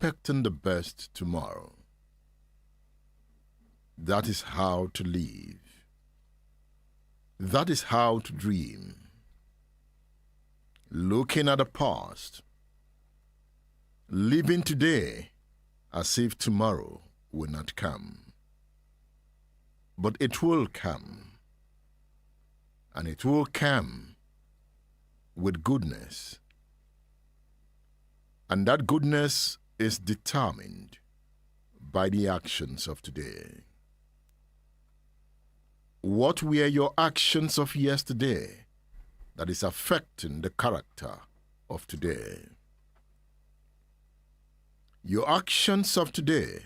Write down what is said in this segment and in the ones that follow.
expecting the best tomorrow. That is how to live. That is how to dream. Looking at the past, living today as if tomorrow will not come. But it will come, and it will come with goodness. And that goodness is determined by the actions of today. What were your actions of yesterday that is affecting the character of today? Your actions of today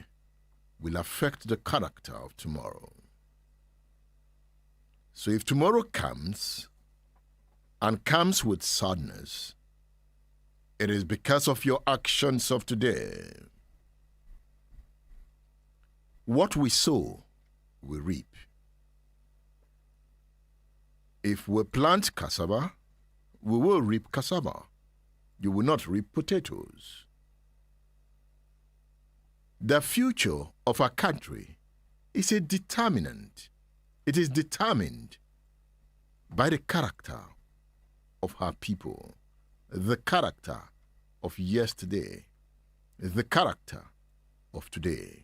will affect the character of tomorrow. So if tomorrow comes, and comes with sadness, it is because of your actions of today. What we sow, we reap. If we plant cassava, we will reap cassava. You will not reap potatoes. The future of a country is a determinant. It is determined by the character of her people, the character of yesterday, the character of today.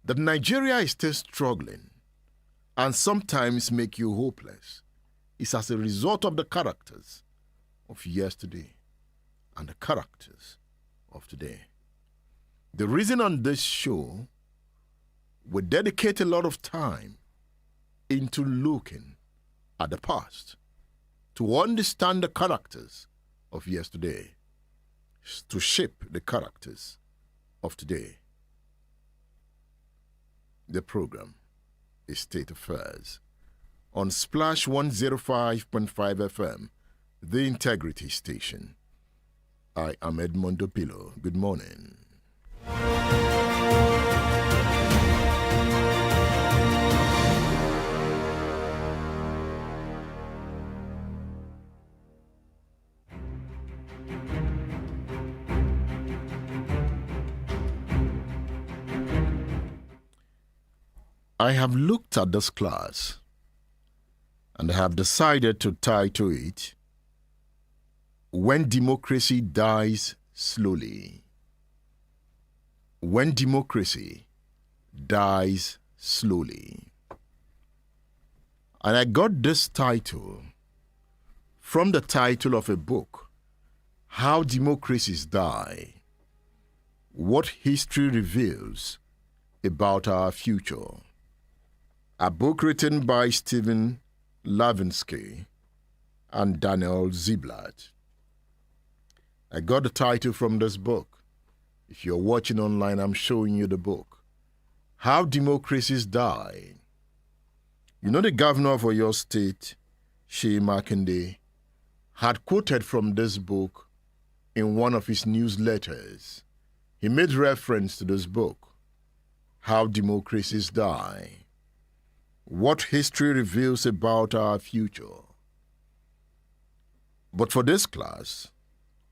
That Nigeria is still struggling and sometimes make you hopeless is as a result of the characters of yesterday and the characters of today. The reason on this show we dedicate a lot of time into looking at the past to understand the characters of yesterday, to shape the characters of today. The program is State Affairs on Splash 105.5 FM, the Integrity Station. I am Edmondo Pillow. Good morning. I have looked at this class and have decided to title it, When Democracy Dies Slowly. When Democracy Dies Slowly. And I got this title from the title of a book, How Democracies Die, What History Reveals About Our Future. A book written by Stephen Lavinsky and Daniel Ziblatt. I got the title from this book. If you're watching online, I'm showing you the book. How Democracies Die. You know, the governor of your state, Sheyi Makinde, had quoted from this book in one of his newsletters. He made reference to this book, How Democracies Die. What history reveals about our future. But for this class,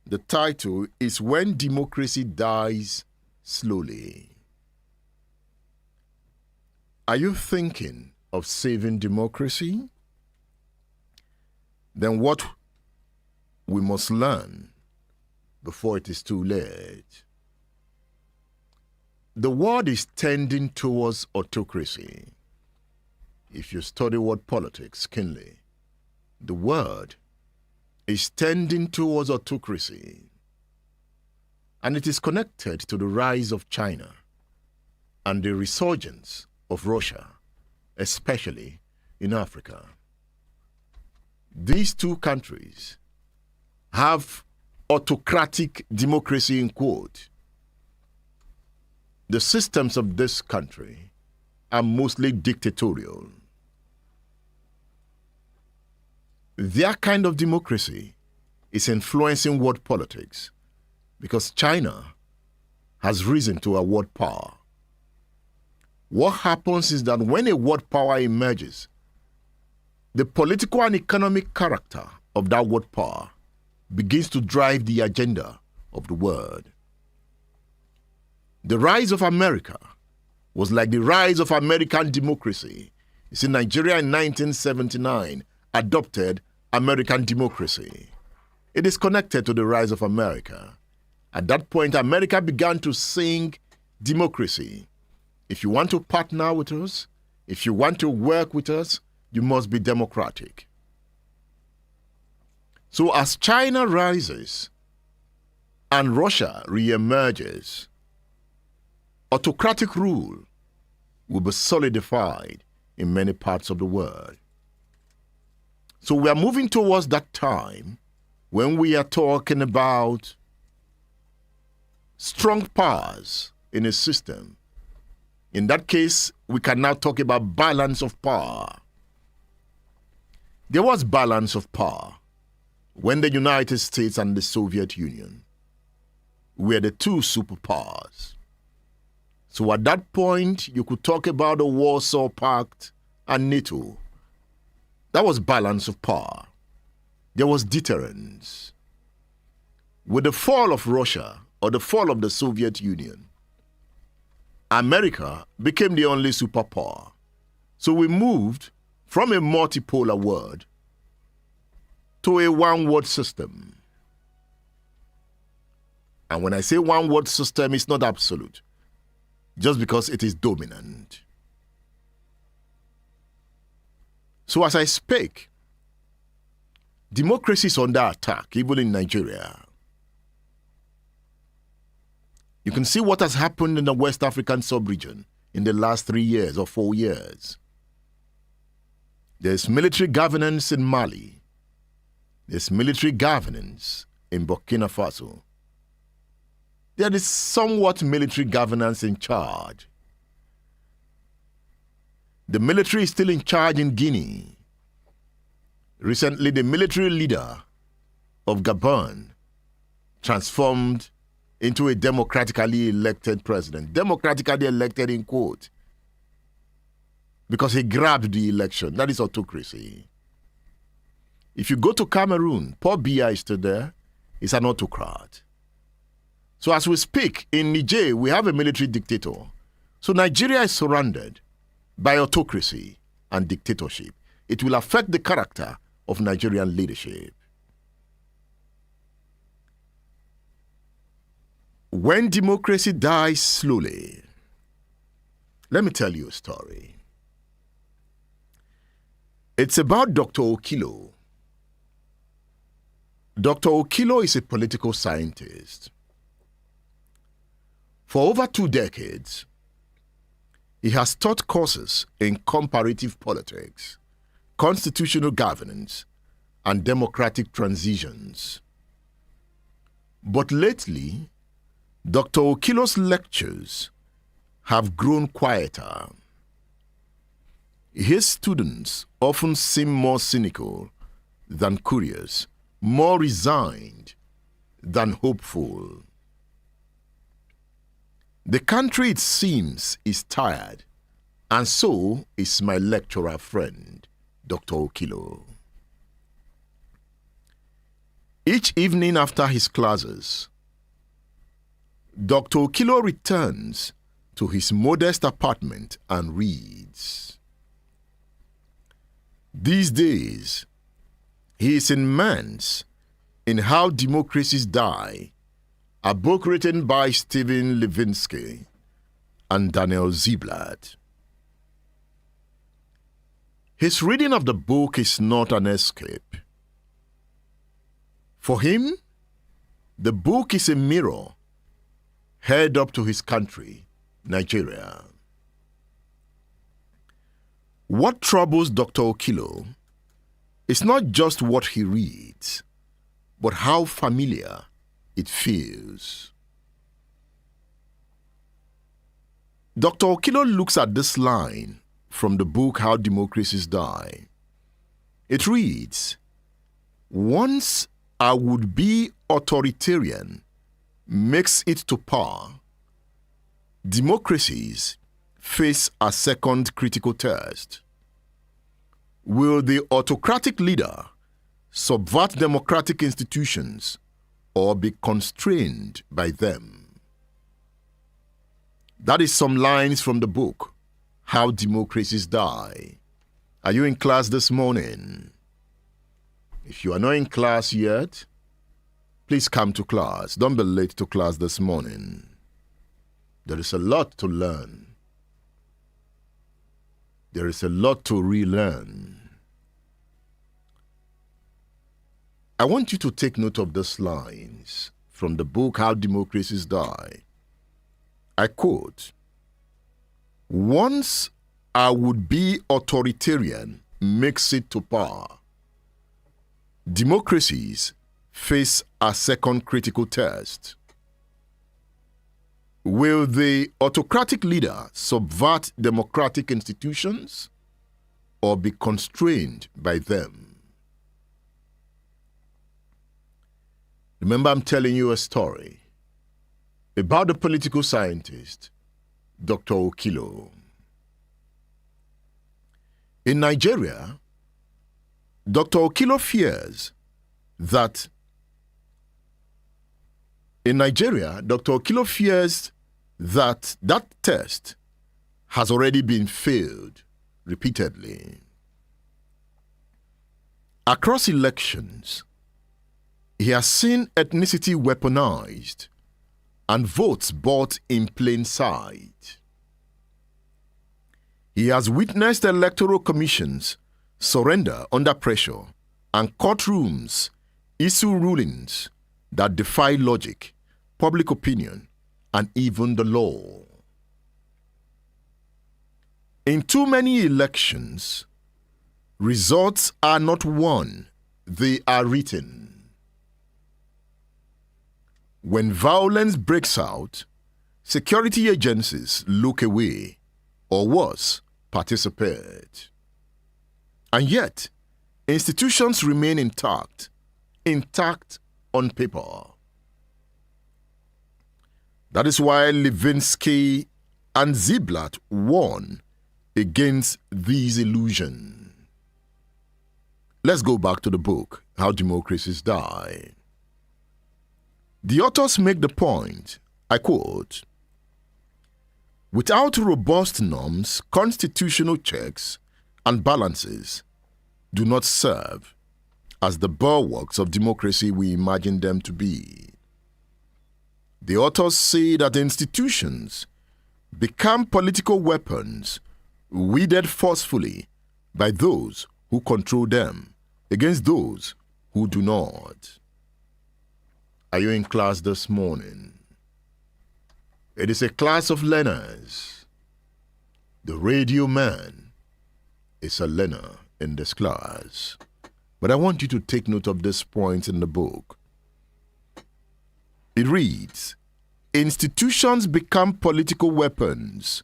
the title is When Democracy Dies Slowly. Are you thinking of saving democracy? Then what we must learn before it is too late. The world is tending towards autocracy. If you study world politics keenly, the world is tending towards autocracy, and it is connected to the rise of China and the resurgence of Russia, especially in Africa. These two countries have autocratic democracy in quote. The systems of this country are mostly dictatorial. Their kind of democracy is influencing world politics because China has risen to a world power. What happens is that when a world power emerges, the political and economic character of that world power begins to drive the agenda of the world. The rise of America was like the rise of American democracy. You see, Nigeria in 1979 adopted American democracy. It is connected to the rise of America. At that point, America began to sing democracy. If you want to partner with us, if you want to work with us, you must be democratic. So as China rises and Russia re-emerges, autocratic rule will be solidified in many parts of the world. So we are moving towards that time when we are talking about strong powers in a system. In that case, we can now talk about balance of power. There was balance of power when the United States and the Soviet Union were the two superpowers. So at that point, you could talk about the Warsaw Pact and NATO. That was balance of power. There was deterrence. With the fall of Russia or the fall of the Soviet Union, America became the only superpower. So we moved from a multipolar world to a one-world system. And when I say one-world system, it's not absolute, just because it is dominant. So as I speak, democracy is under attack, even in Nigeria. You can see what has happened in the West African sub-region in the last 3 years or 4 years. There's military governance in Mali. There's military governance in Burkina Faso. There is somewhat military governance in Chad. The military is still in charge in Guinea. Recently, the military leader of Gabon transformed into a democratically elected president. Democratically elected in quote. Because he grabbed the election. That is autocracy. If you go to Cameroon, Paul Biya is still there. He's an autocrat. So as we speak, in Niger, we have a military dictator. So Nigeria is surrounded by autocracy and dictatorship. It will affect the character of Nigerian leadership. When democracy dies slowly, let me tell you a story. It's about Dr. Okilo. Dr. Okilo is a political scientist. For over 2 decades, he has taught courses in comparative politics, constitutional governance, and democratic transitions. But lately, Dr. Okilo's lectures have grown quieter. His students often seem more cynical than curious, more resigned than hopeful. The country, it seems, is tired, and so is my lecturer friend, Dr. Okilo. Each evening after his classes, Dr. Okilo returns to his modest apartment and reads. These days, he is immersed in How Democracies Die, a book written by Stephen Levinsky and Daniel Ziblatt. His reading of the book is not an escape. For him, the book is a mirror held up to his country, Nigeria. What troubles Dr. Okilo is not just what he reads, but how familiar it feels. Dr. Okilo looks at this line from the book How Democracies Die. It reads, "Once a would-be authoritarian makes it to power, democracies face a second critical test. Will the autocratic leader subvert democratic institutions or be constrained by them. That is some lines from the book, How Democracies Die. Are you in class this morning? If you are not in class yet, please come to class. Don't be late to class this morning. There is a lot to learn. There is a lot to relearn. I want you to take note of these lines from the book How Democracies Die. I quote, "Once a would-be authoritarian makes it to power, democracies face a second critical test. Will the autocratic leader subvert democratic institutions or be constrained by them?" Remember, I'm telling you a story about the political scientist, Dr. Okilo. In Nigeria, Dr. Okilo fears that that test has already been failed repeatedly. Across elections, he has seen ethnicity weaponized and votes bought in plain sight. He has witnessed electoral commissions surrender under pressure and courtrooms issue rulings that defy logic, public opinion, and even the law. In too many elections, results are not won, they are written. When violence breaks out, security agencies look away, or worse, participate. And yet, institutions remain intact on paper. That is why Levinsky and Ziblatt warn against these illusions. Let's go back to the book, How Democracies Die. The authors make the point, I quote, "Without robust norms, constitutional checks and balances do not serve as the bulwarks of democracy we imagine them to be." The authors say that institutions become political weapons wielded forcefully by those who control them against those who do not. Are you in class this morning? It is a class of learners. The radio man is a learner in this class. But I want you to take note of this point in the book. It reads, "Institutions become political weapons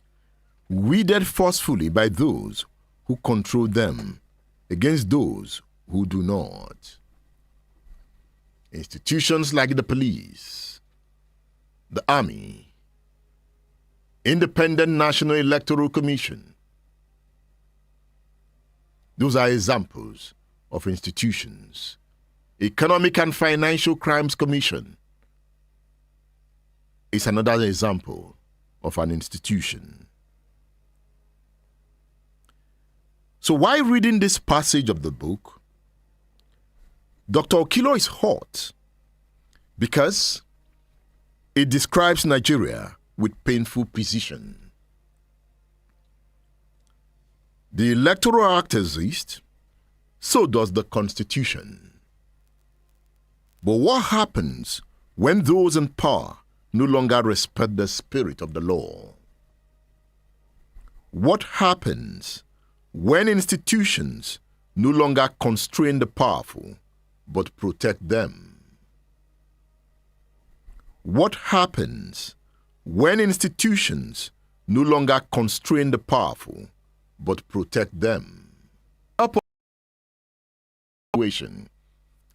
wielded forcefully by those who control them against those who do not." Institutions like the police, the army, Independent National Electoral Commission. Those are examples of institutions. Economic and Financial Crimes Commission is another example of an institution. So while reading this passage of the book, Dr. Okilo is hot because it describes Nigeria with painful precision. The Electoral Act exists, so does the Constitution. But what happens when those in power no longer respect the spirit of the law? What happens when institutions no longer constrain the powerful but protect them? What happens when institutions no longer constrain the powerful but protect them?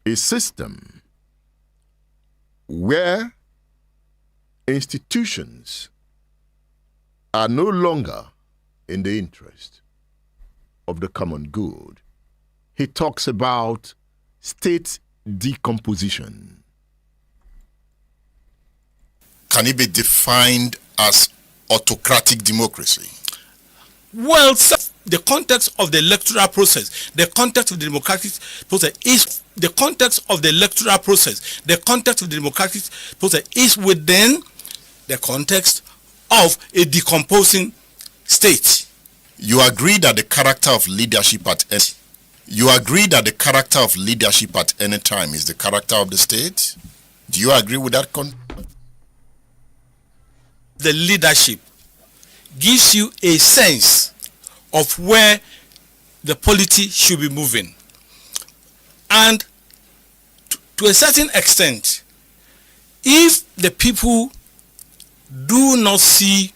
A system where institutions are no longer in the interest of the common good. He talks about state decomposition. can it be defined as autocratic democracy? Well, sir, the context of the electoral process, the context of the democratic process is the context of the electoral process. The context of the democratic process is within the context of a decomposing state. You agree that the character of leadership at any time is the character of the state? Do you agree with that The leadership gives you a sense of where the polity should be moving. And to a certain extent, if the people do not see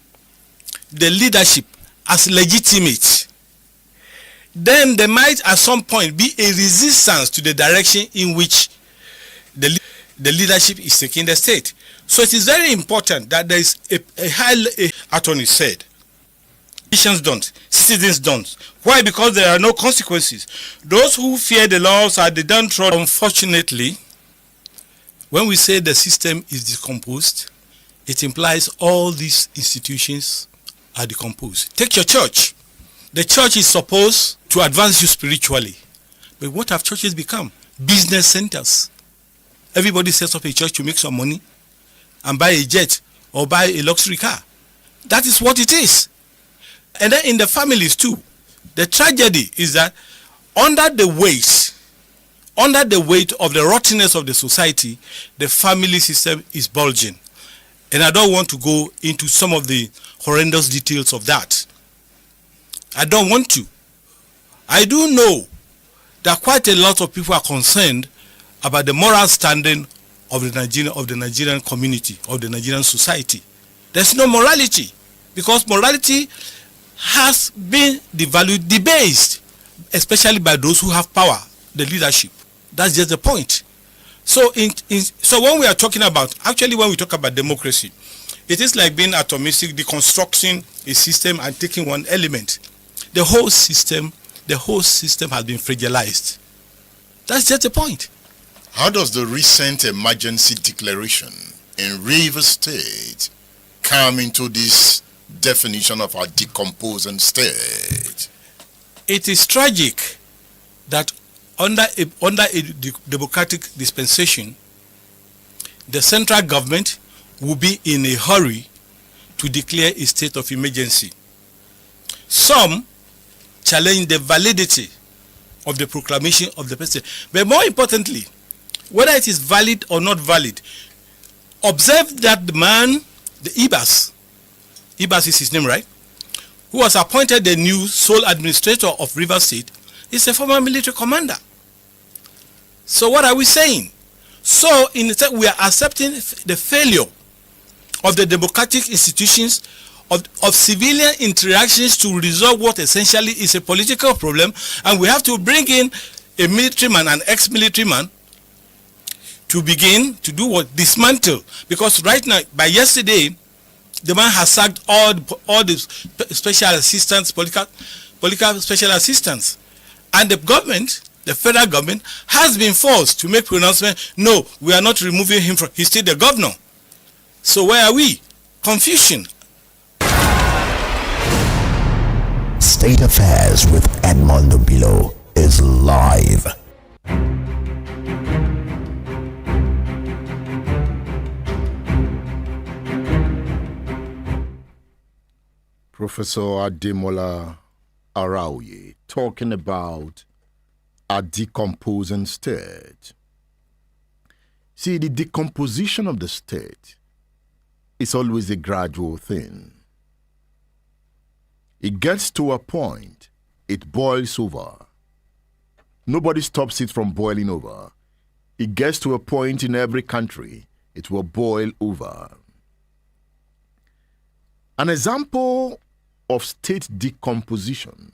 the leadership as legitimate, then there might at some point be a resistance to the direction in which the leadership is taking the state. So it is very important that there is a high attorney said, politicians don't, citizens don't. Why? Because there are no consequences. Those who fear the laws are the downtrodden. Unfortunately, when we say the system is decomposed, it implies all these institutions are decomposed. Take your church. The church is supposed to advance you spiritually. But what have churches become? Business centers. Everybody sets up a church to make some money and buy a jet or buy a luxury car. That is what it is. And then in the families too, the tragedy is that under the weight of the rottenness of the society, the family system is bulging. And I don't want to go into some of the horrendous details of that. I don't want to. I do know that quite a lot of people are concerned about the moral standing of the Nigerian community, of the Nigerian society. There's no morality, because morality has been devalued, debased, especially by those who have power, the leadership. That's just the point. So so when we are talking about, actually when we talk about democracy, it is like being atomistic, deconstructing a system and taking one element. The whole system has been fragilized. That's just the point. How does the recent emergency declaration in Rivers State come into this definition of our decomposing state? It is tragic that under a democratic dispensation, the central government will be in a hurry to declare a state of emergency. Some challenge the validity of the proclamation of the president. But more importantly, whether it is valid or not valid, observe that the man, the Ibas is his name, right? Who was appointed the new sole administrator of Rivers State, is a former military commander. So what are we saying? So in effect, we are accepting the failure of the democratic institutions, of civilian interactions to resolve what essentially is a political problem, and we have to bring in a military man, an ex-military man, to begin to do what? Dismantle. Because right now, by yesterday, the man has sacked all the special assistants, political special assistants. And the government, the federal government, has been forced to make pronouncement, no, we are not removing him from, he's still the governor. So where are we? Confusion. State Affairs with Edmondo Bilo is live. Professor Ademola Arauye talking about a decomposing state. See, the decomposition of the state is always a gradual thing. It gets to a point, it boils over. Nobody stops it from boiling over. It gets to a point in every country, it will boil over. An example of state decomposition,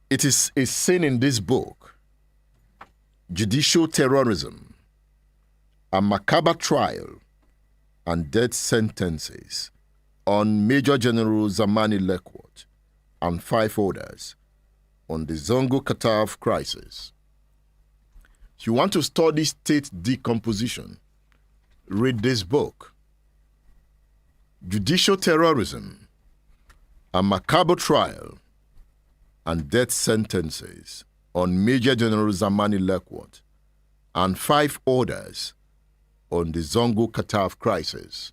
it is seen in this book, Judicial Terrorism, a macabre trial and death sentences on Major General Zamani Lekwot and 5 others on the Zongo-Kataf crisis. If you want to study state decomposition, read this book, Judicial Terrorism, a Macabre Trial and Death Sentences on Major General Zamani Lekwot and 5 Orders on the Zongo-Kataf Crisis.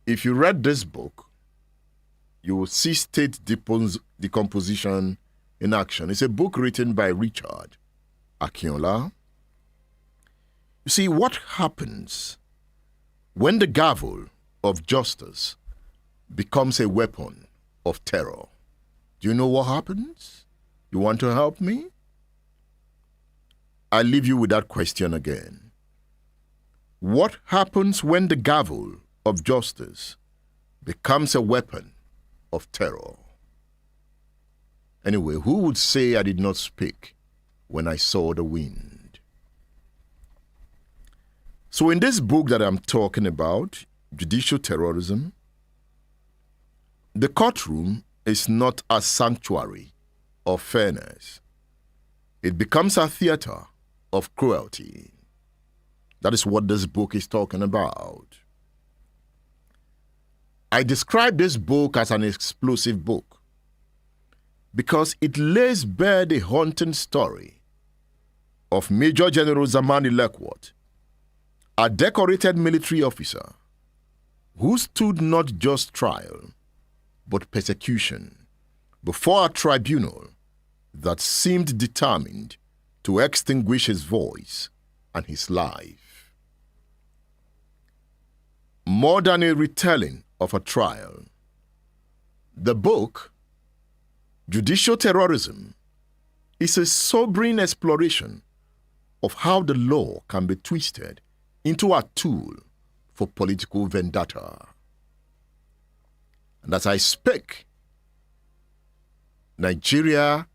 If you read this book, you will see state decomposition in action. It's a book written by Richard Ayinla. You see, what happens when the gavel of justice becomes a weapon of terror? Do you know what happens? You want to help me? I leave you with that question again. What happens when the gavel of justice becomes a weapon of terror? Anyway, who would say I did not speak when I saw the wind? So in this book that I'm talking about, Judicial Terrorism, the courtroom is not a sanctuary of fairness. It becomes a theater of cruelty. That is what this book is talking about. I describe this book as an explosive book because it lays bare the haunting story of Major General Zamani Lekwot, a decorated military officer who stood not just trial but persecution before a tribunal that seemed determined to extinguish his voice and his life. More than a retelling of a trial, the book, Judicial Terrorism, is a sobering exploration of how the law can be twisted into a tool for political vendetta. And as I speak, Nigeria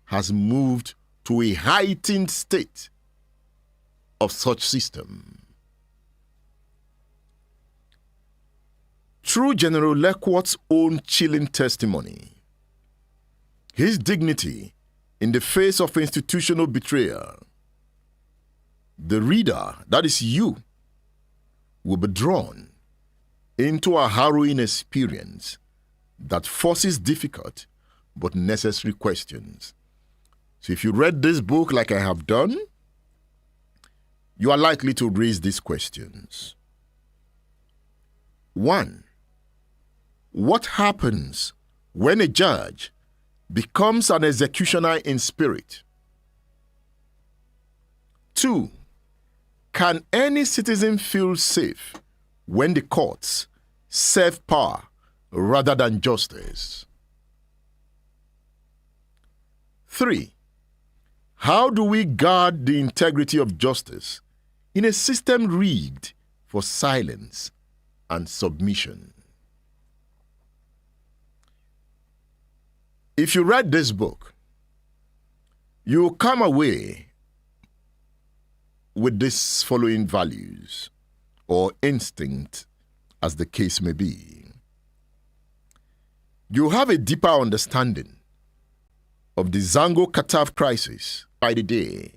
has moved to a heightened state of such system. Through General Lekwot's own chilling testimony, his dignity in the face of institutional betrayal, the reader, that is you, will be drawn into a harrowing experience that forces difficult but necessary questions. So if you read this book like I have done, you are likely to raise these questions. 1. What happens when a judge becomes an executioner in spirit? 2. Can any citizen feel safe when the courts serve power rather than justice? 3. How do we guard the integrity of justice in a system rigged for silence and submission? If you read this book, you will come away with these following values, or instinct, as the case may be. You have a deeper understanding of the Zongo-Kataf crisis by the day.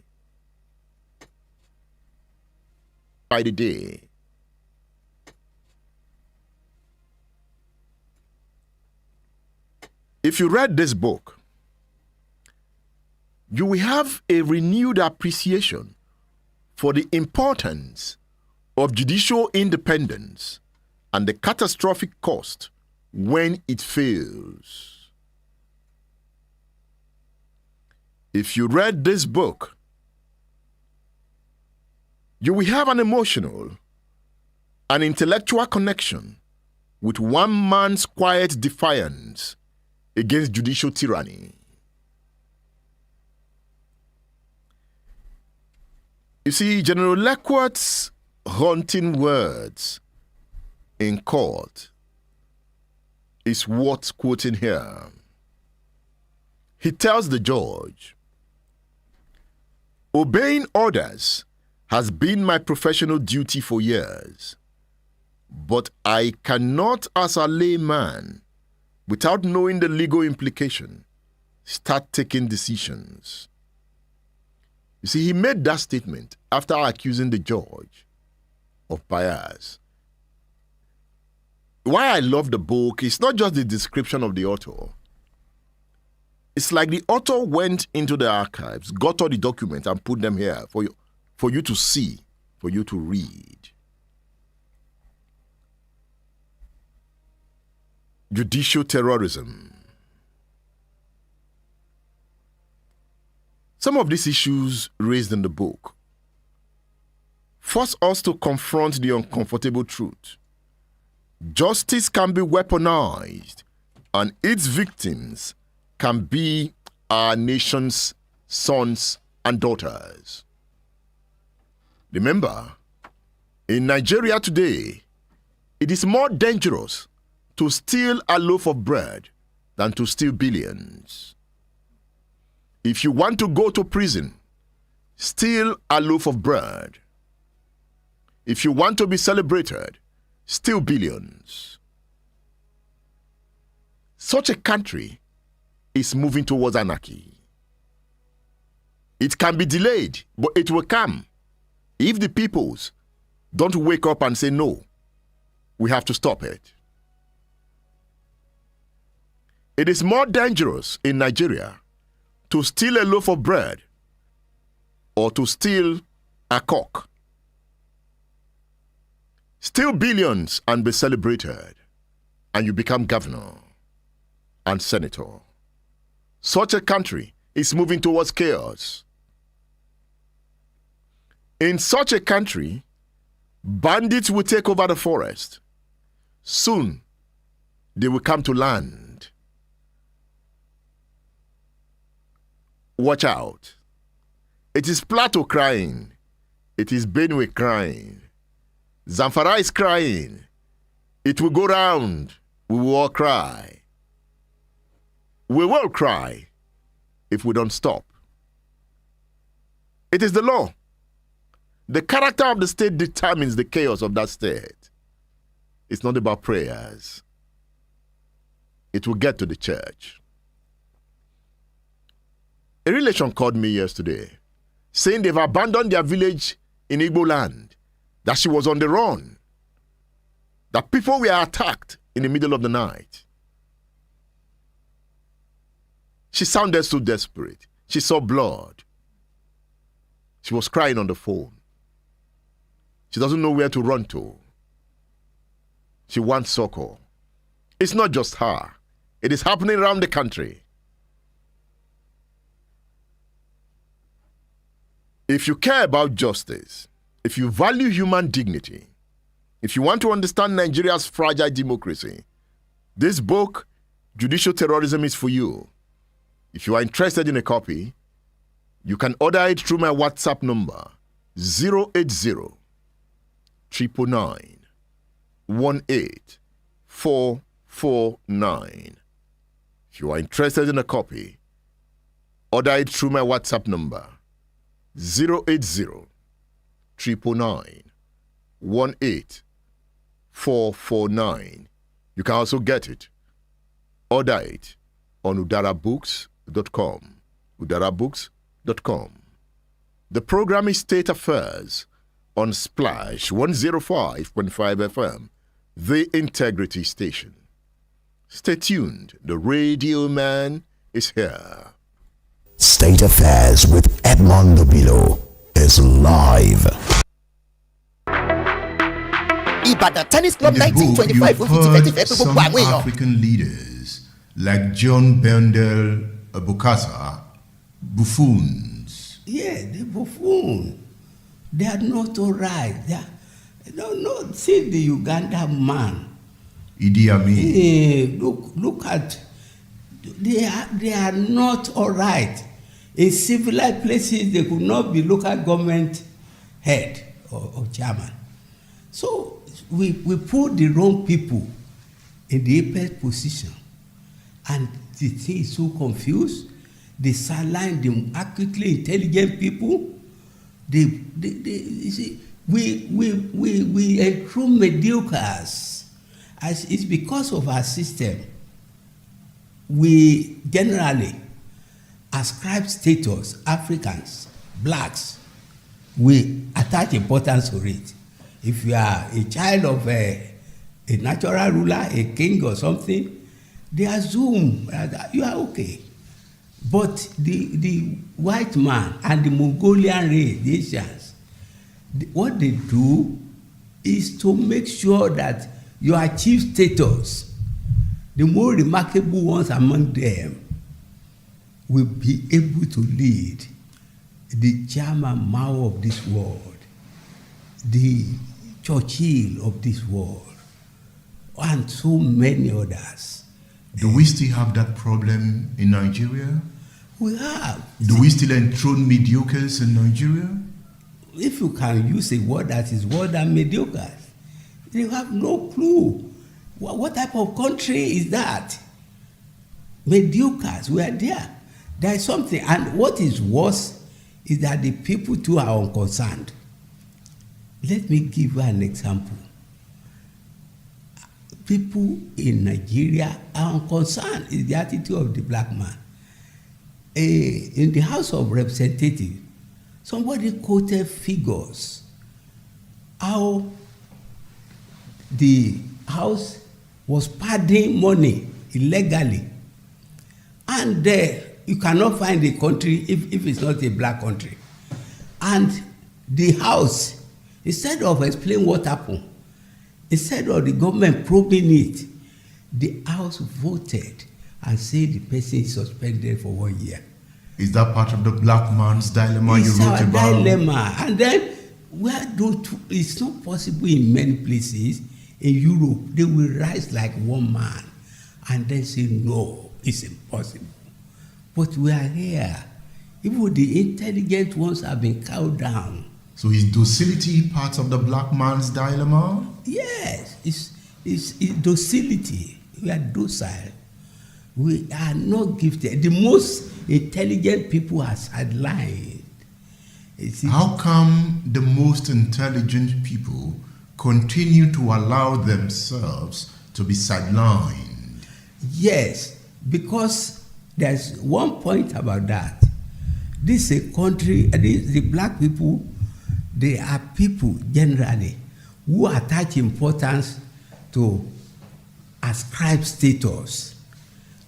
By the day. If you read this book, you will have a renewed appreciation for the importance of judicial independence and the catastrophic cost when it fails. If you read this book, you will have an emotional and intellectual connection with one man's quiet defiance against judicial tyranny. You see, General Lekwot's haunting words in court is worth quoting here. He tells the judge, "Obeying orders has been my professional duty for years, but I cannot, as a layman, without knowing the legal implication, start taking decisions." You You see, he made that statement after accusing the judge of bias. Why I love the book is not just the description of the author. It's like the author went into the archives, got all the documents and put them here for you to see, for you to read. Judicial terrorism. Some of these issues raised in the book force us to confront the uncomfortable truth. Justice can be weaponized, and its victims can be our nation's sons and daughters. Remember, in Nigeria today, it is more dangerous to steal a loaf of bread than to steal billions. If you want to go to prison, steal a loaf of bread. If you want to be celebrated, steal billions. Such a country is moving towards anarchy. It can be delayed, but it will come if the peoples don't wake up and say, no, we have to stop it. It is more dangerous in Nigeria to steal a loaf of bread or to steal a cock. Steal billions and be celebrated, and you become governor and senator. Such a country is moving towards chaos. In such a country, bandits will take over the forest. Soon, they will come to land. Watch out. It is Plateau crying. It is Benue crying. Zamfara is crying. It will go round. We will all cry. We will cry if we don't stop. It is the law. The character of the state determines the chaos of that state. It's not about prayers. It will get to the church. A relation called me yesterday, saying they've abandoned their village in Igbo land, that she was on the run, that people were attacked in the middle of the night. She sounded so desperate. She saw blood. She was crying on the phone. She doesn't know where to run to. She wants succor. It's not just her. It is happening around the country. If you care about justice, if you value human dignity, if you want to understand Nigeria's fragile democracy, this book, Judicial Terrorism, is for you. If you are interested in a copy, you can order it through my WhatsApp number, 080 999 18449. If you are interested in a copy, order it through my WhatsApp number, 080 999 18449. You can also get it. Order it on udarabooks.com. udarabooks.com. The program is State Affairs on Splash 105.5 FM, the Integrity Station. Stay tuned. The Radio Man is here. State Affairs with Edmond Bilo is live. Ibadan Tennis Club In the book, 1925 you've heard some African leaders like John Bendel Bokassa, buffoons. Yeah, the buffoon. They are not all right. They are, no, see the Uganda man. Idi Amin. Hey, look at, they are not all right. In civilized places, they could not be local government head or chairman. So we put the wrong people in the apex position. And the thing is so confused. They sideline the accurately intelligent people. You see, we enthrone mediocres. As it's because of our system. We generally ascribe status, Africans, blacks, we attach importance to it. If you are a child of a natural ruler, a king or something, they assume that you are okay. But the white man and the Mongolian race, the Asians, what they do is to make sure that you achieve status. The more remarkable ones among them will be able to lead the German Mao of this world, the Churchill of this world, and so many others. Do we still have that problem in Nigeria? We have. Do we still enthrone mediocres in Nigeria? If you can use a word that is worse than mediocre, you have no clue. What type of country is that? Mediocres, we are there. There is something, and what is worse is that the people too are unconcerned. Let me give you an example. People in Nigeria are unconcerned. It's the attitude of the black man. In the House of Representatives, somebody quoted figures how the House was padding money illegally, and you cannot find a country if it's not a black country. And the House, instead of explaining what happened, instead of the government probing it, the House voted and said the person is suspended for 1 year. Is that part of the black man's dilemma you wrote about? It's our dilemma. And then, it's not possible in many places. In Europe, they will rise like one man and then say, no, it's impossible. But we are here. Even the intelligent ones have been cowed down. So is docility part of the black man's dilemma? Yes, it's docility. We are docile. We are not gifted. The most intelligent people are sidelined. How come the most intelligent people continue to allow themselves to be sidelined? Yes, because there's one point about that. This is a country, the black people, they are people generally who attach importance to ascribe status,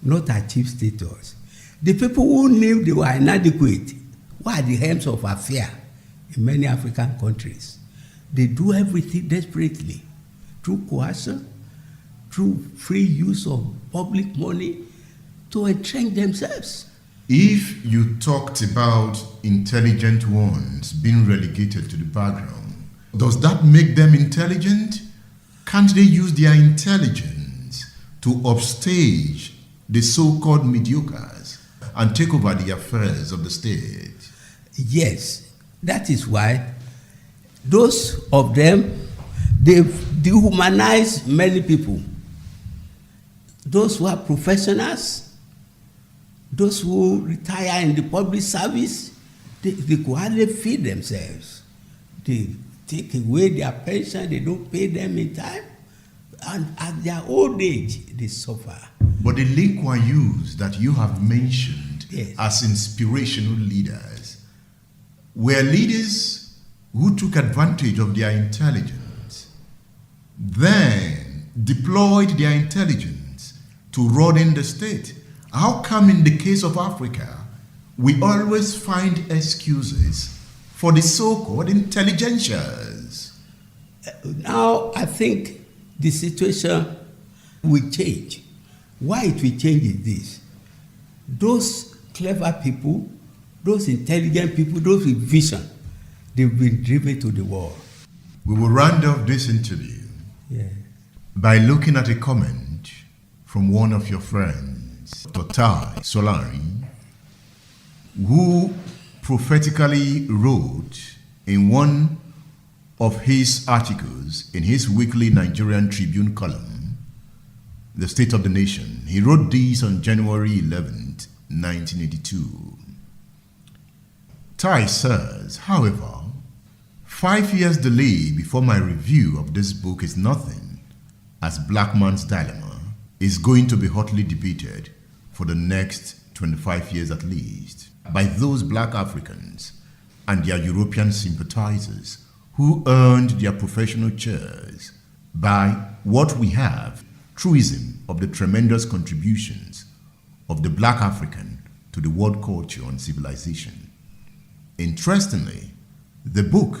not achieve status. The people who knew they were inadequate were at the helms of affair in many African countries. They do everything desperately through coercion, through free use of public money to entrench themselves. If you talked about intelligent ones being relegated to the background, does that make them intelligent? Can't they use their intelligence to upstage the so-called mediocres and take over the affairs of the state? Yes, that is why those of them, they've dehumanized many people. Those who are professionals, those who retire in the public service, they could hardly feed themselves. They take away their pension, they don't pay them in time, and at their old age, they suffer. But the Linkwayus that you have mentioned Yes. as inspirational leaders were leaders who took advantage of their intelligence, then deployed their intelligence to run in the state. How come in the case of Africa, we always find excuses for the so-called intelligentsias? Now, I think the situation will change. Why it will change is this. Those clever people, those intelligent people, those with vision, they've been driven to the wall. We will round off this interview by looking at a comment from one of your friends, Totai Solari, who prophetically wrote in one of his articles in his weekly Nigerian Tribune column, The State of the Nation. He wrote this on January 11th, 1982. Tai says, however, 5 years delay before my review of this book is nothing, as Black Man's Dilemma is going to be hotly debated for the next 25 years at least by those black Africans and their European sympathizers who earned their professional chairs by what we have, truism of the tremendous contributions of the black African to the world culture and civilization. Interestingly, the book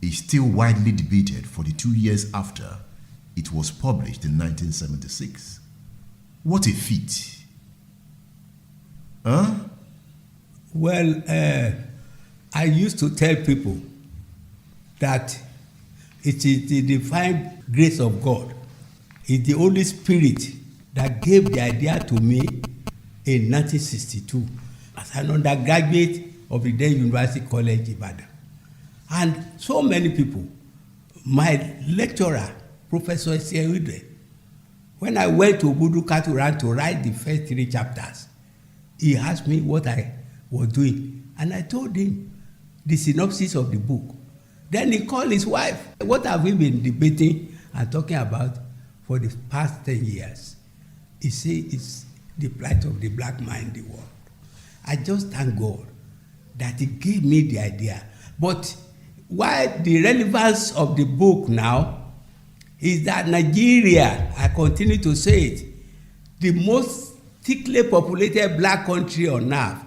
is still widely debated 42 years after it was published in 1976. What a feat. Huh? Well, I used to tell people that it is the divine grace of God. It's the Holy Spirit that gave the idea to me in 1962 as an undergraduate of the then University College Ibadan. And so many people, my lecturer, Professor Sierudre, when I went to Budu Katuran to write the first 3 chapters, he asked me what I was doing. And I told him the synopsis of the book. Then he called his wife. What have we been debating and talking about for the past 10 years? He said it's the plight of the black man in the world. I just thank God that he gave me the idea. But why the relevance of the book now is that Nigeria, I continue to say it, the most thickly populated black country on earth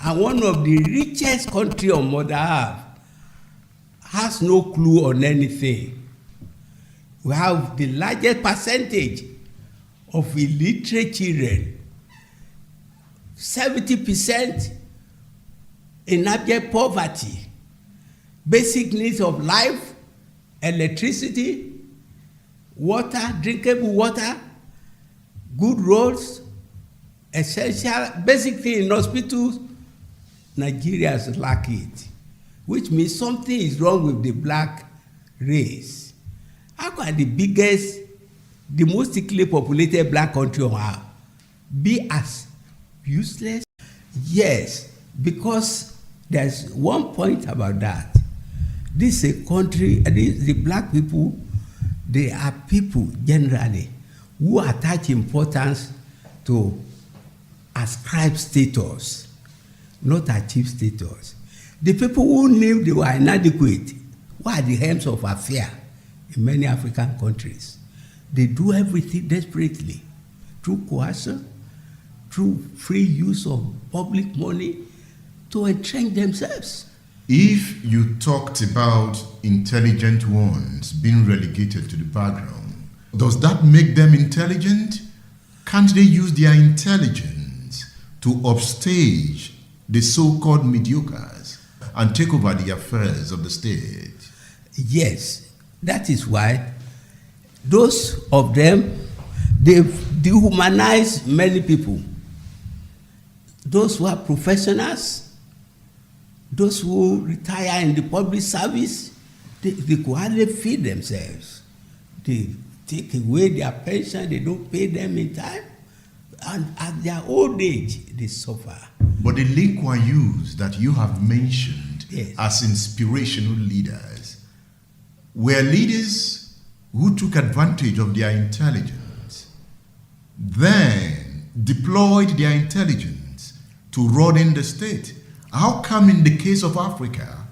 and one of the richest country on Mother Earth, has no clue on anything. We have the largest percentage of illiterate children, 70% in abject poverty, basic needs of life, electricity, water, drinkable water, good roads, essential, basic thing in hospitals. Nigerians lack it, which means something is wrong with the black race. How can the biggest, the most thickly populated black country on earth be as useless? Yes, because there's one point about that. This is a country, the black people, they are people generally who attach importance to ascribe status, not achieve status. The people who knew they were inadequate, who are the helms of affair in many African countries, they do everything desperately through coercion, through free use of public money to entrench themselves. If you talked about intelligent ones being relegated to the background, does that make them intelligent? Can't they use their intelligence to upstage the so-called mediocres and take over the affairs of the state? Yes, that is why those of them, they dehumanize many people. Those who are professionals, those who retire in the public service, they could hardly feed themselves. They take away their pension, they don't pay them in time, and at their old age, they suffer. But the Linkwayus that you have mentioned, yes, as inspirational leaders were leaders who took advantage of their intelligence, then deployed their intelligence to run in the state. How come in the case of Africa,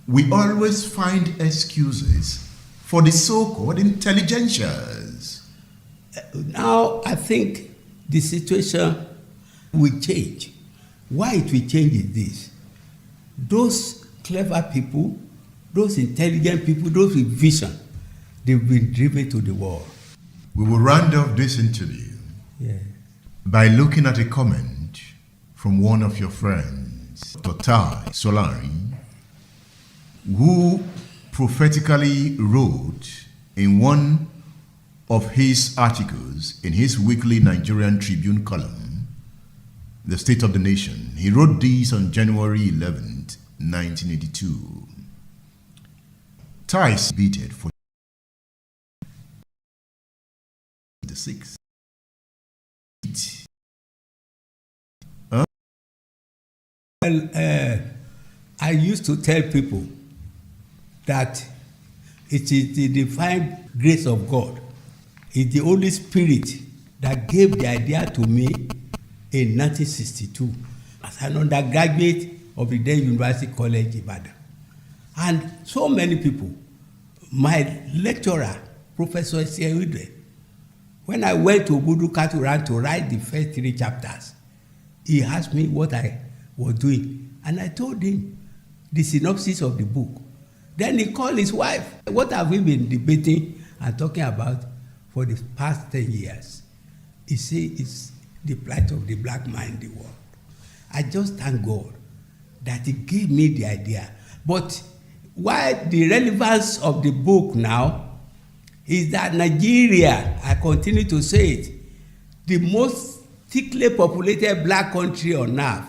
we always find excuses for the so-called intelligentias? Now, I think the situation will change. Why it will change is this. Those clever people, those intelligent people, those with vision, they've been driven to the wall. We will round off this interview by looking at a comment from one of your friends, Totai Solari, who prophetically wrote in one of his articles in his weekly Nigerian Tribune column, The State of the Nation. He wrote this on January 11th, 1982. Ties beated for the 6th. Well, I used to tell people that it is the divine grace of God. It's the Holy Spirit that gave the idea to me in 1962 as an undergraduate of the then University College Ibadan. And so many people, my lecturer, Professor Sierudre, when I went to Budu Katuran to write the first 3 chapters, he asked me what I was doing. And I told him the synopsis of the book. Then he called his wife. What have we been debating and talking about for the past 10 years? He said it's the plight of the black man in the world. I just thank God that he gave me the idea. But why the relevance of the book now is that Nigeria, I continue to say it, the most thickly populated black country on earth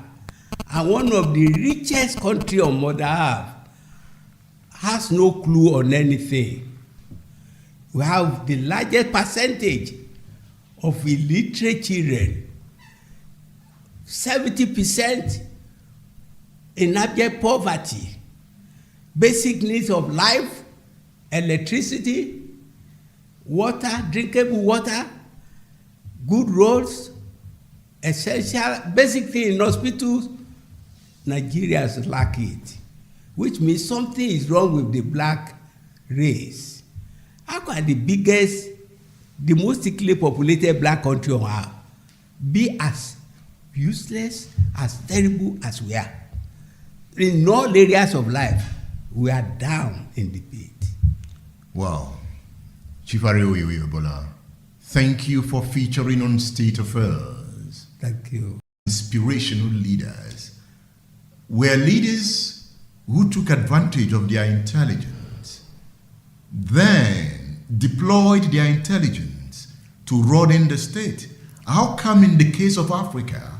and one of the richest country on Mother Earth, has no clue on anything. We have the largest percentage of illiterate children, 70% in abject poverty, basic needs of life, electricity, water, drinkable water, good roads, essential basic thing in hospitals. Nigerians lack it, which means something is wrong with the black race. How can the biggest, the most thickly populated black country on earth be as useless, as terrible as we are? In all areas of life, we are down in the pit. Wow. Chief Areoye Bola, thank you for featuring on State Affairs. Thank you. Inspirational leaders were leaders who took advantage of their intelligence, then deployed their intelligence to run in the state. How come in the case of Africa,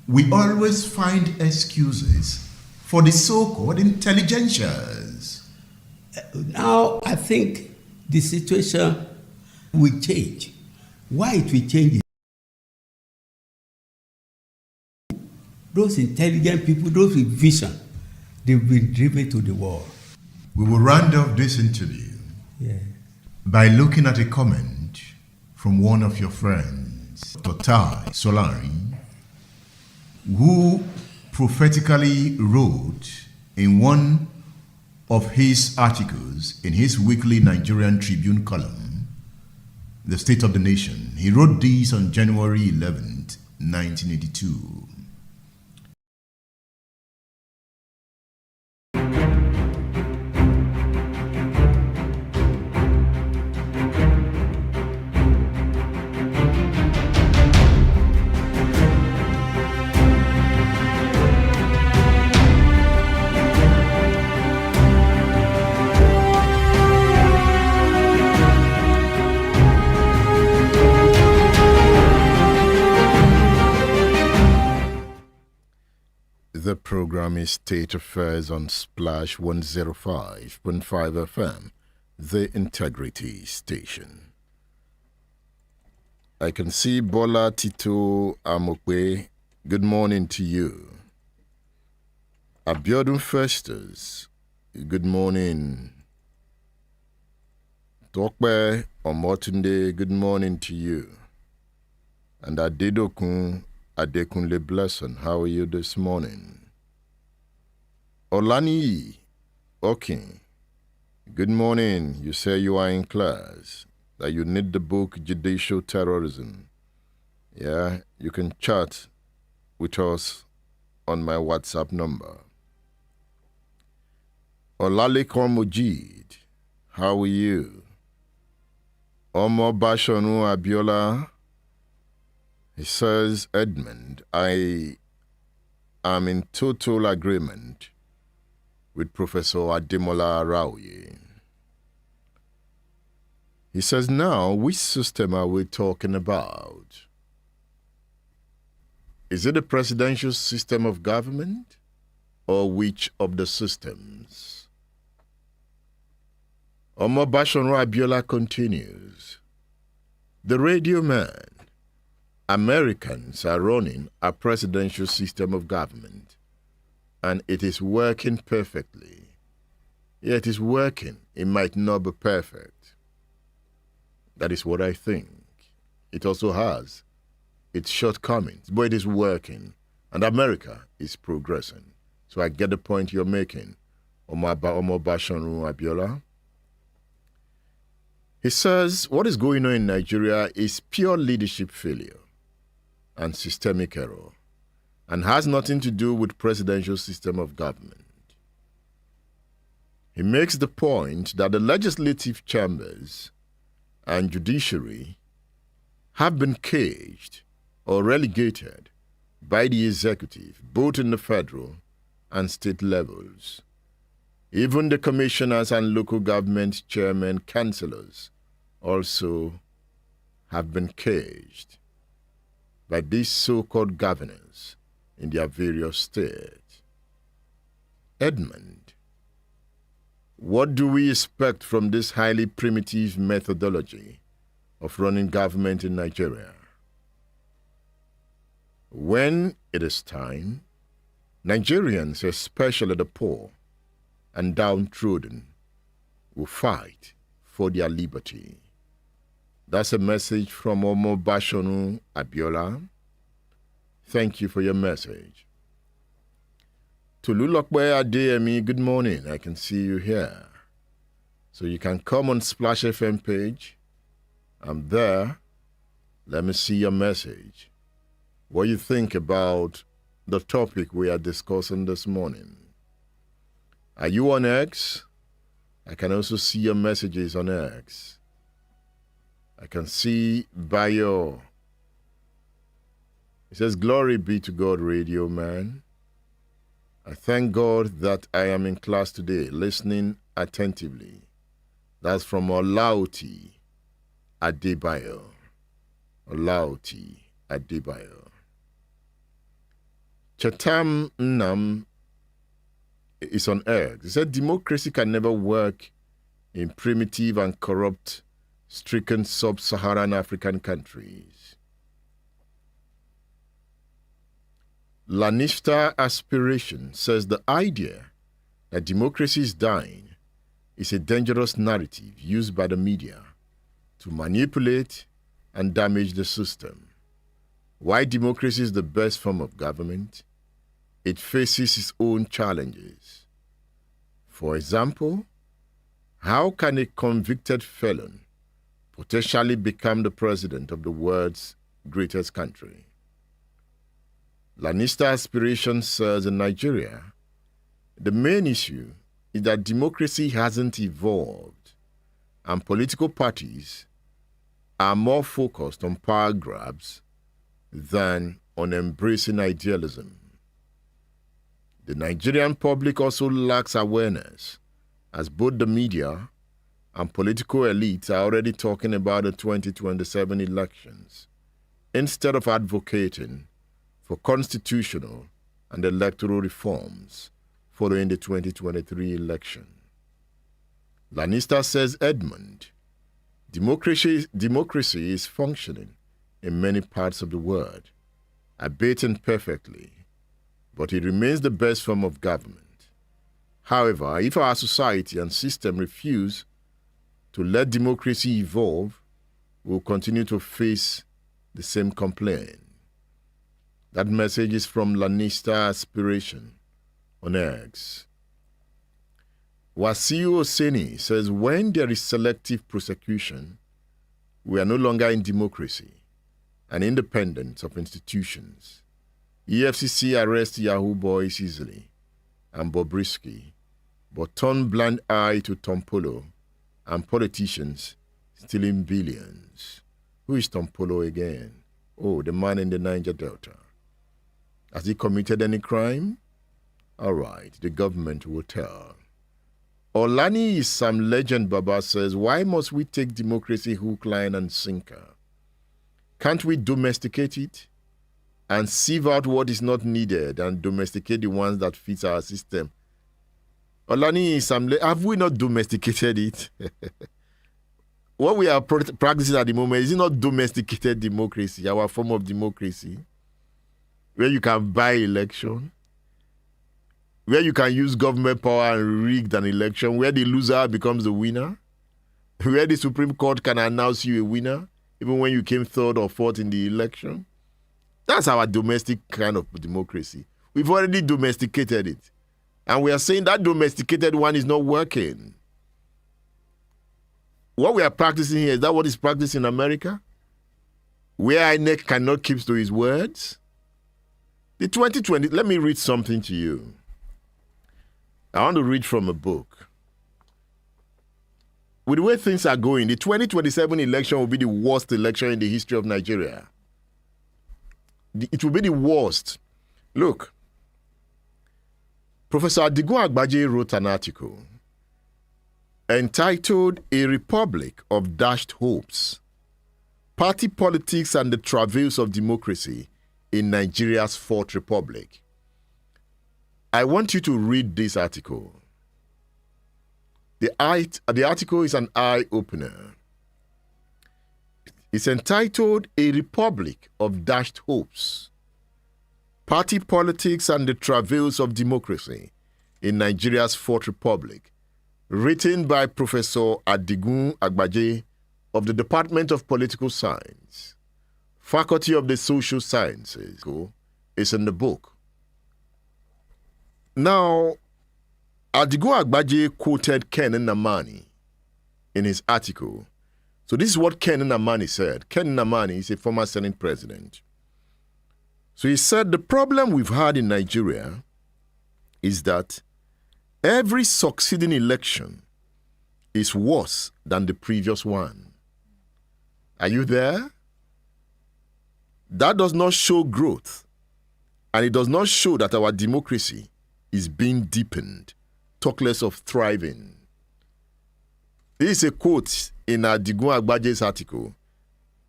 we always find excuses for the so-called intelligentsias? Now, I think the situation will change. Why it will change? Those intelligent people, those with vision, they've been driven to the wall. We will round off this interview by looking at a comment from one of your friends, Totai Solari, who prophetically wrote in one of his articles in his weekly Nigerian Tribune column, The State of the Nation. He wrote this on January 11th, 1982. The program is State Affairs on Splash 105.5 FM, the Integrity Station. I can see Bola Tito Amokwe. Good morning to you. Abiodun Festus, good morning. Tokwe Omotunde, good morning to you. And Adedokun Adekunle Blesson, how are you this morning? Olani Okay, good morning. You say you are in class, that you need the book Judicial Terrorism. Yeah, you can chat with us on my WhatsApp number. Olalekan Mojid, how are you? Omo Bashonu Abiola, he says, Edmund, I am in total agreement with Professor Ademola Araoye. He says, now, which system are we talking about? Is it the presidential system of government, or which of the systems? Omo Bashonu Abiola continues, the radio man, Americans are running a presidential system of government, and it is working perfectly. Yeah, it is working. It might not be perfect. That is what I think. It also has its shortcomings, but it is working, and America is progressing. So I get the point you're making. Omobashonu Abiola. He says what is going on in Nigeria is pure leadership failure and systemic error and has nothing to do with presidential system of government. He makes the point that the legislative chambers and judiciary have been caged or relegated by the executive, both in the federal and state levels. Even the commissioners and local government chairmen, councillors also have been caged by these so-called governors in their various states. Edmund, what do we expect from this highly primitive methodology of running government in Nigeria? When it is time, Nigerians, especially the poor and downtrodden, will fight for their liberty. That's a message from Omobashonu Abiola. Thank you for your message. Tululokwe Adeyemi, good morning. I can see you here. So you can come on Splash FM page. I'm there. Let me see your message. What you think about the topic we are discussing this morning. Are you on X? I can also see your messages on X. I can see Bayo. It says, glory be to God, radio man. I thank God that I am in class today, listening attentively. That's from Olauti Adebayo. Olauti Adebayo. Chatam Nnam is on X. He said, democracy can never work in primitive and corrupt, stricken sub-Saharan African countries. Lanista Aspiration says the idea that democracy is dying is a dangerous narrative used by the media to manipulate and damage the system. Why democracy is the best form of government? It faces its own challenges. For example, how can a convicted felon potentially become the president of the world's greatest country? Lanista Aspiration says in Nigeria, the main issue is that democracy hasn't evolved and political parties are more focused on power grabs than on embracing idealism. The Nigerian public also lacks awareness, as both the media and political elites are already talking about the 2027 elections, instead of advocating for constitutional and electoral reforms following the 2023 election. Lanista says, Edmund, democracy is functioning in many parts of the world, albeit imperfectly, but it remains the best form of government. However, if our society and system refuse to let democracy evolve, we'll continue to face the same complaint. That message is from Lanista Aspiration on X. Wasiu Oseni says, when there is selective prosecution, we are no longer in democracy and independence of institutions. EFCC arrests Yahoo boys easily and Bobrisky, but turn blind eye to Tompolo and politicians stealing billions. Who is Tompolo again? Oh, the man in the Niger Delta. Has he committed any crime? All right, the government will tell. Olani Isam Legend Baba says, why must we take democracy hook, line, and sinker? Can't we domesticate it and sieve out what is not needed and domesticate the ones that fit our system? Olani Isam, have we not domesticated it? What we are practicing at the moment, is it not domesticated democracy, our form of democracy, where you can buy election, where you can use government power and rig an election, where the loser becomes the winner, where the Supreme Court can announce you a winner, even when you came third or fourth in the election? That's our domestic kind of democracy. We've already domesticated it. And we are saying that domesticated one is not working. What we are practicing here, is that what is practiced in America? Where INEC cannot keep to his words? The 2020, let me read something to you. I want to read from a book. With the way things are going, the 2027 election will be the worst election in the history of Nigeria. It will be the worst. Look, Professor Adigun Agbaje wrote an article entitled A Republic of Dashed Hopes, Party Politics and the Travails of Democracy in Nigeria's Fourth Republic. I want you to read this article. The article is an eye-opener. It's entitled A Republic of Dashed Hopes, Party Politics and the Travails of Democracy in Nigeria's Fourth Republic, written by Professor Adigun Agbaje of the Department of Political Science, Faculty of the Social Sciences. It's in the book. Now, Adigun Agbaje quoted Ken Nnamani in his article. So this is what Ken Nnamani said. Ken Nnamani is a former Senate president. So he said the problem we've had in Nigeria is that every succeeding election is worse than the previous one. Are you there? That does not show growth, and it does not show that our democracy is being deepened, talk less of thriving. This is a quote in Adigun Agbaje's article,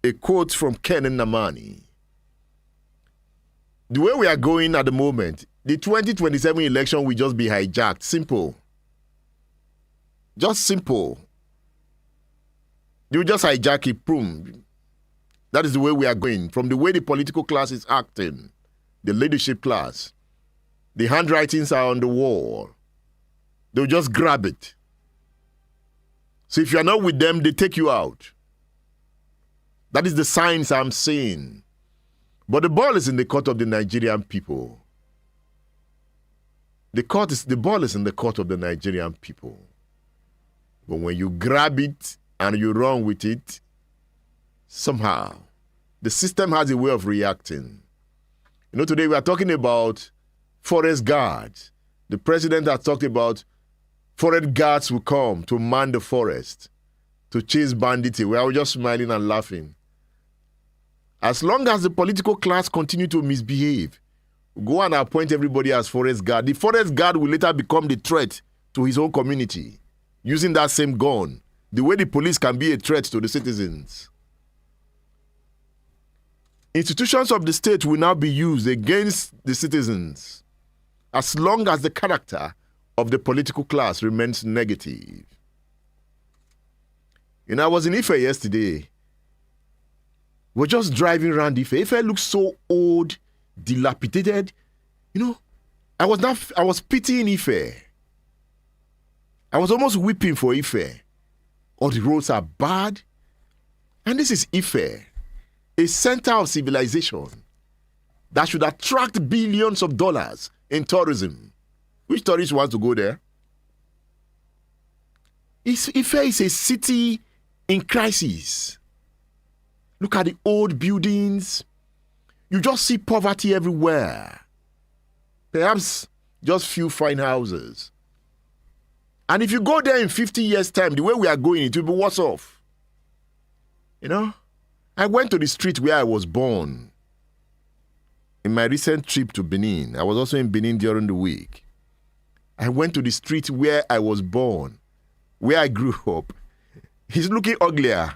a quote from Ken Nnamani. The way we are going at the moment, the 2027 election will just be hijacked. Simple. Just simple. You just hijack it, boom. That is the way we are going. From the way the political class is acting, the leadership class, the handwritings are on the wall. They'll just grab it. So if you are not with them, they take you out. That is the signs I'm seeing. But the ball is in the court of the Nigerian people. The ball is in the court of the Nigerian people. But when you grab it and you run with it, somehow, the system has a way of reacting. You know, today we are talking about forest guards. The president has talked about forest guards will come to man the forest, to chase bandits. We are just smiling and laughing. As long as the political class continue to misbehave, go and appoint everybody as forest guard. The forest guard will later become the threat to his own community, using that same gun, the way the police can be a threat to the citizens. Institutions of the state will now be used against the citizens as long as the character of the political class remains negative. You know, I was in Ife yesterday. We're just driving around Ife. Ife looks so old, dilapidated. You know, I was pitying Ife. I was almost weeping for Ife. All the roads are bad. And this is Ife, a center of civilization that should attract billions of dollars in tourism. Which tourist wants to go there? Ife is a city in crisis. Look at the old buildings. You just see poverty everywhere. Perhaps just few fine houses. And if you go there in 50 years' time, the way we are going, it will be worse off. You know? I went to the street where I was born. In my recent trip to Benin, I was also in Benin during the week. I went to the street where I was born, where I grew up. It's looking uglier.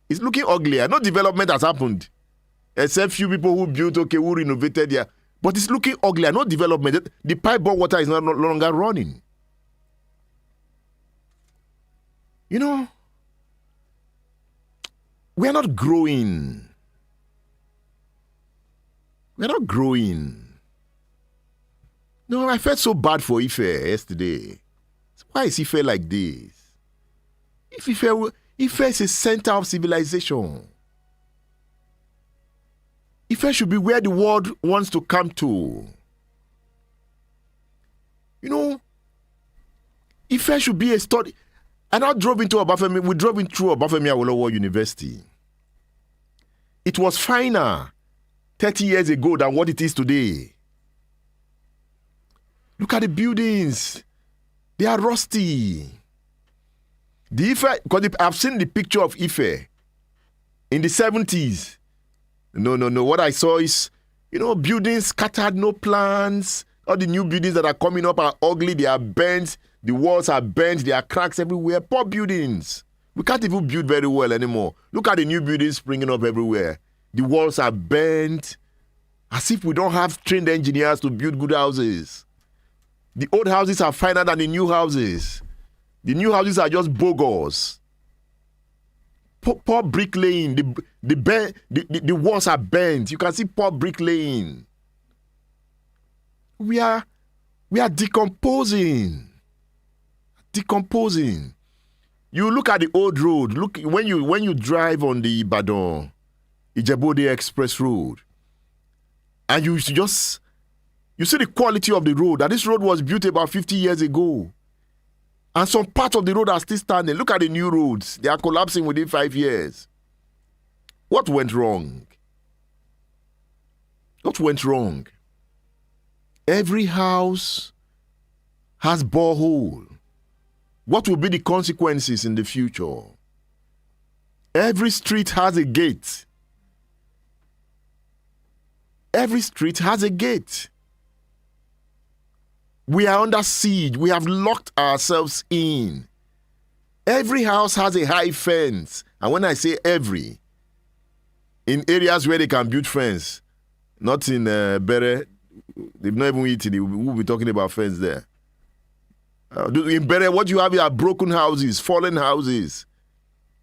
It's looking uglier. No development has happened. Except few people who built, who renovated there. But it's looking uglier. No development. The pipe-borne water is no longer running. You know, we are not growing. We are not growing. No, I felt so bad for Ife yesterday. Why is Ife like this? Ife is a center of civilization. Ife should be where the world wants to come to. You know, Ife should be a study. And I drove into Obafemi. We drove in through Obafemi Awolowo University. It was finer 30 years ago than what it is today. Look at the buildings. They are rusty. The Ife, because I've seen the picture of Ife in the 70s. No. What I saw is, buildings scattered, no plans. All the new buildings that are coming up are ugly. They are bent. The walls are bent. There are cracks everywhere. Poor buildings. We can't even build very well anymore. Look at the new buildings springing up everywhere. The walls are bent. As if we don't have trained engineers to build good houses. The old houses are finer than the new houses. The new houses are just bogus. Poor bricklaying. The walls are bent. You can see poor bricklaying. We are decomposing. Decomposing. You look at the old road. Look when you drive on the Ibadan Ijebode Express Road, and you see the quality of the road. That this road was built about 50 years ago. And some parts of the road are still standing. Look at the new roads. They are collapsing within 5 years. What went wrong? What went wrong? Every house has borehole. What will be the consequences in the future? Every street has a gate. Every street has a gate. We are under siege. We have locked ourselves in. Every house has a high fence. And when I say every, in areas where they can build fence, not in Bere, they've not even eaten. We'll be talking about fence there. In Bere, what you have are broken houses, fallen houses.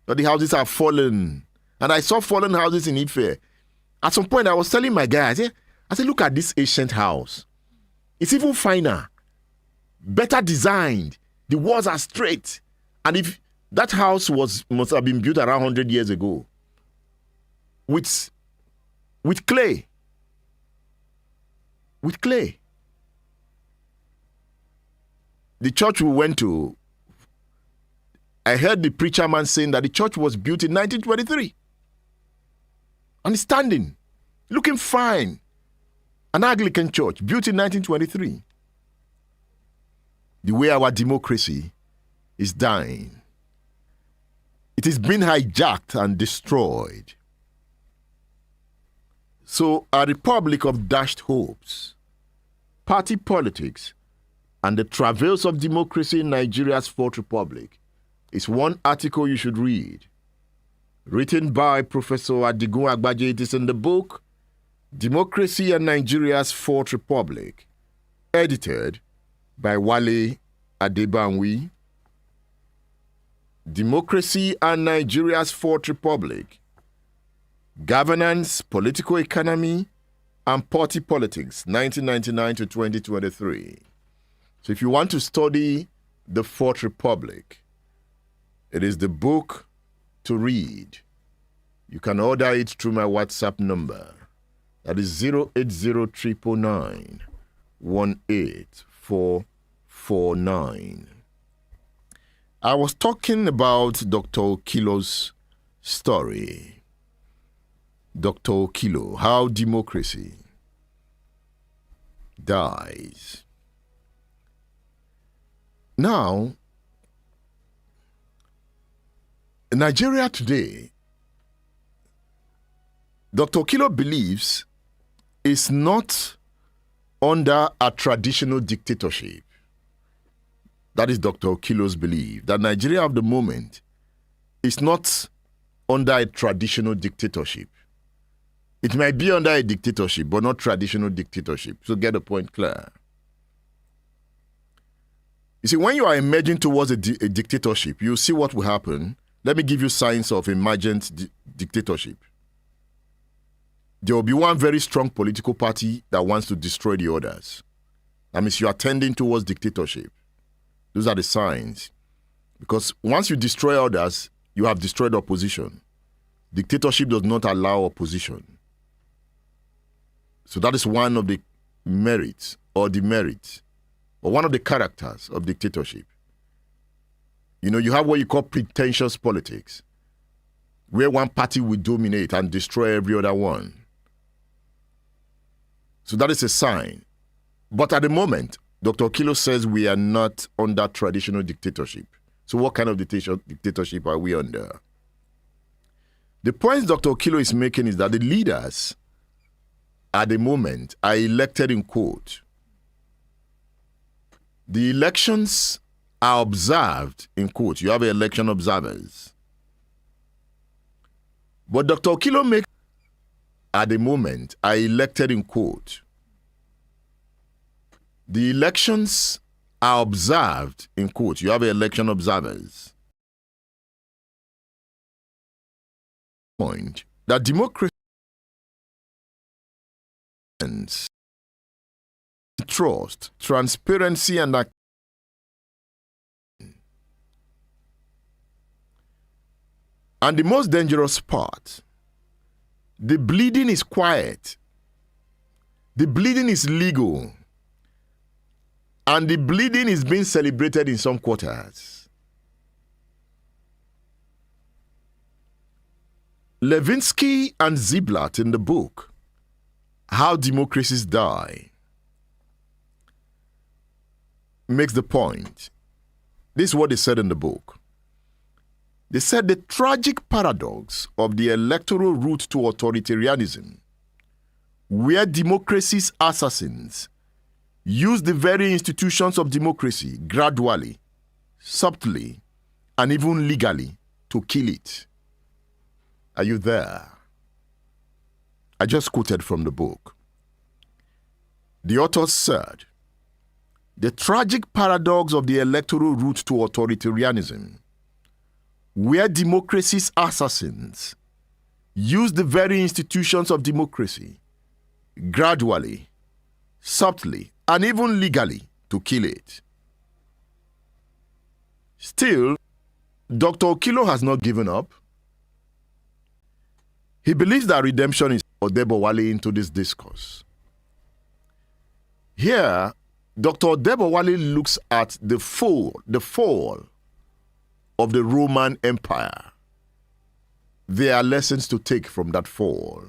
But the houses are fallen. And I saw fallen houses in Ife. At some point, I was telling my guy, I said, look at this ancient house. It's even finer, better designed. The walls are straight. And if that house must have been built around 100 years ago with clay. With clay. The church we went to, I heard the preacher man saying that the church was built in 1923. And it's standing, looking fine. An Anglican church built in 1923. The way our democracy is dying. It is being hijacked and destroyed. So a republic of dashed hopes, party politics, and the travails of democracy in Nigeria's Fourth Republic is one article you should read. Written by Professor Adigun Agbaje. It is in the book Democracy and Nigeria's Fourth Republic, edited by Wale Adebanwi. Democracy and Nigeria's Fourth Republic, Governance, Political Economy, and Party Politics, 1999 to 2023. So if you want to study the Fourth Republic, it is the book to read. You can order it through my WhatsApp number. That is 080 18449. I was talking about Dr. Okilo's story. Dr. Okilo, how democracy dies. Now, in Nigeria today, Dr. Okilo believes is not under a traditional dictatorship. That is Dr. Okilo's belief, that Nigeria of the moment is not under a traditional dictatorship. It might be under a dictatorship, but not traditional dictatorship. So get the point clear. You see, when you are emerging towards a dictatorship, you see what will happen. Let me give you signs of emergent dictatorship. There will be one very strong political party that wants to destroy the others. That means you are tending towards dictatorship. Those are the signs. Because once you destroy others, you have destroyed opposition. Dictatorship does not allow opposition. So that is one of the merits or demerits or one of the characters of dictatorship. You know, you have what you call pretentious politics, where one party will dominate and destroy every other one. So that is a sign. But at the moment, Dr. Okilo says we are not under traditional dictatorship. So what kind of dictatorship are we under? The point Dr. Okilo is making is that the leaders at the moment are elected in quote. The elections are observed in quote. You have election observers. But Dr. Okilo makes at the moment are elected in quote. The elections are observed in quote. You have election observers. Point that democracy and trust, transparency, and the most dangerous part, the bleeding is quiet, the bleeding is legal, and the bleeding is being celebrated in some quarters. Levinsky and Ziblatt in the book, How Democracies Die, makes the point. This is what they said in the book. They said the tragic paradox of the electoral route to authoritarianism, where democracy's assassins use the very institutions of democracy gradually, subtly, and even legally to kill it. Are you there? I just quoted from the book. The authors said, the tragic paradox of the electoral route to authoritarianism, where democracy's assassins use the very institutions of democracy gradually, subtly, and even legally to kill it. Still, Dr. Okilo has not given up. He believes that redemption is Odebowale into this discourse. Here, Dr. Odebowale looks at the fall of the Roman Empire. There are lessons to take from that fall.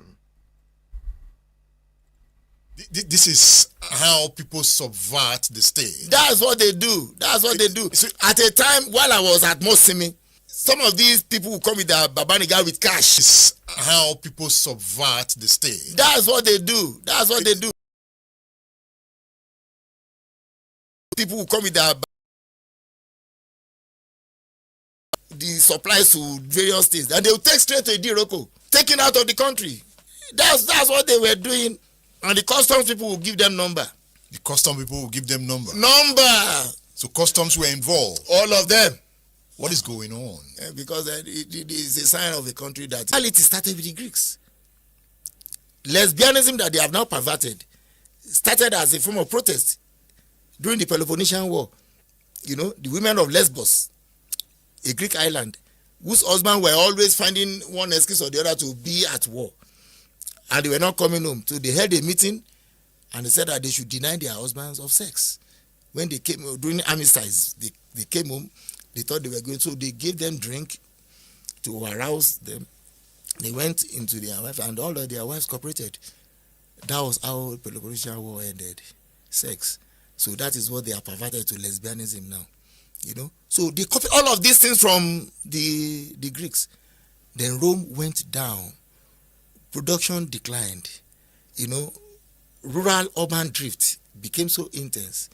This is how people subvert the state. That's what they do. That's what they do. So at a time while I was at Mosimi, some of these people who come with their Babaniga with cash. This is how people subvert the state. That's what they do. That's what they do. People who come with their the supplies to various things, and they will take straight to Idiroko, taken out of the country. That's what they were doing, and the customs people will give them number. The customs people will give them number. So customs were involved. All of them. What is going on? Because it is a sign of a country that reality started with the Greeks. Lesbianism that they have now perverted started as a form of protest during the Peloponnesian War. You know, the women of Lesbos, a Greek island, whose husbands were always finding one excuse or the other to be at war. And they were not coming home. So they held a meeting and they said that they should deny their husbands of sex. When they came, during armistice, they came home, they thought they were going, so they gave them drink to arouse them. They went into their wives and all of their wives cooperated. That was how Peloponnesian War ended. Sex. So that is what they are perverted to lesbianism now. You know, so they copied all of these things from the Greeks. Then Rome went down. Production declined. You know, rural-urban drift became so intense.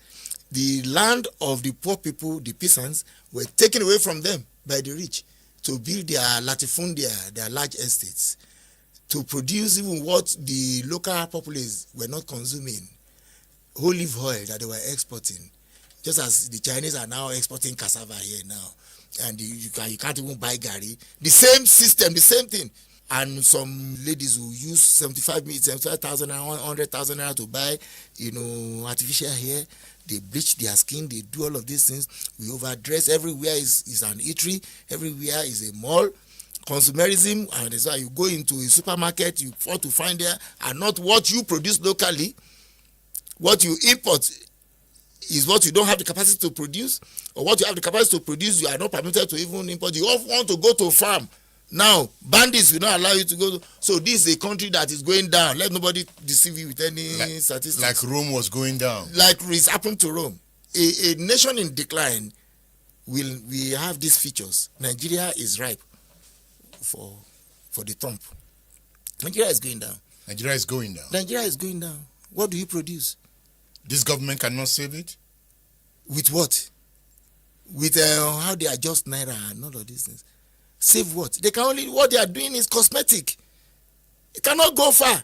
The land of the poor people, the peasants, were taken away from them by the rich to build their latifundia, their large estates, to produce even what the local populace were not consuming, olive oil that they were exporting. Just as the Chinese are now exporting cassava here now, and you can't even buy gari. The same system, the same thing. And some ladies who use 75,000 and 100,000 naira to buy, you know, artificial hair. They bleach their skin. They do all of these things. We overdress. Everywhere is an eatery. Everywhere is a mall. Consumerism, and that's why you go into a supermarket, you want to find there, and not what you produce locally, what you import. is what you don't have the capacity to produce, or what you have the capacity to produce, you are not permitted to even import. You all want to go to farm. Now, bandits will not allow you to go. So this is a country that is going down. Let nobody deceive you with any statistics. Like Rome was going down. Like it's happened to Rome. A nation in decline will have these features. Nigeria is ripe for the Trump. Nigeria is going down. Nigeria is going down. Nigeria is going down. What do you produce? This government cannot save it? With what? With how they adjust Naira and all of these things. Save what? They can only, what they are doing is cosmetic. It cannot go far.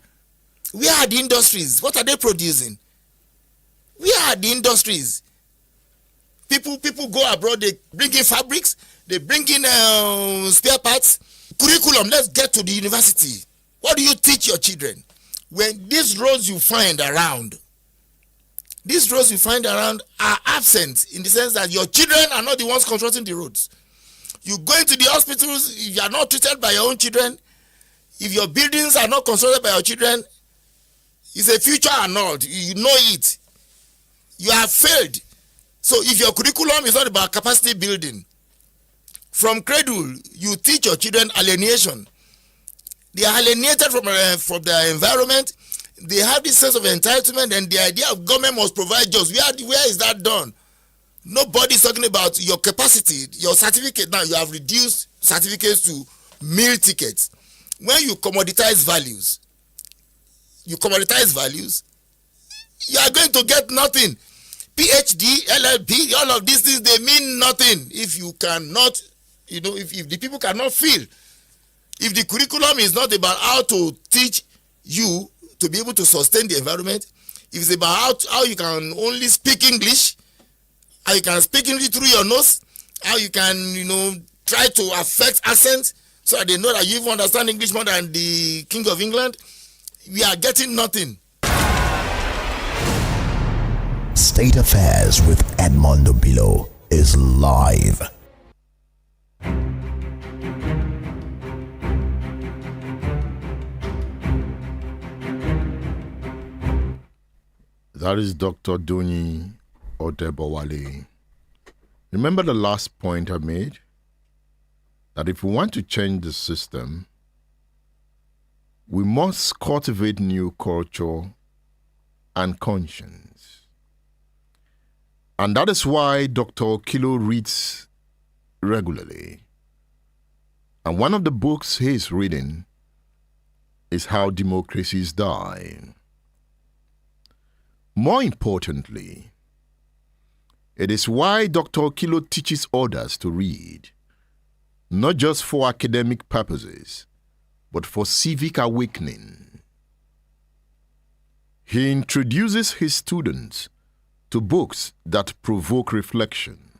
Where are the industries? What are they producing? Where are the industries? People go abroad, they bring in fabrics, they bring in spare parts. Curriculum, let's get to the university. What do you teach your children? When these roads you find around are absent, in the sense that your children are not the ones constructing the roads. You go into the hospitals, if you are not treated by your own children, if your buildings are not constructed by your children, it's a future or not. You know it. You have failed. So if your curriculum is not about capacity building, from cradle, you teach your children alienation. They are alienated from their environment. They have this sense of entitlement, and the idea of government must provide jobs. Where is that done? Nobody is talking about your capacity, your certificate. Now you have reduced certificates to meal tickets. When you commoditize values, you are going to get nothing. PhD, LLB, all of these things, they mean nothing if you cannot, if the people cannot feel. If the curriculum is not about how to teach you to be able to sustain the environment, if it's about how you can only speak English, how you can speak English through your nose, how you can, try to affect accent so that they know that you even understand English more than the King of England, we are getting nothing. State Affairs with Edmondo Bilo is live. That is Dr. Doni Odebowale. Remember the last point I made? That if we want to change the system, we must cultivate new culture and conscience. And that is why Dr. Okilo reads regularly. And one of the books he is reading is How Democracies Die. More importantly, it is why Dr. Okilo teaches others to read, not just for academic purposes, but for civic awakening. He introduces his students to books that provoke reflection.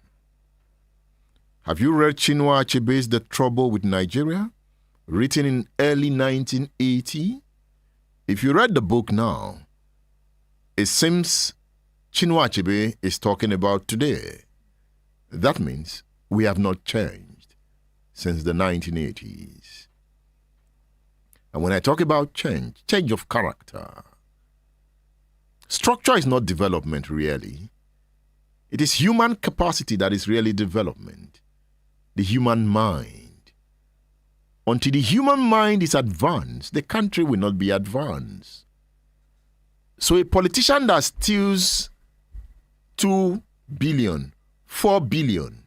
Have you read Chinua Achebe's The Trouble with Nigeria, written in early 1980? If you read the book now, it seems Chinua Achebe is talking about today. That means we have not changed since the 1980s. And when I talk about change of character, structure is not development really. It is human capacity that is really development. The human mind. Until the human mind is advanced, the country will not be advanced. So a politician that steals 2 billion, 4 billion,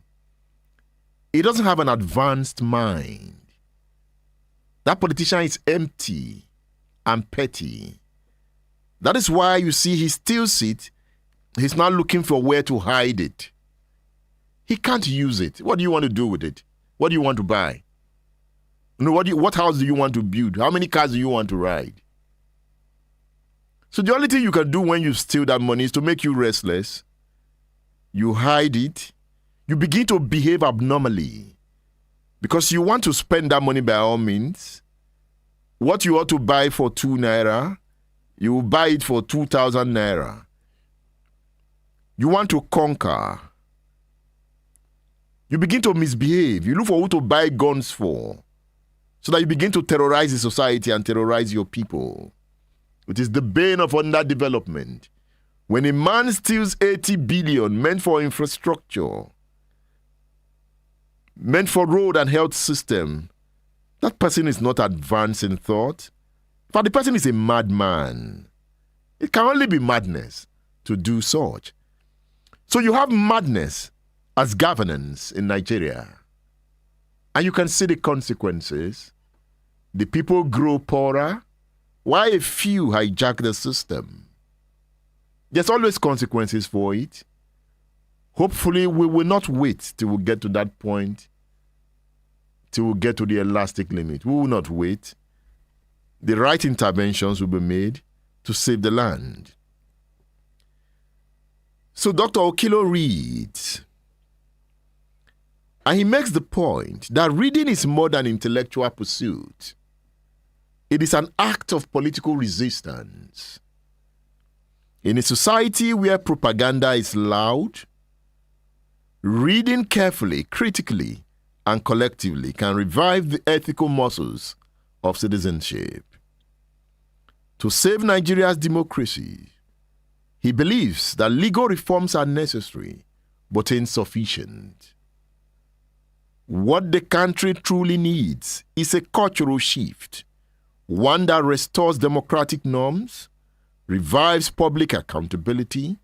he doesn't have an advanced mind. That politician is empty and petty. That is why you see he steals it. He's not looking for where to hide it. He can't use it. What do you want to do with it? What do you want to buy? What house do you want to build? How many cars do you want to ride? So the only thing you can do when you steal that money is to make you restless. You hide it. You begin to behave abnormally because you want to spend that money by all means. What you ought to buy for 2 naira, you will buy it for 2,000 naira. You want to conquer. You begin to misbehave. You look for who to buy guns for so that you begin to terrorize the society and terrorize your people. It is the bane of underdevelopment. When a man steals 80 billion meant for infrastructure, meant for road and health system, that person is not advanced in thought. But the person is a madman. It can only be madness to do such. So you have madness as governance in Nigeria. And you can see the consequences. The people grow poorer, while a few hijack the system. There's always consequences for it. Hopefully, we will not wait till we get to that point, till we get to the elastic limit. We will not wait. The right interventions will be made to save the land. So Dr. Okilo reads, and he makes the point that reading is more than intellectual pursuit. It is an act of political resistance. In a society where propaganda is loud, reading carefully, critically, and collectively can revive the ethical muscles of citizenship. To save Nigeria's democracy, he believes that legal reforms are necessary but insufficient. What the country truly needs is a cultural shift, one that restores democratic norms, revives public accountability,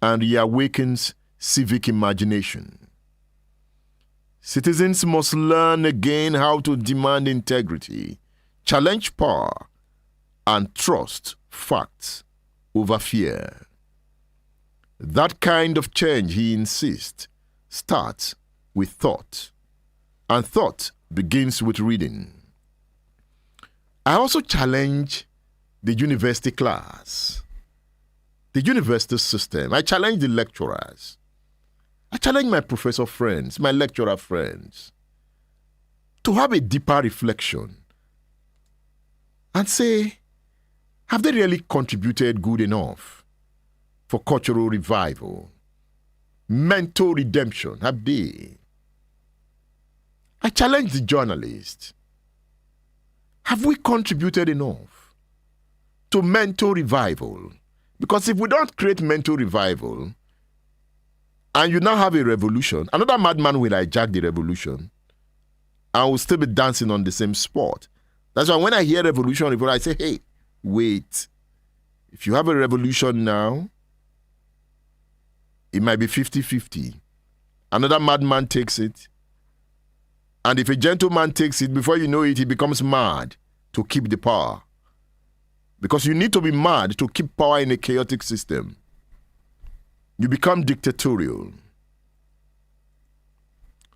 and reawakens civic imagination. Citizens must learn again how to demand integrity, challenge power, and trust facts over fear. That kind of change, he insists, starts with thought, and thought begins with reading. I also challenge the university class, the university system. I challenge the lecturers. I challenge my professor friends, my lecturer friends, to have a deeper reflection and say, have they really contributed good enough for cultural revival, mental redemption? Have they? I challenge the journalists. Have we contributed enough to mental revival? Because if we don't create mental revival, and you now have a revolution, another madman will hijack the revolution and will still be dancing on the same spot. That's why when I hear revolution, I say, hey, wait. If you have a revolution now, it might be 50-50. Another madman takes it. And if a gentleman takes it, before you know it, he becomes mad to keep the power. Because you need to be mad to keep power in a chaotic system. You become dictatorial.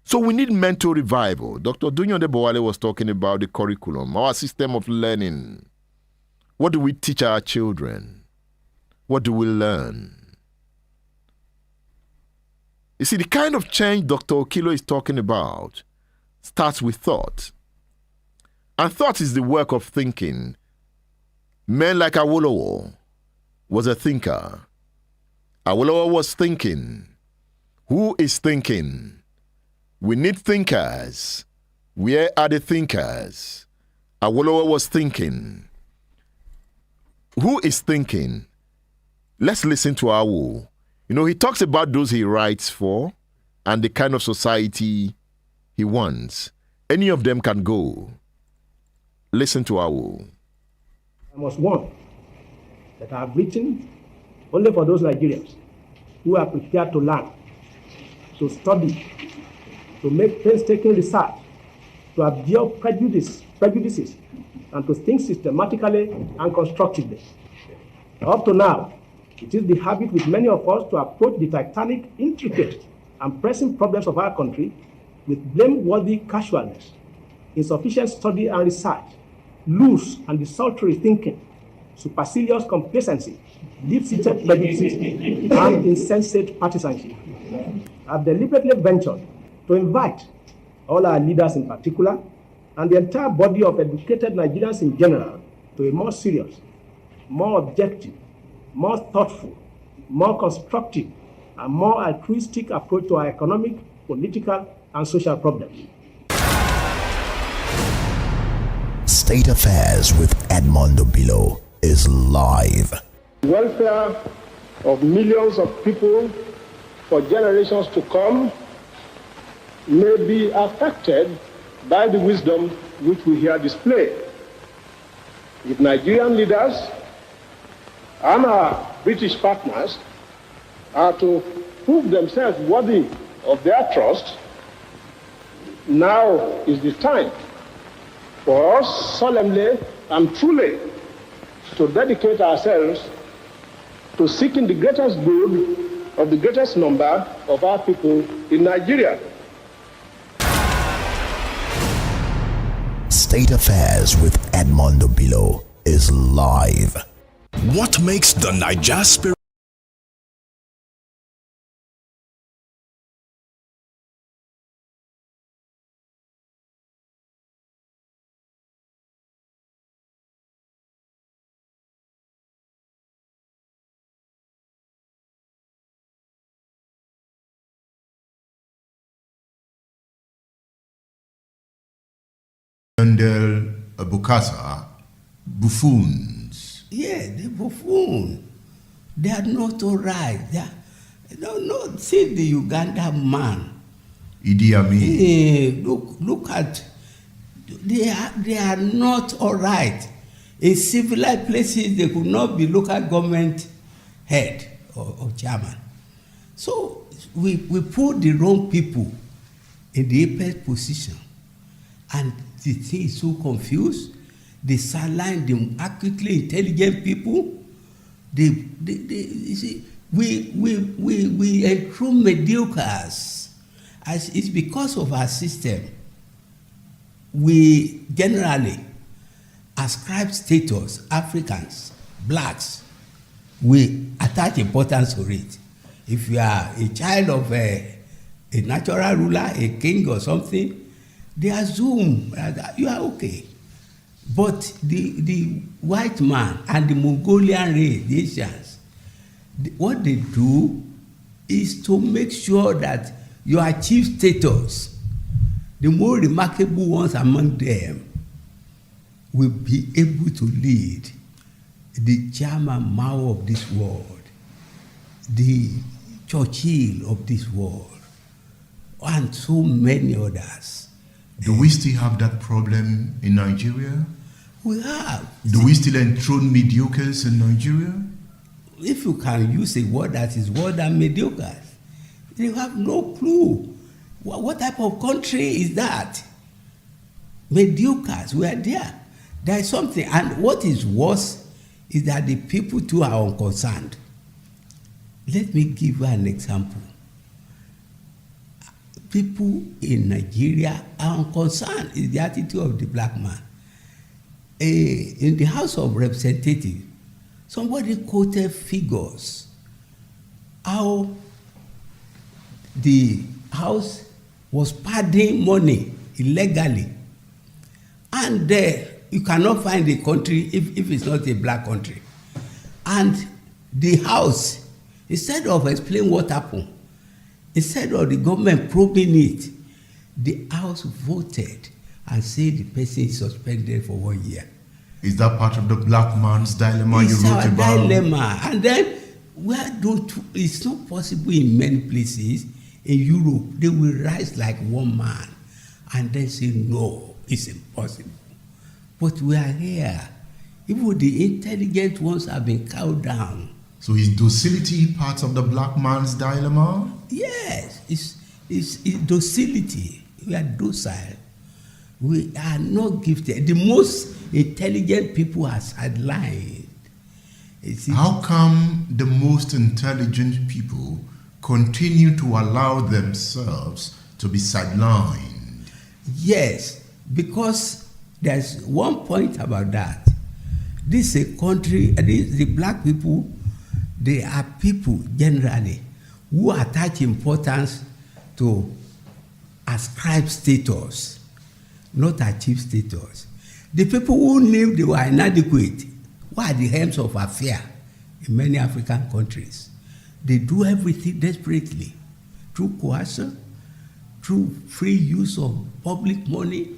So we need mental revival. Dr. Dunyonde Bowale was talking about the curriculum, our system of learning. What do we teach our children? What do we learn? You see, the kind of change Dr. Okilo is talking about starts with thought. And thought is the work of thinking. Men like Awolowo was a thinker. Awolowo was thinking. Who is thinking? We need thinkers. Where are the thinkers? Awolowo was thinking. Who is thinking? Let's listen to Awo. You know, he talks about those he writes for and the kind of society he wants. Any of them can go. Listen to Awo. I must warn that I have written only for those Nigerians who are prepared to learn, to study, to make painstaking research, to absorb prejudices, and to think systematically and constructively. Up to now, it is the habit with many of us to approach the titanic, intricate, and pressing problems of our country with blameworthy casualness, insufficient study and research, loose and desultory thinking, supercilious complacency, deep-seated prejudices, and insensate partisanship. I've deliberately ventured to invite all our leaders in particular, and the entire body of educated Nigerians in general, to a more serious, more objective, more thoughtful, more constructive, and more altruistic approach to our economic, political, and social problems. State Affairs with Edmondo Bilo is live. Welfare of millions of people for generations to come may be affected by the wisdom which we here display. If Nigerian leaders and our British partners are to prove themselves worthy of their trust, now is the time for us solemnly and truly to dedicate ourselves to seeking the greatest good of the greatest number of our people in Nigeria. State Affairs with Edmondo Bilo is live. What makes the Naija spirit Bukasa, buffoons? Yeah, the buffoon. They are not all right. No, see the Uganda man. Idi Amin. Look at, they are not all right. In civilized places, they could not be local government head or chairman. So we put the wrong people in the apex position. And the thing is so confused. They sideline the accurately intelligent people. You see, we enthrone mediocres. As it's because of our system. We generally ascribe status, Africans, blacks, we attach importance to it. If you are a child of a natural ruler, a king or something, they assume that you are okay. But the white man and the Mongolian race, the Asians, what they do is to make sure that you achieve status. The more remarkable ones among them will be able to lead the German Mao of this world, the Churchill of this world, and so many others. Do we still have that problem in Nigeria? We have. Do we still enthrone mediocres in Nigeria? If you can use a word that is worse than mediocres, you have no clue. What type of country is that? Mediocres, we are there. There is something, and what is worse is that the people too are unconcerned. Let me give you an example. People in Nigeria are unconcerned. It's the attitude of the black man. In the House of Representatives, somebody quoted figures how the House was padding money illegally, and you cannot find a country if it's not a black country. And the House, instead of explaining what happened, instead of the government probing it, the House voted and said the person is suspended for 1 year. Is that part of the black man's dilemma you wrote about? It's our dilemma. And then, it's not possible in many places. In Europe, they will rise like one man and then say, no, it's impossible. But we are here. Even the intelligent ones have been cowed down. So is docility part of the black man's dilemma? Yes, it's docility. We are docile. We are not gifted. The most intelligent people are sidelined. How come the most intelligent people continue to allow themselves to be sidelined? Yes, because there's one point about that. This is a country, the black people, they are people generally who attach importance to ascribe status, not achieve status. The people who knew they were inadequate were at the helms of affairs in many African countries. They do everything desperately through coercion, through free use of public money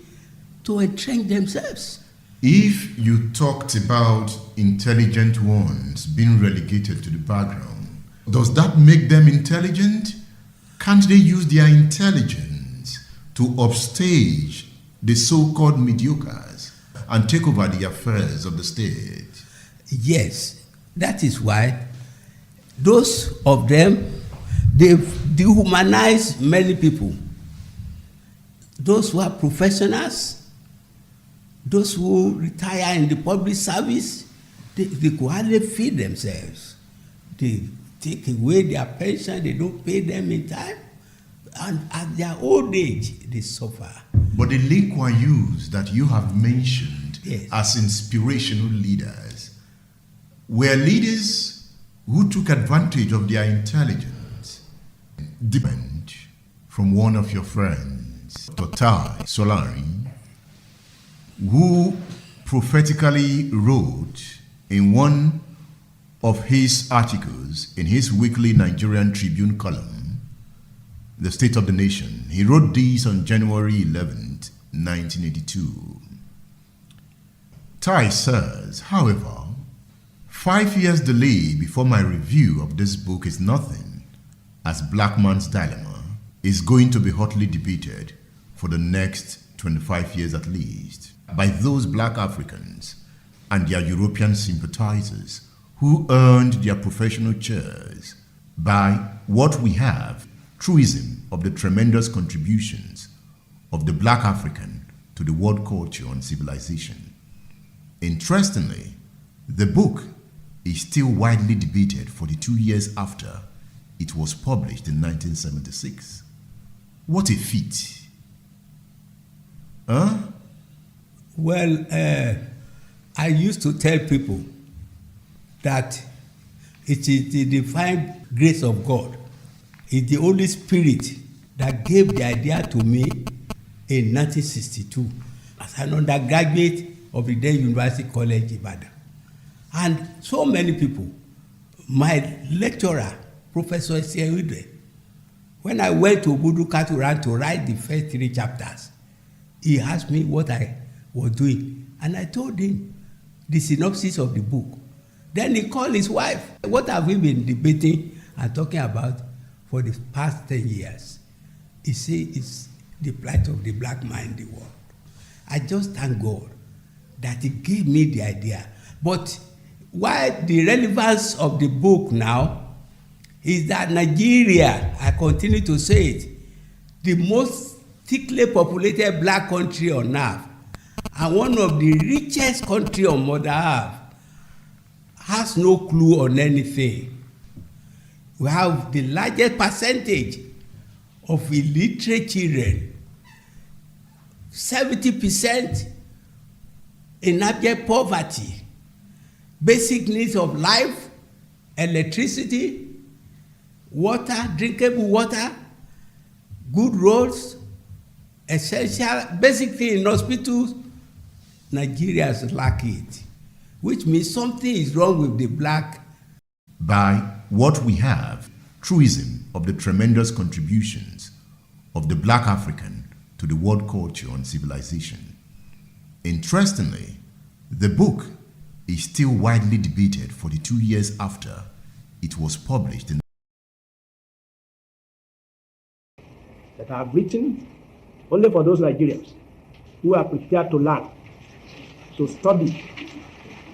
to entrench themselves. If you talked about intelligent ones being relegated to the background, Does that make them intelligent? Can't they use their intelligence to upstage the so-called mediocres and take over the affairs of the state? Yes, that is why those of them, they've dehumanized many people. Those who are professionals, those who retire in the public service, they could hardly feed themselves. They take away their pension, they don't pay them in time, and at their old age, they suffer. But the Lee Kuan Yews that you have mentioned Yes. as inspirational leaders were leaders who took advantage of their intelligence. Different from one of your friends, Totai Solari, who prophetically wrote in one of his articles in his weekly Nigerian Tribune column, The State of the Nation. He wrote this on January 11th, 1982. Tai says, however, 5 years delay before my review of this book is nothing, as Black Man's Dilemma is going to be hotly debated for the next 25 years at least by those black Africans and their European sympathizers who earned their professional chairs by what we have, truism of the tremendous contributions of the black African to the world culture and civilization. Interestingly, the book is still widely debated 42 years after it was published in 1976. What a feat. Huh? Well, I used to tell people that it is the divine grace of God. It's the Holy Spirit that gave the idea to me in 1962 as an undergraduate of the then University College Ibadan. And so many people, my lecturer, Professor Seyude, when I went to Budu Katuran to write the first 3 chapters, he asked me what I was doing. And I told him the synopsis of the book. Then he called his wife. What have we been debating and talking about for the past 10 years? He said it's the plight of the black man in the world. I just thank God that he gave me the idea. But why the relevance of the book now is that Nigeria, I continue to say it, the most thickly populated black country on earth and one of the richest country on Mother Earth, has no clue on anything. We have the largest percentage of illiterate children, 70% in abject poverty, basic needs of life, electricity, water, drinkable water, good roads, essential, basic thing in hospitals. Nigerians lack it, which means something is wrong with the black. By what we have, truism of the tremendous contributions of the black African to the world culture and civilization. Interestingly, the book is still widely debated 42 years after it was published in that I have written only for those Nigerians who are prepared to learn, to study,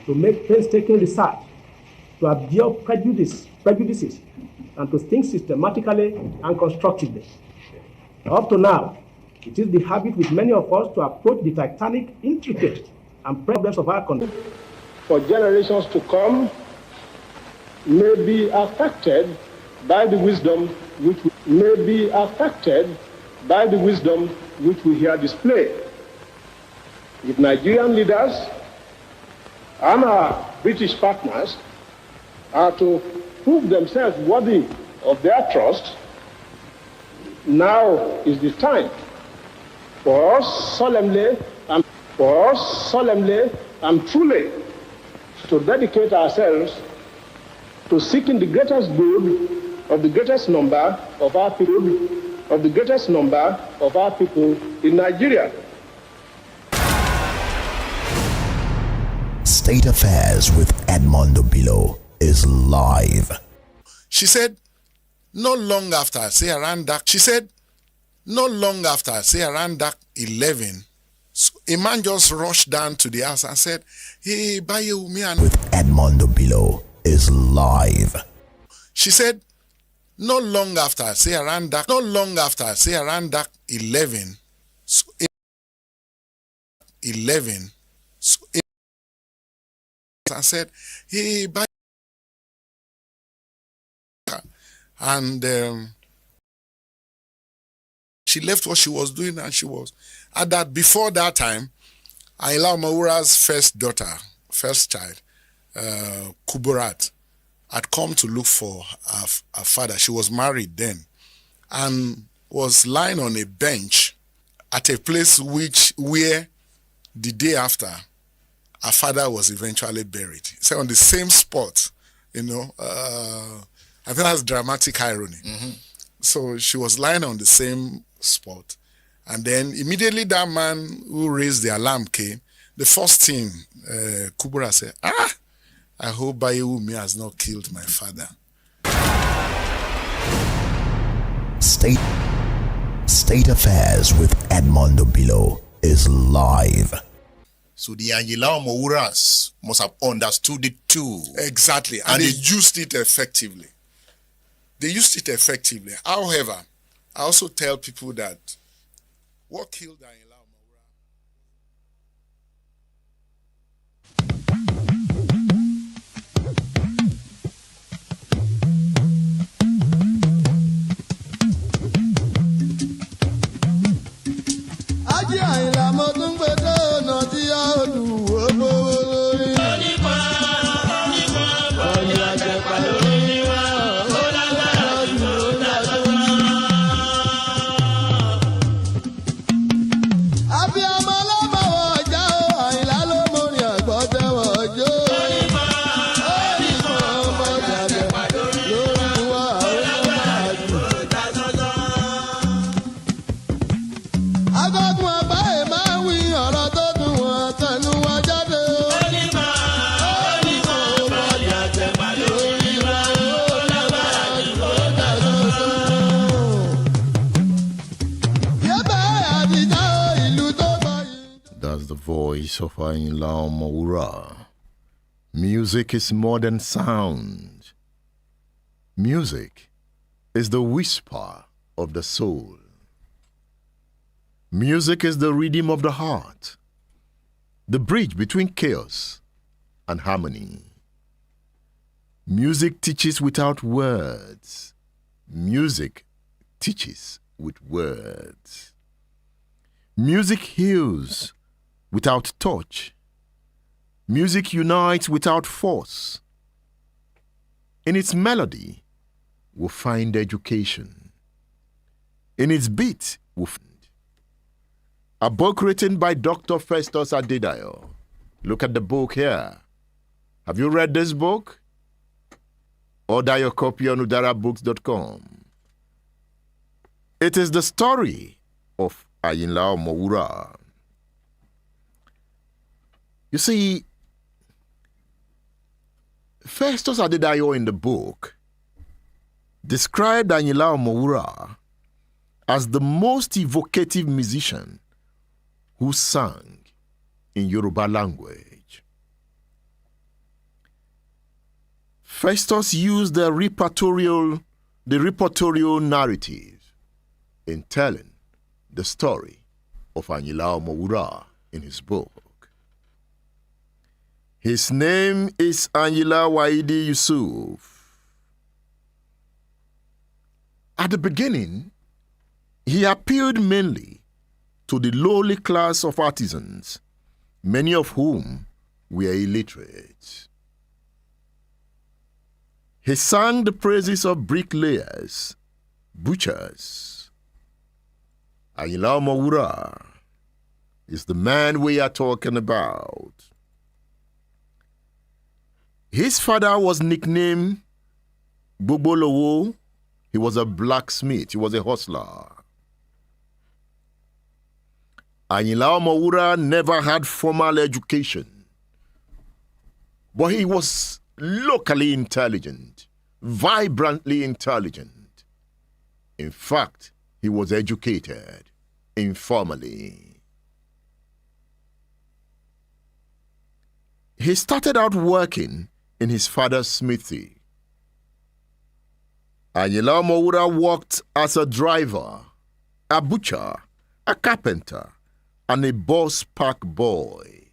to make painstaking research, to absorb prejudices, and to think systematically and constructively. Up to now, it is the habit with many of us to approach the titanic, intricate, and problems of our country for generations to come may be affected by the wisdom which we hear displayed. If Nigerian leaders and our British partners are to prove themselves worthy of their trust, now is the time for us solemnly and truly to dedicate ourselves to seeking the greatest good of the greatest number of our people in Nigeria. State Affairs with Edmondo Bilo is live. She said, not long after, say around that, she said, not long after, say around that 11, so a man just rushed down to the house and said, hey, Bayo, me and... With Edmondo Below is live. She said, not long after, say around that, not long after, say around that 11, so 11, so and said, hey, Bayo, and she left what she was doing and she was at that. Before that time, Ayinla Mura's first child, Kuburat, had come to look for her father. She was married then and was lying on a bench at a place where the day after her father was eventually buried. So on the same spot, I think that's dramatic irony. Mm-hmm. So she was lying on the same spot. And then immediately that man who raised the alarm came. The first thing Kubura said, I hope Bayewumi has not killed my father. State Affairs with Edmondo Below is live. So the Ayinla Muras must have understood it too. Exactly. And they used it effectively. However, I also tell people that what killed Ayinla voice of Ayinla Mura. Music is more than sound. Music is the whisper of the soul. Music is the rhythm of the heart, the bridge between chaos and harmony. Music teaches without words. Music teaches with words. Music heals without touch. Music unites without force. In its melody, we'll find education. In its beat, we'll find a book written by Dr. Festus Adedayo. Look at the book here. Have you read this book? Order your copy on udarabooks.com. It is the story of Ayinla Mura. You see, Festus Adedayo in the book described Ayinla Mura as the most evocative musician who sang in Yoruba language. Festus used the repertorial narrative in telling the story of Ayinla Mura in his book. His name is Ayinla Waidi Yusuf. At the beginning, he appealed mainly to the lowly class of artisans, many of whom were illiterate. He sang the praises of bricklayers, butchers. Ayinla Mura is the man we are talking about. His father was nicknamed Bobolowo. He was a blacksmith. He was a hustler. Ayinla Mura never had formal education, but he was locally intelligent, vibrantly intelligent. In fact, he was educated informally. He started out working in his father's smithy. Ayinla Mura worked as a driver, a butcher, a carpenter, and a bus park boy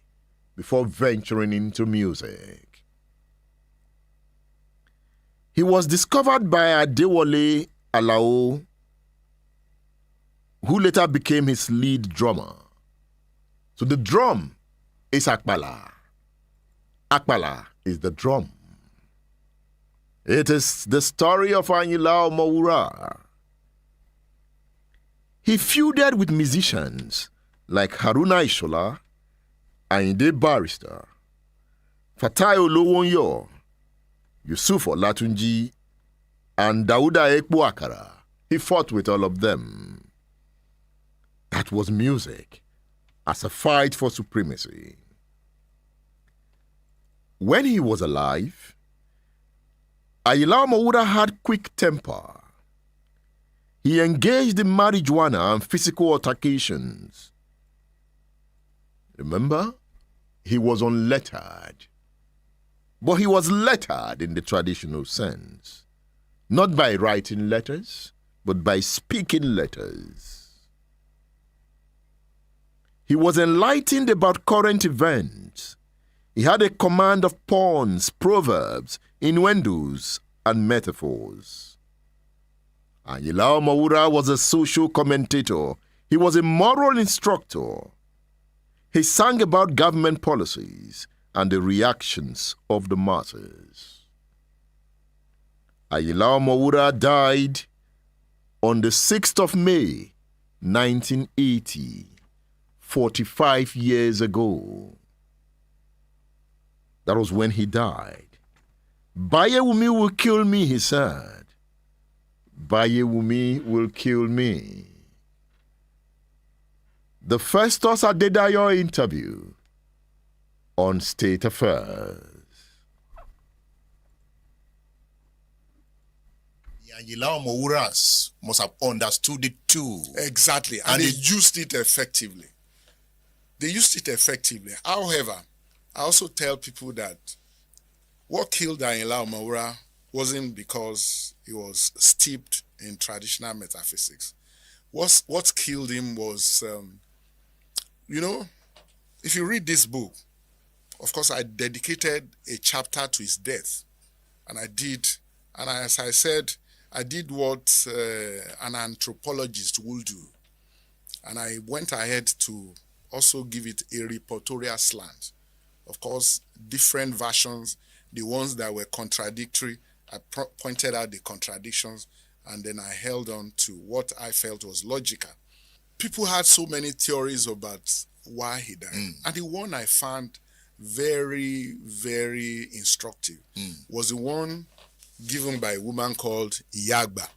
before venturing into music. He was discovered by Adewale Alao, who later became his lead drummer. So the drum is Akpala. Akpala is the drum. It is the story of Ayinla Mura. He feuded with musicians like Haruna Ishola, Ayinde Barrister, Fatai Olowonyo, Yusuf Olatunji, and Dauda Ekpo Akara. He fought with all of them. That was music as a fight for supremacy. When he was alive, Ayinla Mura had quick temper. He engaged in marijuana and physical altercations. Remember, he was unlettered. But he was lettered in the traditional sense. Not by writing letters, but by speaking letters. He was enlightened about current events. He had a command of puns, proverbs, innuendos, and metaphors. Ayinla Mura was a social commentator. He was a moral instructor. He sang about government policies and the reactions of the masses. Ayinla Mura died on the 6th of May, 1980, 45 years ago. That was when he died. Bayewumi will kill me, he said. Bayewumi will kill me. The Festus Adedayo interview on State Affairs. Ayinla Muras must have understood it too. Exactly, and they used it effectively. However, I also tell people that what killed Ayinla Mura wasn't because he was steeped in traditional metaphysics. What killed him was, if you read this book, of course, I dedicated a chapter to his death. And as I said, I did what an anthropologist will do. And I went ahead to also give it a reportorial slant. Of course, different versions, the ones that were contradictory, I pointed out the contradictions, and then I held on to what I felt was logical. People had so many theories about why he died. And the one I found very, very instructive was the one given by a woman called Iyagba.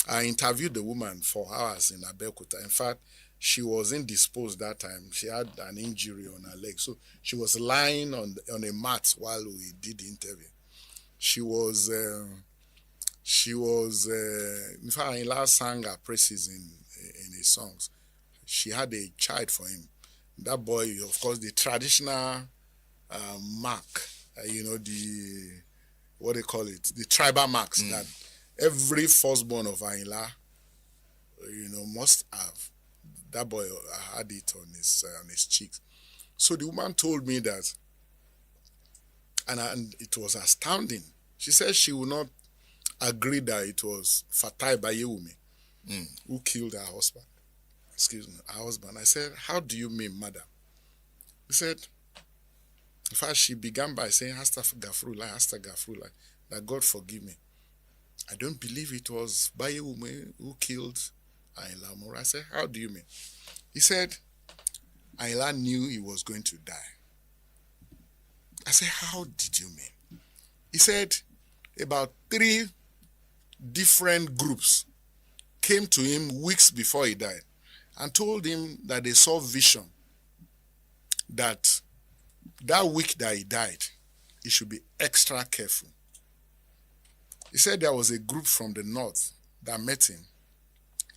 I interviewed the woman for hours in Abeokuta. In fact, she was indisposed that time. She had an injury on her leg. So she was lying on a mat while we did the interview. She was in fact, Ayinla sang her praises in his songs. She had a child for him. That boy, of course, the traditional mark, the tribal marks that every firstborn of Ayinla, must have. That boy had it on his cheeks. So the woman told me that, and it was astounding. She said she would not agree that it was Fatai Bayewumi who killed her husband. Her husband. I said, how do you mean, madam? He said, in fact, she began by saying, Astagfirullah, that God forgive me. I don't believe it was Bayewumi who killed Ayinla Mura. I said, how do you mean? He said, Ayinla knew he was going to die. I said, how did you mean? He said, about 3 different groups came to him weeks before he died and told him that they saw vision that week that he died, he should be extra careful. He said there was a group from the north that met him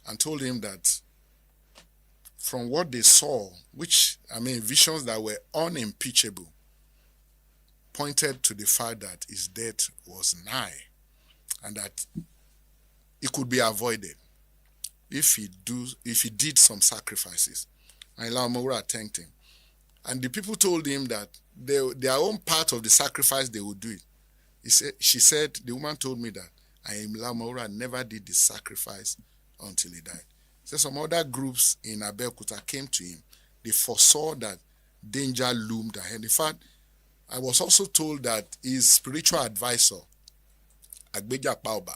and told him that from what they saw, visions that were unimpeachable, pointed to the fact that his death was nigh and that it could be avoided if he did some sacrifices. Ayinla Mura thanked him. And the people told him that their own part of the sacrifice, they would do it. The woman told me that Ayinla Mura never did the sacrifice until he died. So some other groups in Abeokuta came to him. They foresaw that danger loomed ahead. In fact, I was also told that his spiritual advisor, Agbejapa Oba,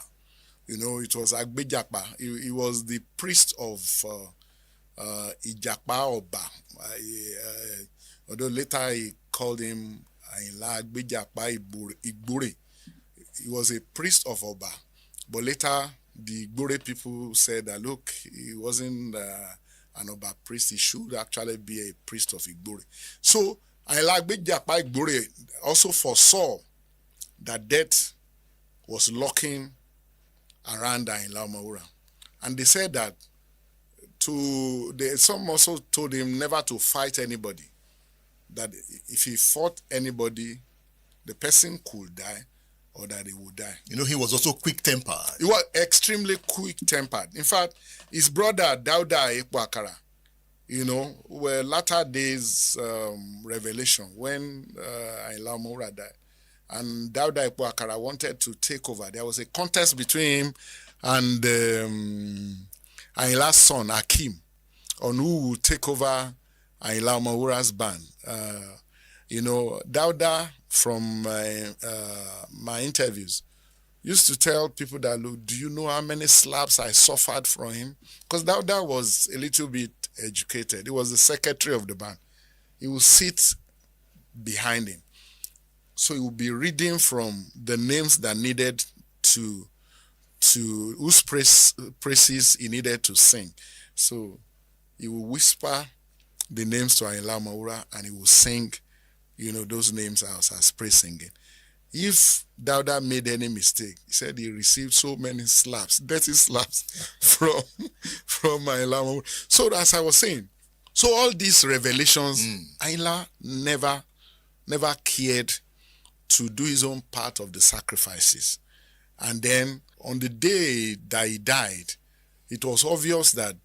it was Agbejapa. He was the priest of Ijapa Oba. Although later he called him Ayinla Agbejapa Igbure. He was a priest of Oba. But later, the Igbure people said that, look, he wasn't an Oba priest. He should actually be a priest of Igbure. So, Ayinla Agbejapa Igbure also foresaw that death was lurking around Ayinla Mura. And they said that some also told him never to fight anybody. That if he fought anybody, the person could die or that he would die. He was also quick-tempered. He was extremely quick-tempered. In fact, his brother, Dauda Ekpuakara, were latter days revelation when Ayinla Mura died. And Dauda Ekpuakara wanted to take over. There was a contest between him and Ayinla's son, Akim, on who would take over Ayinla Mura's band. Dauda, from my interviews, used to tell people that, look, do you know how many slaps I suffered from him? Because Dauda was a little bit educated. He was the secretary of the band. He would sit behind him. So he would be reading from the names that needed to whose praises he needed to sing. So he would whisper the names to Ayinla Mura and he would sing, those names out as praise singing. If Dauda made any mistake, he said he received so many slaps, dirty slaps from Ayinla Mura. So as I was saying, so all these revelations, Ayinla never cared to do his own part of the sacrifices. And then on the day that he died, it was obvious that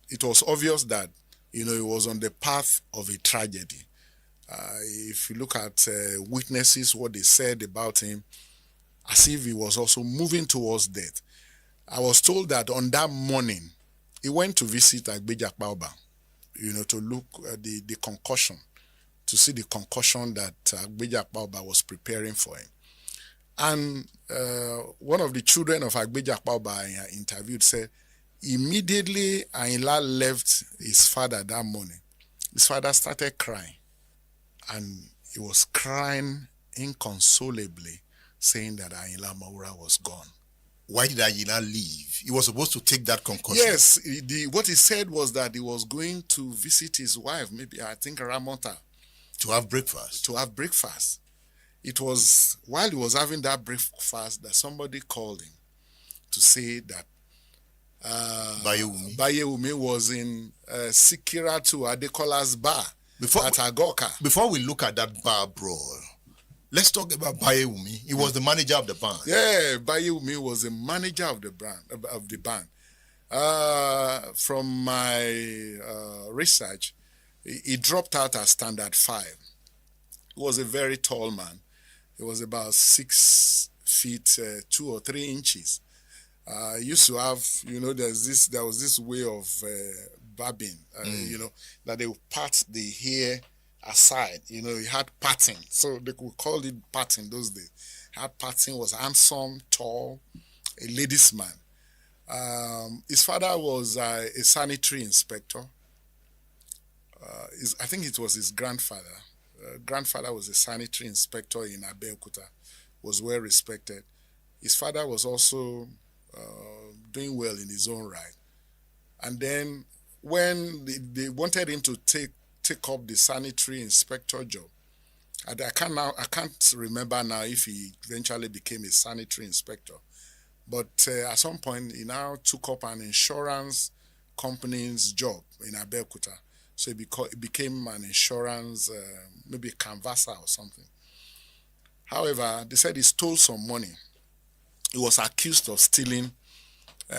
he was on the path of a tragedy. If you look at witnesses, what they said about him, as if he was also moving towards death. I was told that on that morning, he went to visit Agbejapa Oba, to look at the concussion, to see the concussion that Agbejapa Oba was preparing for him. And one of the children of Agbejapa Oba I interviewed said, immediately Ayinla left his father that morning, his father started crying. And he was crying inconsolably, saying that Ayinla Mura was gone. Why did Ayinla leave? He was supposed to take that concussion. Yes, what he said was that he was going to visit his wife, maybe I think Ramota. To have breakfast. It was while he was having that breakfast that somebody called him to say that Bayewumi was in Sikiratu Adekola's bar at Agoka. Before we look at that bar brawl, let's talk about Bayewumi. He was the manager of the band. Yeah, Bayewumi was the manager of the band. From my research, he dropped out at standard 5. He was a very tall man. He was about 6 feet 2 or 3 inches. He used to have, there was this way of barbing, that they would part the hair aside. He had parting, so they could call it parting those days. Had parting, was handsome, tall, a ladies' man. His father was a sanitary inspector. I think it was his grandfather. Grandfather was a sanitary inspector in Abeokuta, was well respected. His father was also doing well in his own right. And then when they wanted him to take up the sanitary inspector job, I can't remember now if he eventually became a sanitary inspector. But at some point, he now took up an insurance company's job in Abeokuta. So he became an insurance, maybe a canvasser or something. However, they said he stole some money. He was accused of stealing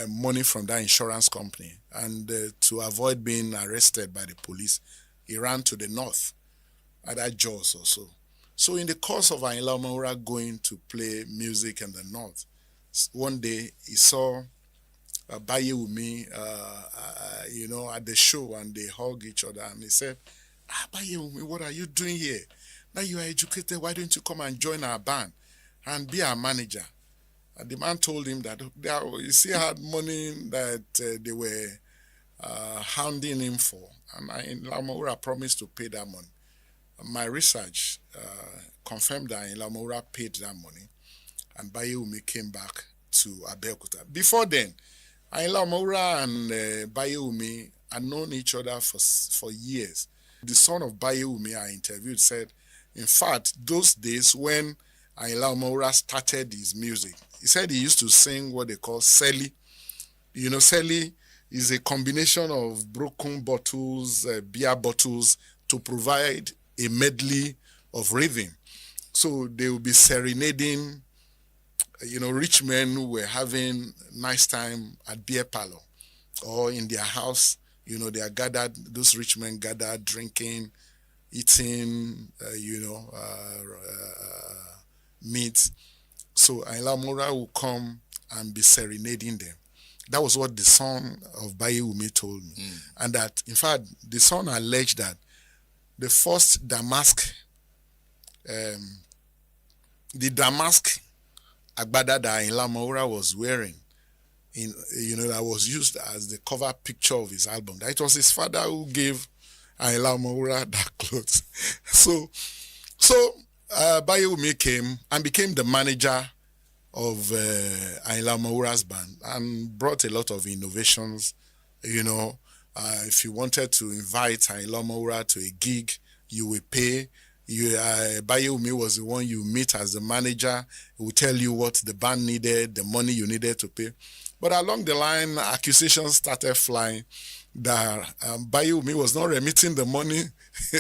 money from that insurance company. And to avoid being arrested by the police, he ran to the north, either Jos or so. So in the course of Ayinla Mura going to play music in the north, one day he saw Bayewumi, at the show, and they hug each other, and he said, Bayewumi, what are you doing here? Now you are educated, why don't you come and join our band and be our manager? And the man told him that you see how money that they were hounding him for, and Ayinla Mura promised to pay that money. My research confirmed that Ayinla Mura paid that money, and Bayewumi came back to Abeokuta. Before then, Ayinla Mura and Bayewumi had known each other for years. The son of Bayewumi I interviewed said, in fact, those days when Ayinla Mura started his music, he said he used to sing what they call Seli. You know, Seli is a combination of broken bottles, beer bottles, to provide a medley of rhythm. So they will be serenading, rich men who were having nice time at beer parlor or in their house. They are gathered, those rich men gathered, drinking, eating, meat. So Ayinla Mura will come and be serenading them. That was what the son of Bayewumi told me. And that, in fact, the son alleged that the first damask agbada that Ayinla Mura was wearing, that was used as the cover picture of his album, that it was his father who gave Ayinla Mura that clothes. So Bayewumi came and became the manager of Ayinla Mura's band and brought a lot of innovations. If you wanted to invite Ayinla Mura to a gig, you will pay. Bayewumi was the one you meet as the manager. He will tell you what the band needed, the money you needed to pay. But along the line, accusations started flying that Bayewumi was not remitting the money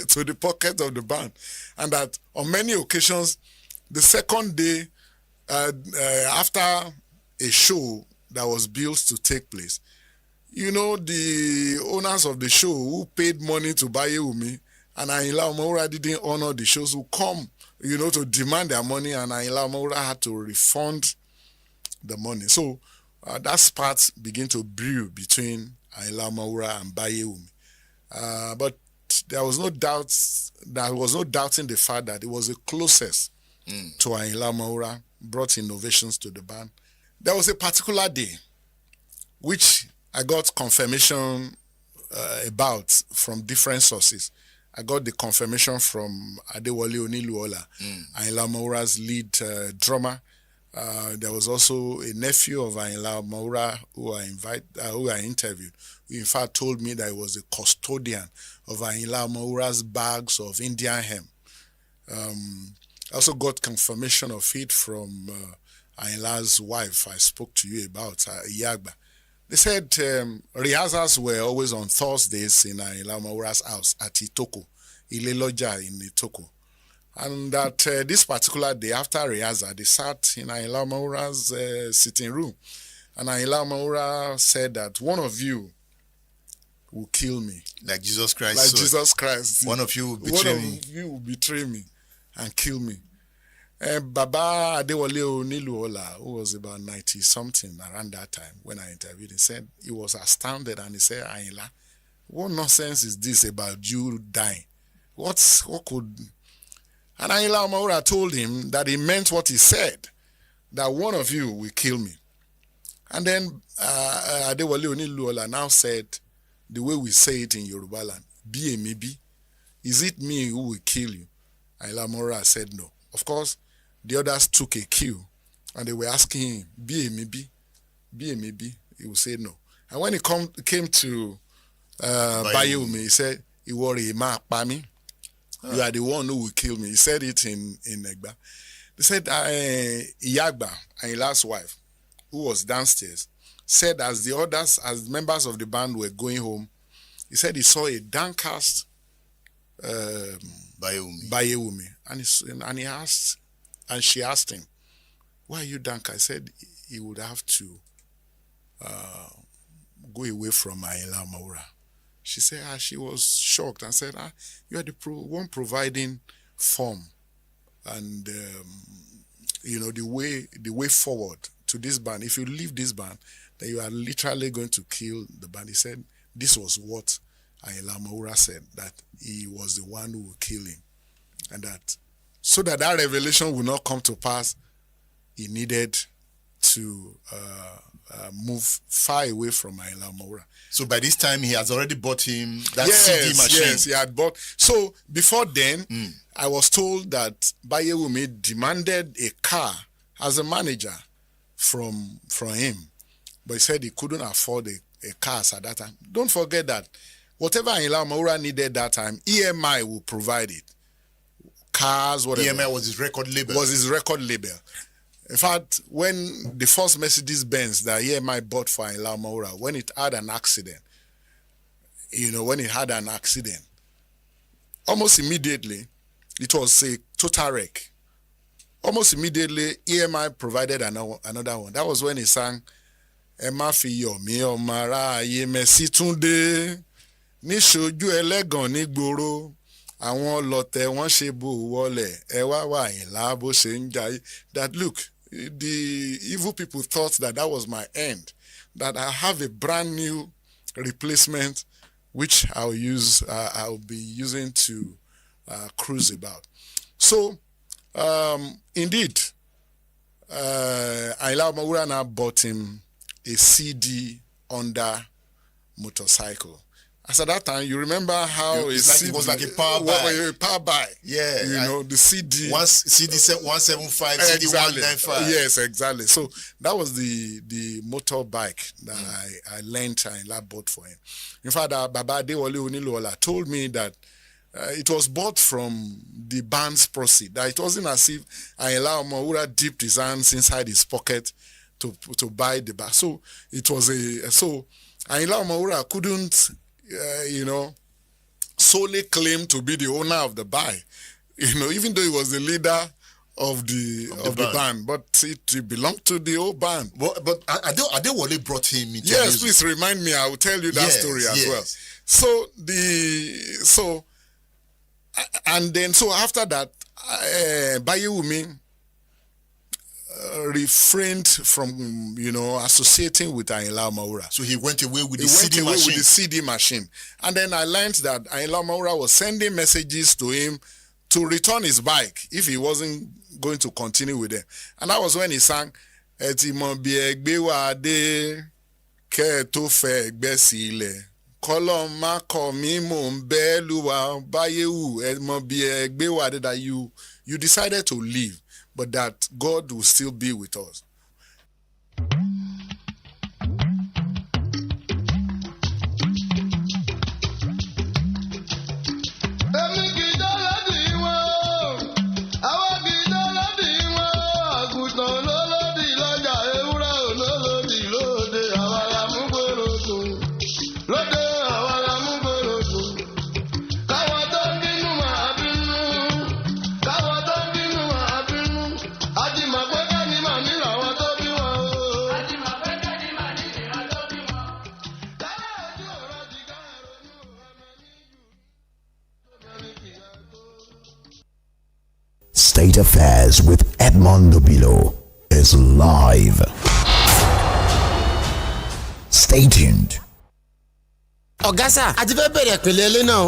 to the pocket of the band. And that on many occasions, the second day after a show that was built to take place, the owners of the show who paid money to Bayewumi and Ayinla Mura didn't honor the shows, who come, to demand their money, and Ayinla Mura had to refund the money. So that spat began to brew between Ayinla Mura and Bayewumi. But there was no doubt, doubting the fact that it was the closest to Ayinla Mura, brought innovations to the band. There was a particular day which I got confirmation about from different sources. I got the confirmation from Adewale Oniluola, Ayinla Mura's lead drummer. There was also a nephew of Ayinla Mura who I interviewed, who in fact told me that he was the custodian of Ayinla Mura's bags of Indian hemp. I also got confirmation of it from Ayinla's wife I spoke to you about, Iyagba. They said rehearsals were always on Thursdays in Ayinla Mura's house at Itoko, Ileloja in Itoko. And that this particular day after rehearsal, they sat in Ayinla Mura's sitting room. And Ayinla Mura said that one of you will kill me. Like Jesus Christ. Like Jesus Christ. One of you will betray me. One of you will betray me and kill me. Baba Adewale Oniluola, who was about 90-something around that time when I interviewed him, said he was astounded, and he said, Ayinla, what nonsense is this about you dying? What could... And Ayinla Mura told him that he meant what he said, that one of you will kill me. And then Adewale Oniluola now said, the way we say it in Yoruba land, be a maybe. Is it me who will kill you? Ayinla Mura said no. Of course, the others took a cue and they were asking him, be a maybe? Be a maybe? He would say no. And when it came to Bayewumi, he said, he worry ma pa mi. You are the one who will kill me. He said it in Egba. They said Iyagba, Ayinla's wife, who was downstairs, said as the others, as members of the band were going home, he said he saw a downcast Bayewumi. And he asked, and she asked him, why are you downcast? I said he would have to go away from Ayinla Mura. She said she was shocked and said, you are the one providing form and the way forward to this band. If you leave this band, then you are literally going to kill the band. He said this was what Ayinla Mura said, that he was the one who would kill him, and that so that revelation will not come to pass, he needed to move far away from Ayinla Mura. So by this time, he has already bought him that CD machine. Yes, he had bought. So before then, I was told that Bayewumi demanded a car as a manager from him. But he said he couldn't afford a car at that time. Don't forget that whatever Ayinla Mura needed that time, EMI will provide it. Cars, whatever. EMI was his record label. In fact, when the first Mercedes-Benz that EMI bought for Ayinla Mura, when it had an accident, almost immediately, it was a total wreck. Almost immediately, EMI provided another one. That was when he sang, Emma Fiyo mi omara aye mesi tunde, ni soju elegan ni gboro. Àwọn lọ̀tẹ̀ wọ́n ṣe bò wọlẹ̀ ẹ wá wà Àyìnlá bó ṣe ń jayé. That look, the evil people thought that was my end, that I have a brand new replacement which I'll be using to cruise about. So indeed, Ayinla Mura now bought him a CD under motorcycle. As at that time, you remember how it was like a power buy. Power buy. Yeah. The CD. CD 175, CD 195. Yes, exactly. So that was the motorbike that I learned Ayinla bought for him. In fact, Baba Adewale Onilola told me that it was bought from the band's proceeds. That it wasn't as if Ayinla Mura dipped his hands inside his pocket to buy the bag. So it was so Ayinla Mura couldn't solely claim to be the owner of the buy, even though he was the leader of the band, but it belonged to the old band. But Adewale brought him into music. Please remind me. I will tell you that story as well. So after that, Bayewumi refrained from associating with Ayinla Mura. So he went away with the CD machine. And then I learned that Ayinla Mura was sending messages to him to return his bike if he wasn't going to continue with them. And that was when he sang Etimo bi egbe wa de ke to fe egbe si ile kolon ma ko mi mo nbe luwa bayewu etimo bi egbe wa de, that you decided to leave, but that God will still be with us. State Affairs with Edmond Bilo is live. Stay tuned. Ọ̀gá sà, a ti fẹ́ bẹ̀rẹ̀ ìpìlẹ̀ ilé náà.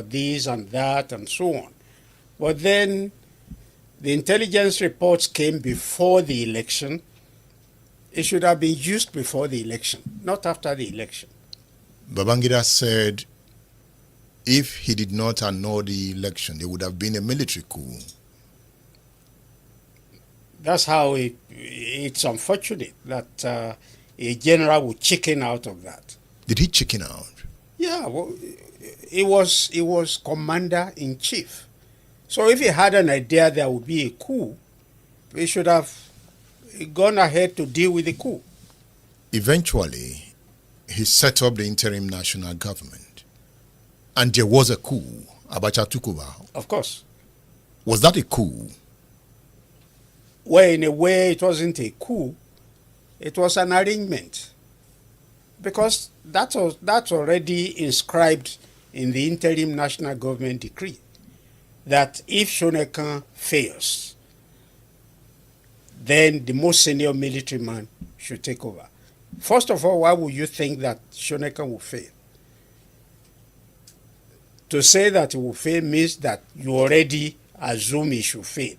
This and that and so on. But then the intelligence reports came before the election, it should have been used before the election, not after the election. Babangida said if he did not annul the election, there would have been a military coup. That's how it's unfortunate that a general would chicken out of that. Did he chicken out? Yeah, well, he was commander-in-chief. So if he had an idea there would be a coup, he should have gone ahead to deal with the coup. Eventually, he set up the interim national government. And there was a coup. Abacha took over. Of course. Was that a coup? Well, in a way, it wasn't a coup. It was an arrangement. Because that's already inscribed in the interim national government decree, that if Shonekan fails, then the most senior military man should take over. First of all, why would you think that Shonekan will fail? To say that he will fail means that you already assume he should fail.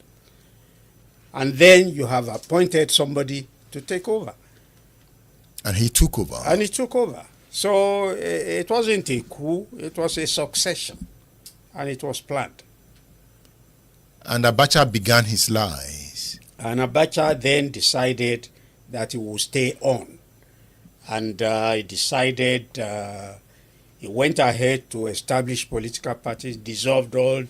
And then you have appointed somebody to take over. And he took over. And he took over. So it wasn't a coup, it was a succession. And it was planned. And Abacha began his lies. And Abacha then decided that he would stay on. And he decided, he went ahead to establish political parties, dissolved all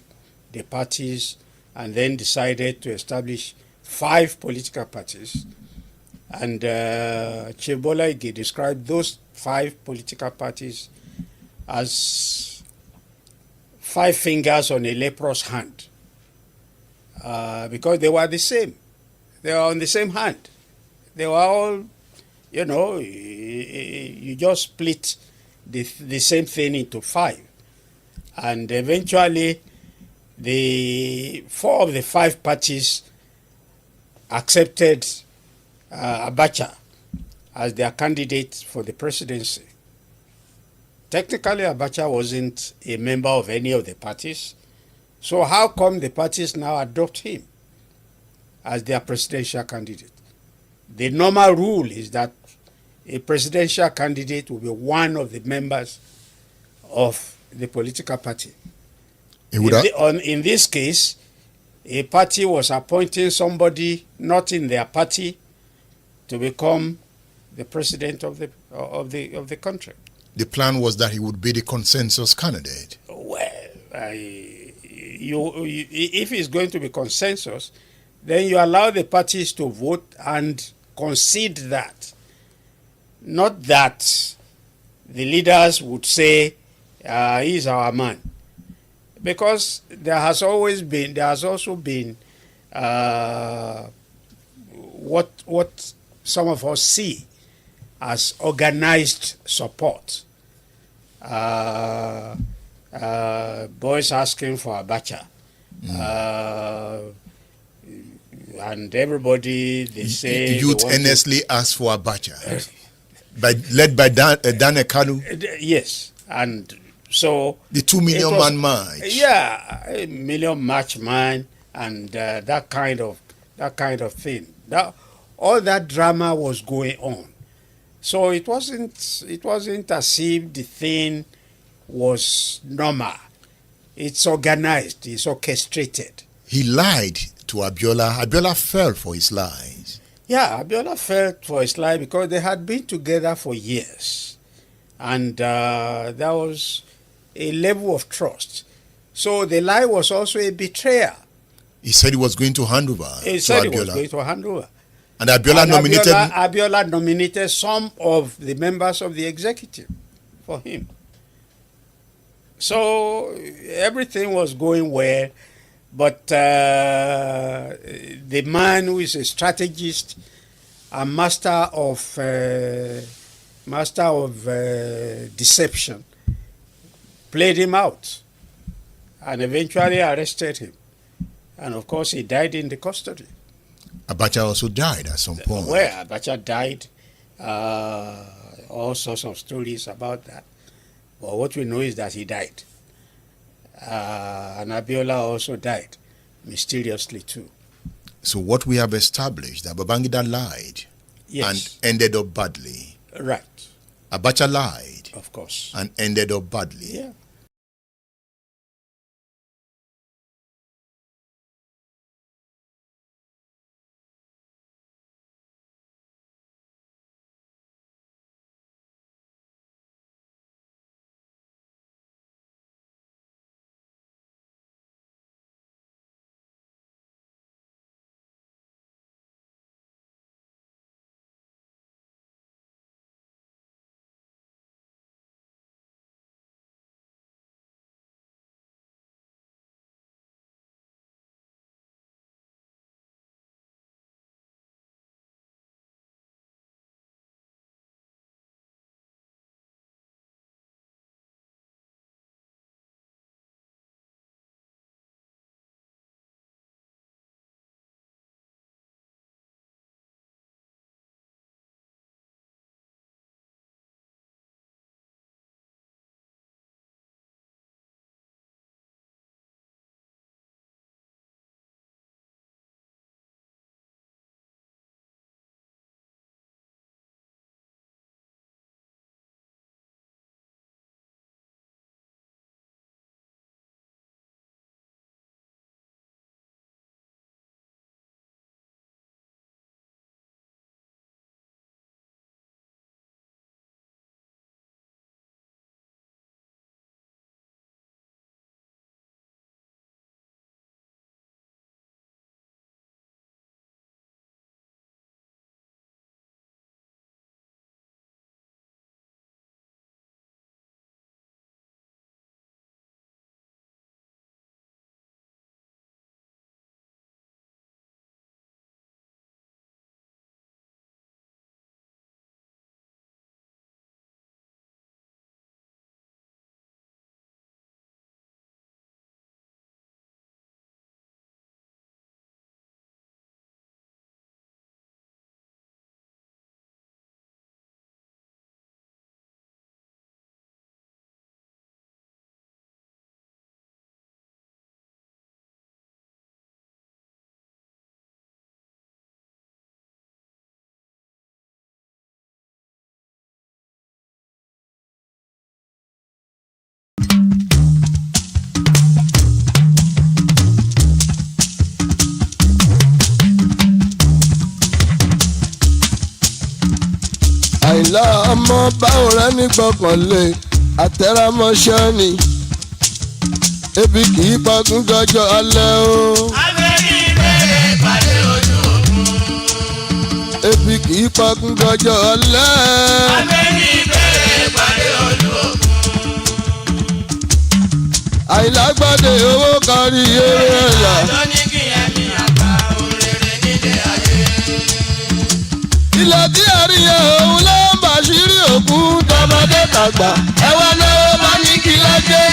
the parties, and then decided to establish 5 political parties. And Chief Bola Ige described those 5 political parties as 5 fingers on a leprous hand, because they were the same. They were on the same hand. They were all, you just split the same thing into 5. And eventually, the 4 of the 5 parties accepted Abacha as their candidate for the presidency. Technically, Abacha wasn't a member of any of the parties. So how come the parties now adopt him as their presidential candidate? The normal rule is that a presidential candidate will be one of the members of the political party. In this case, a party was appointing somebody not in their party to become the president of the country. The plan was that he would be the consensus candidate. Well, if it's going to be consensus, then you allow the parties to vote and concede that. Not that the leaders would say, he's our man. Because there has also been what some of us see as organized support. Boys asking for Abacha. And everybody, they say... Youth earnestly ask for Abacha. Led by Dan Ekanu? Yes. And so... The 2 million man march. Yeah, a million march man and that kind of thing. All that drama was going on. So it wasn't as if the thing was normal. It's organized, it's orchestrated. He lied to Abiola. Abiola fell for his lies. Yeah, Abiola fell for his lie because they had been together for years. And there was a level of trust. So the lie was also a betrayal. He said he was going to hand over He said he was going to hand over. And Abiola nominated some of the members of the executive for him. So everything was going well, but the man who is a strategist and master of deception played him out and eventually arrested him. And of course, he died in the custody. Abacha also died at some point. Well, Abacha died. All sorts of stories about that. But what we know is that he died. And Abiola also died, mysteriously too. So what we have established, that Babangida lied and ended up badly. Right. Abacha lied. Of course. And ended up badly. Yeah. Àyìnlá ọmọ báwo rẹ ní gbọ́kànlé àtẹ̀rámọ́ṣẹ́ ni ebi kì í pagún dọ́jọ́ alẹ́ o. abẹ́ni bẹ́ẹ̀ pàdé ojú òkun. ebi kì í pagún dọ́jọ́ alẹ́. abẹ́ni bẹ́ẹ̀ pàdé ojú òkun. Àyìnlá gbàdé owó kárí eré ẹ̀yà. àjọ ní kí ẹ̀mí àgbà òrèrè nílé ayé. ilẹ̀ tí a rí yẹn òun ló ń bàṣírí òkú tọmọdé tàgbà ẹwà náà bá ní kí lọ́jẹ́.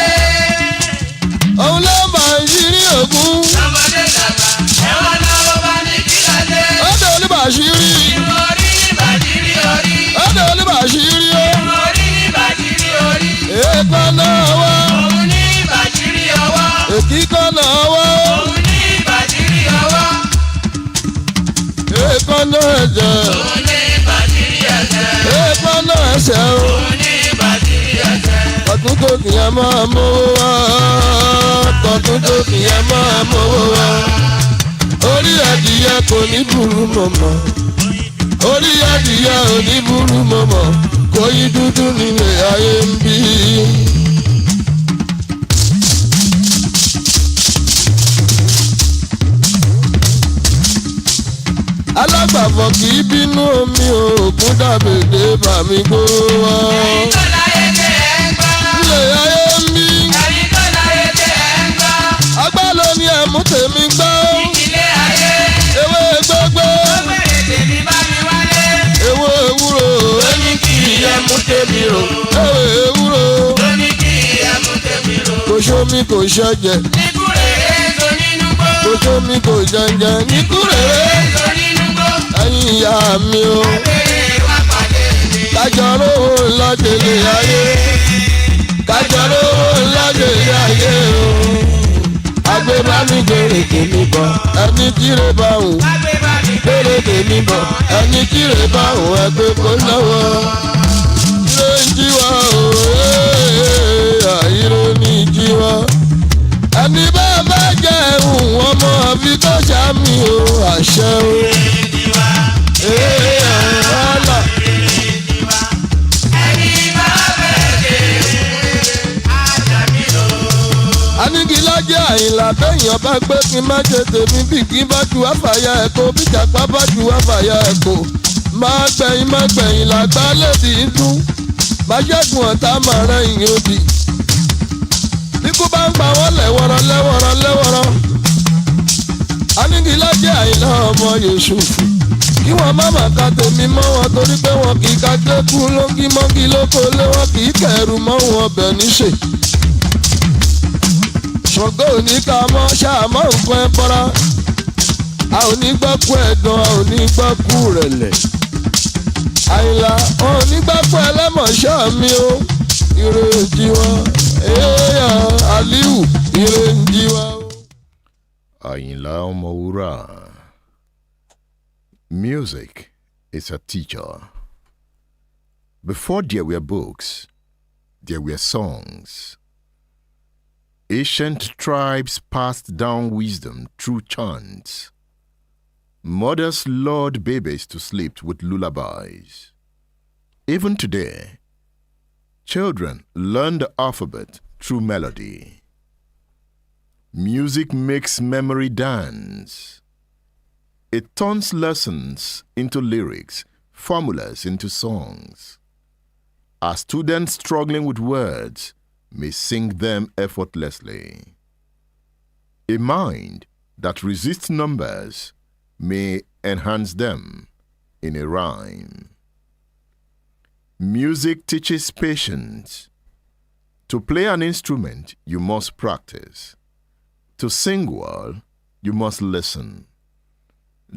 òun ló ń bàṣírí òkú tọmọdé tàgbà ẹwà náà bá ní kí lọ́jẹ́. ọ̀dọ̀ olúbàṣírí. ìmọ̀ orí ìbàdírí orí. ọ̀dọ̀ olúbàṣírí o. ìmọ̀ orí ìbàdírí orí. èèkánná ọwọ́. òun ní ìbàdírí ọwọ́. èkíkánná ọwọ́. òun ní ìbàdírí ọwọ́. èèkánná ẹ̀jẹ̀. òun ní ìbàdírí ẹsẹ̀. èèkánná ẹsẹ̀ o. òun ní ìbàdírí ẹsẹ̀. ọ̀tún tó kìyàn máa mówó wá. ọ̀tún tó kìyàn máa mówó wá. orí adìyẹ kò ní burú mọ̀mọ́. orí adìyẹ ò ní burú mọ̀mọ́. kò yí dúdú nílé ayé ń bí. alágbàfọ̀ kì í bínú omi òògùn dàbèdè bàmí gbó wá. ẹ̀yin tó láyé tẹ ẹ̀ ń gbọ́. ilé ayé ń bí. ẹ̀yin tó láyé tẹ ẹ̀ ń gbọ́. agbá ló ní ẹ̀mú tèmi gbọ́. ìdílé ayé. ewé gbogbo. gbogbo èdè mi bá mi wálé. ewé ewúro. ó ní kí ẹ̀mú tèmi rò. ewé ewúro. ó ní kí ẹ̀mú tèmi rò. kò sómi kò ṣẹ̀jẹ̀. níkú rèé tó nínú gbó. kò sómi kò jẹ̀jẹ̀. níkú rèé. tó nínú gbó. ẹ̀yin ìyá mi o. abẹ́rẹ́ wá pàdé mi. kájọ rówó ńlájèlé ayé. kájọ rówó ńlájèlé ayé o. gbé bá mi gbèrè tèmi bọ̀ ẹni kíre bá òun gbèrè tèmi bọ̀ ẹni kíre bá òun ẹgbẹ́ kó lọ́wọ́ ire ń jí wa o ire ní jí wa ẹni bá bá jẹ́ ẹ̀hún ọmọ àfi tó ṣàmì o àṣẹ o ọ̀la. Anigilájẹ́ Àyìnlá bẹ́yàn bá gbé kí n má ṣe tèmi bí kí n bá ju àfàyà ẹ̀kọ́ bí jàpá bá ju àfàyà ẹ̀kọ́ máa gbẹ̀yìn làgbá lèdì ń dún má ṣẹ́gun ọ̀tá máa rán ìyẹn òdì bí kú bá ń pa wọ́n lẹ́wọ̀rọ̀ Anigilájẹ́ Àyìnlá ọmọ Yòṣùfù kí wọ́n má má ka tèmi mọ́ wọn torí pé wọn kì í ka gbẹ́kú lóńgí mọ́gí lóko lé wọn kì í kẹ̀rù mọ́ wọn ọbẹ̀ níṣe. Ṣògo òní ká mọ́ ṣáàmọ́ nǹkan ẹ bọ́ra a ò ní gbọ́kú ẹ̀dán a ò ní gbọ́kú rẹ̀lẹ̀ Àyìnlá ò ní gbọ́kú ẹlẹ́mọ̀ṣọ́ mi o ire jí wọn èèyàn Aliu ire jí wọn. Ayinla Mura. Music is a teacher. Before there were books, there were songs. Ancient tribes passed down wisdom through chants. Mothers lulled babies to sleep with lullabies. Even today, children learn the alphabet through melody. Music makes memory dance. It turns lessons into lyrics, formulas into songs. Our students struggling with words may sing them effortlessly. A mind that resists numbers may enhance them in a rhyme. Music teaches patience. To play an instrument, you must practice. To sing well, you must listen.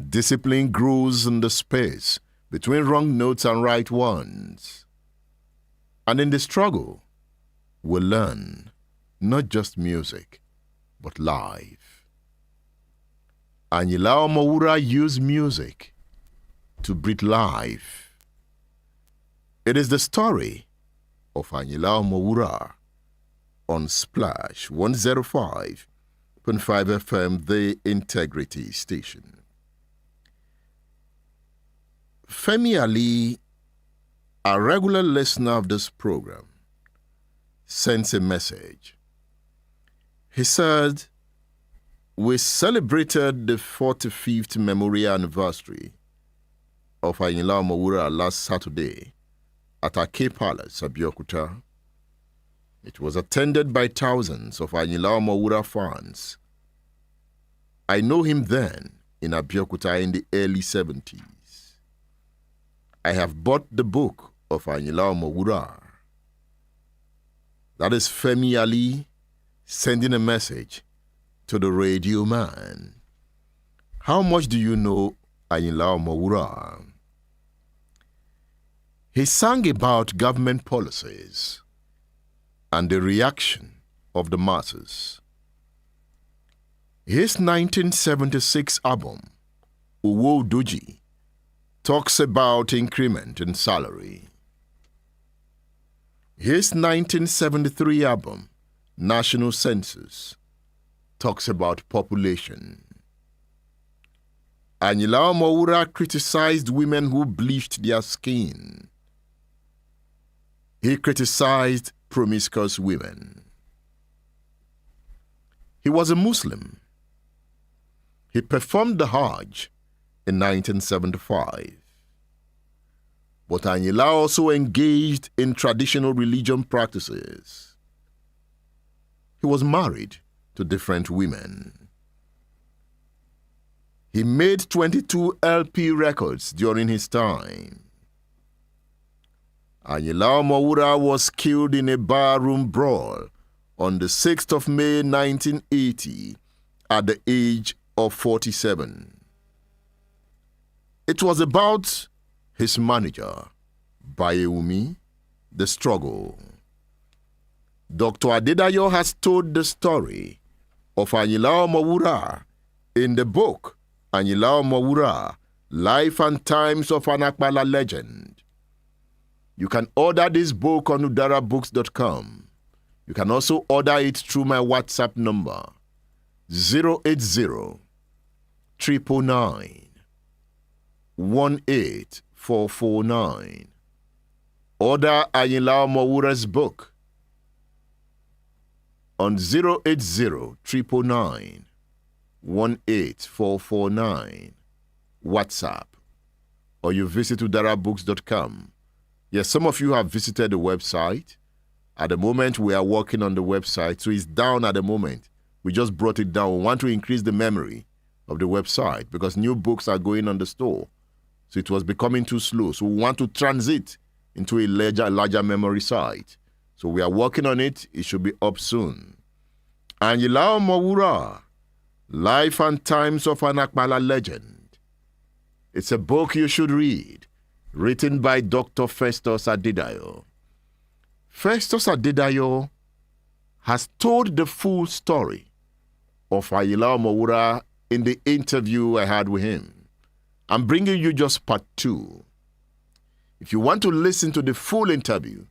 Discipline grows in the space between wrong notes and right ones. And in the struggle, we learn not just music, but life. Ayinla Mura used music to breathe life. It is the story of Ayinla Mura on Splash 105.5 FM, the Integrity Station. Femi Ali, a regular listener of this program, sends a message. He said, "We celebrated the 45th memorial anniversary of Ayinla Mura last Saturday at Ake Palace, Abeokuta. It was attended by thousands of Ayinla Mura fans. I know him then in Abeokuta in the early 70s. I have bought the book of Ayinla Mura." That is Femi Ali sending a message to the radio man. How much do you know Ayinla Mura? He sang about government policies and the reaction of the masses. His 1976 album, Uwo Doji, talks about increment in salary. His 1973 album, National Census, talks about population. Ayinla Mura criticized women who bleached their skin. He criticized promiscuous women. He was a Muslim. He performed the Hajj in 1975. But Ayinla also engaged in traditional religion practices. He was married to different women. He made 22 LP records during his time. Ayinla Mura was killed in a barroom brawl on the 6th of May 1980 at the age of 47. It was about his manager, Bayewumi, the struggle. Dr. Adedayo has told the story of Ayinla Mura in the book Ayinla Mura, Life and Times of an Akpala Legend. You can order this book on udarabooks.com. You can also order it through my WhatsApp number 080 999 18449. Order Ayinla Mura's book on 080 999 18449 WhatsApp, or you visit udarabooks.com. Yes, some of you have visited the website. At the moment, we are working on the website, so it's down at the moment. We just brought it down. We want to increase the memory of the website because new books are going on the store. So it was becoming too slow. So we want to transit into a larger memory site. So we are working on it. It should be up soon. Ayinla Mura, Life and Times of an Akpala Legend. It's a book you should read, written by Dr. Festus Adedayo. Festus Adedayo has told the full story of Ayinla Mura in the interview I had with him. I'm bringing you just part 2. If you want to listen to the full interview,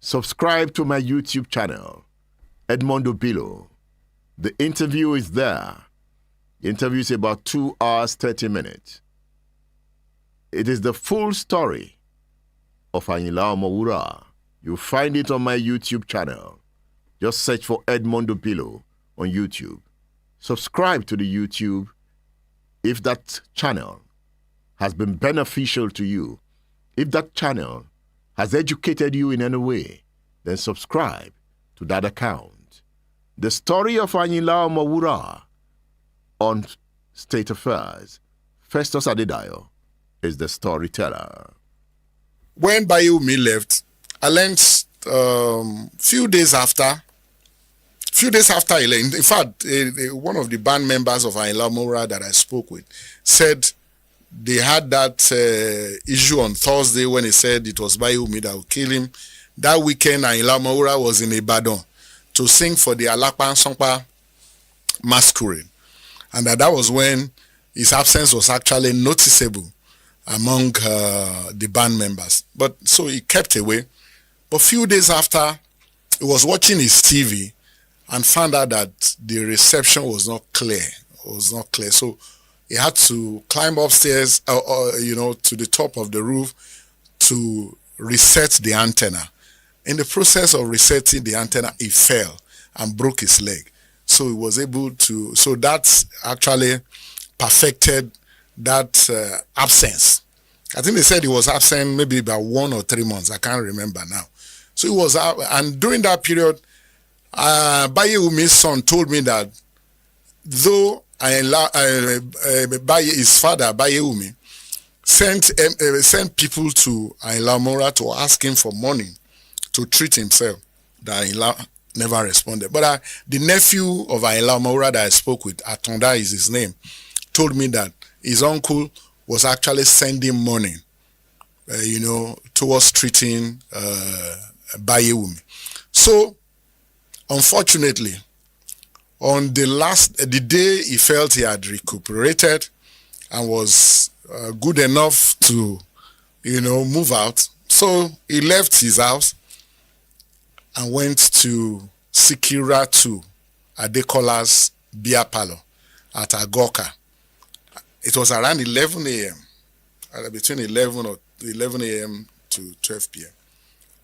subscribe to my YouTube channel, Edmondo Bilo. The interview is there. The interview is about 2 hours, 30 minutes. It is the full story of Ayinla Mura. You'll find it on my YouTube channel. Just search for Edmondo Bilo on YouTube. Subscribe to the YouTube. If that channel has been beneficial to you, if that channel has educated you in any way, then subscribe to that account. The story of Ayinla Mura on State Affairs. Festus Adedayo is the storyteller. When Bayewumi left, I learned few days after he left. In fact, one of the band members of Ayinla Mura that I spoke with said they had that issue on Thursday when he said it was Bayewumi that would kill him. That weekend, Ayinla Mura was in Ibadan to sing for the Alakpa Nsongpa masquerade. And that was when his absence was actually noticeable among the band members. But so he kept away. But a few days after, he was watching his TV and found out that the reception was not clear. So he had to climb upstairs, to the top of the roof to reset the antenna. In the process of resetting the antenna, he fell and broke his leg. So he was able to, so that actually perfected that absence. I think they said he was absent maybe about 1 or 3 months. I can't remember now. So he was out, and during that period, Bayewumi's son told me that though his father, Bayewumi, sent people to Ayinla Mura to ask him for money to treat himself, that Ayinla never responded. But the nephew of Ayinla Mura that I spoke with, Atonda is his name, told me that his uncle was actually sending money, towards treating Bayewumi. So, unfortunately, on the day he felt he had recuperated and was good enough to, move out, so he left his house and went to Sikira 2, Adekola's beer parlor at Agoka. It was around 11 a.m., between 11 a.m. to 12 p.m.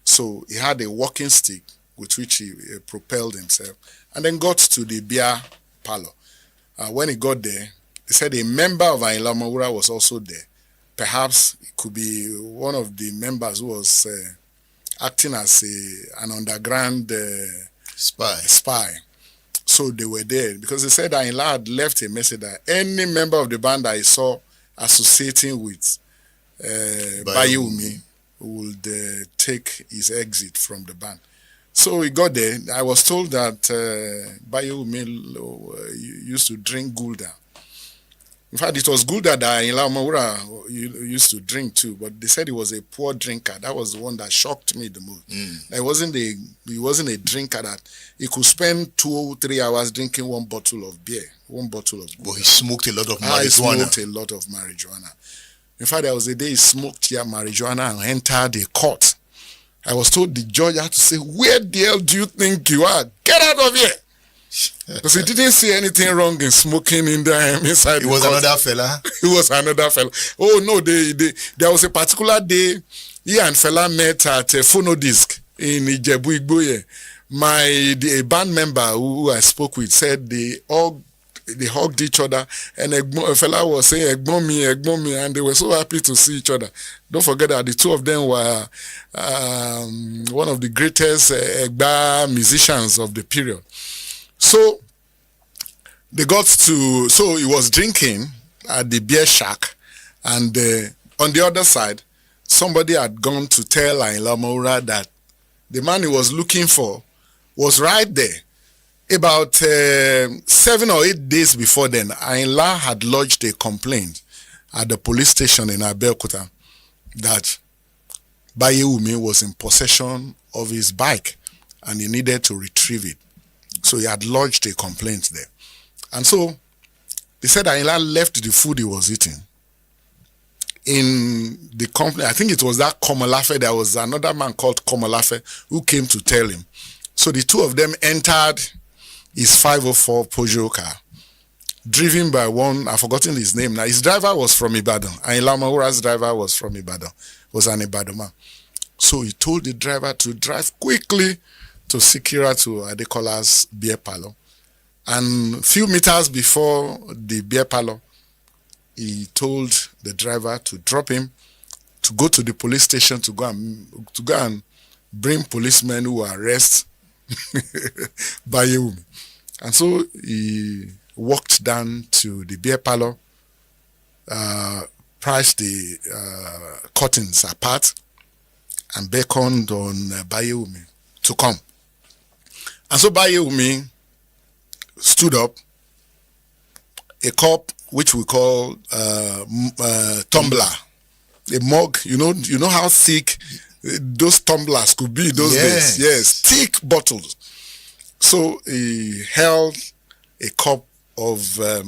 So he had a walking stick with which he propelled himself and then got to the beer parlor. When he got there, he said a member of Ayinla Mura was also there. Perhaps it could be one of the members who was acting as an underground spy. So they were there because he said Ayinla had left a message that any member of the band that he saw associating with Bayewumi would take his exit from the band. So he got there. I was told that Bayewumi used to drink Gulda. In fact, it was good that Ayinla Mura used to drink too, but they said he was a poor drinker. That was the one that shocked me the most. He wasn't a drinker that he could spend 2 or 3 hours drinking one bottle of beer, But he smoked a lot of marijuana. He smoked a lot of marijuana. In fact, there was a day he smoked marijuana and entered the court. I was told the judge had to say, "Where the hell do you think you are? Get out of here!" Because he didn't see anything wrong in smoking inside. It was another fella. It was another fella. Oh no, there was a particular day he and fella met at a Phonodisc in Ijebu Igboye. A band member who I spoke with said they hugged each other, and a fella was saying "Egbon me," and they were so happy to see each other. Don't forget that the two of them were one of the greatest Egba musicians of the period. So he was drinking at the beer shack, and on the other side, somebody had gone to tell Ayinla Mura that the man he was looking for was right there. About 7 or 8 days before then, Ayinla had lodged a complaint at the police station in Abeokuta that Bayewumi was in possession of his bike and he needed to retrieve it. So he had lodged a complaint there. And so they said Ayinla left the food he was eating in the company. I think it was that Komolafe. There was another man called Komolafe who came to tell him. So the two of them entered his 504 Peugeot car, driven by one, I've forgotten his name now. His driver was from Ibadan. Ayinla Mura's driver was from Ibadan, was an Ibadan man. So he told the driver to drive quickly to Sikira to Adekola's beer parlor. And a few meters before the beer parlor, he told the driver to drop him, to go to the police station to go and bring policemen who arrest Bayewumi. And so he walked down to the beer parlor, priced the curtains apart, and beckoned on Bayewumi to come. And so Bayewumi stood up, a cup which we call tumbler, a mug. You know how thick those tumblers could be those days. Yes, thick bottles. So he held a cup of a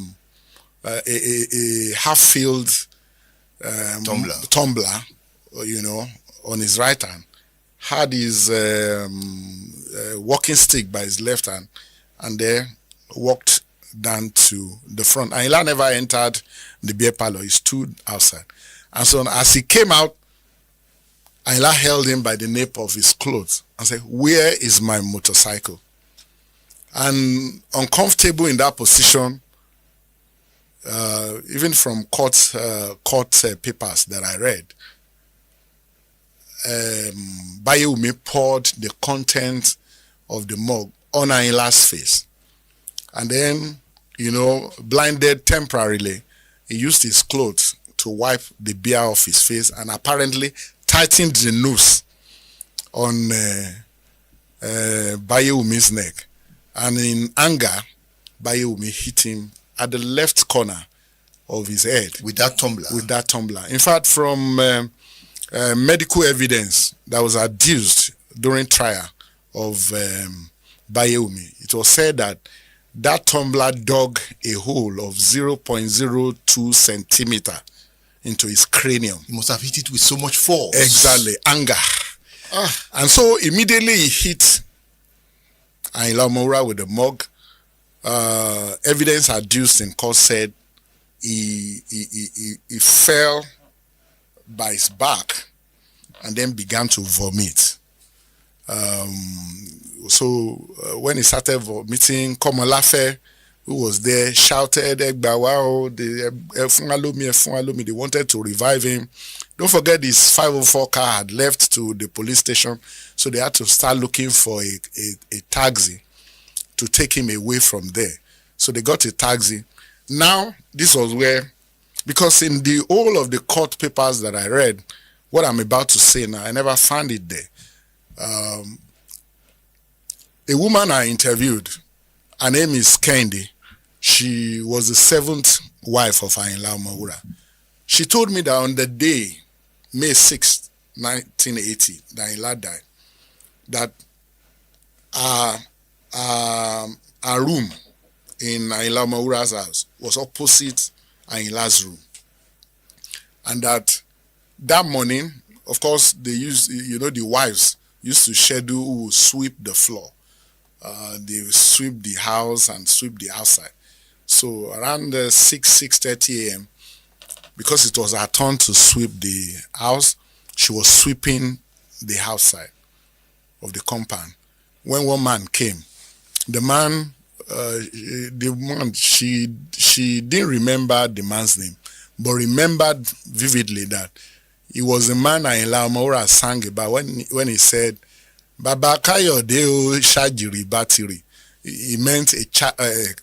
half-filled tumbler, on his right hand, had his walking stick by his left hand, and there walked down to the front. Ayinla never entered the beer parlor. He stood outside. And so as he came out, Ayinla held him by the nape of his clothes and said, "Where is my motorcycle?" And uncomfortable in that position, even from court papers that I read, Bayewumi poured the content of the mug on Ayinla's face. And then, blinded temporarily, he used his clothes to wipe the beer off his face and apparently tightened the noose on Bayewumi's neck. And in anger, Bayewumi hit him at the left corner of his head. With that tumbler? In fact, from medical evidence that was adduced during trial of Bayewumi, it was said that tumbler dug a hole of 0.02 centimeter into his cranium. He must have hit it with so much force. Exactly, anger. And so immediately he hit Ayinla Mura with the mug. Evidence adduced in court said he fell by his back and then began to vomit. When he started vomiting, Komolafe, who was there, shouted, "Egbawa, they wanted to revive him." Don't forget his 504 car had left to the police station, so they had to start looking for a taxi to take him away from there. So they got a taxi. Now, this was where, because in the whole of the court papers that I read, what I'm about to say now, I never found it there. A woman I interviewed, her name is Kendi. She was the 7th wife of Ayinla Mura. She told me that on the day, May 6th, 1980, that Ayinla died, that our room in Ayinla Mura's house was opposite Ayinla's room. And that morning, of course, they used, the wives used to schedule who would sweep the floor. They would sweep the house and sweep the outside. So around 6:30 a.m., because it was her turn to sweep the house, she was sweeping the outside of the compound. When one man came, she didn't remember the man's name, but remembered vividly that he was the man Ayinla Mura sang about when he said, Baba Kayode o Shajiri Batiri. He meant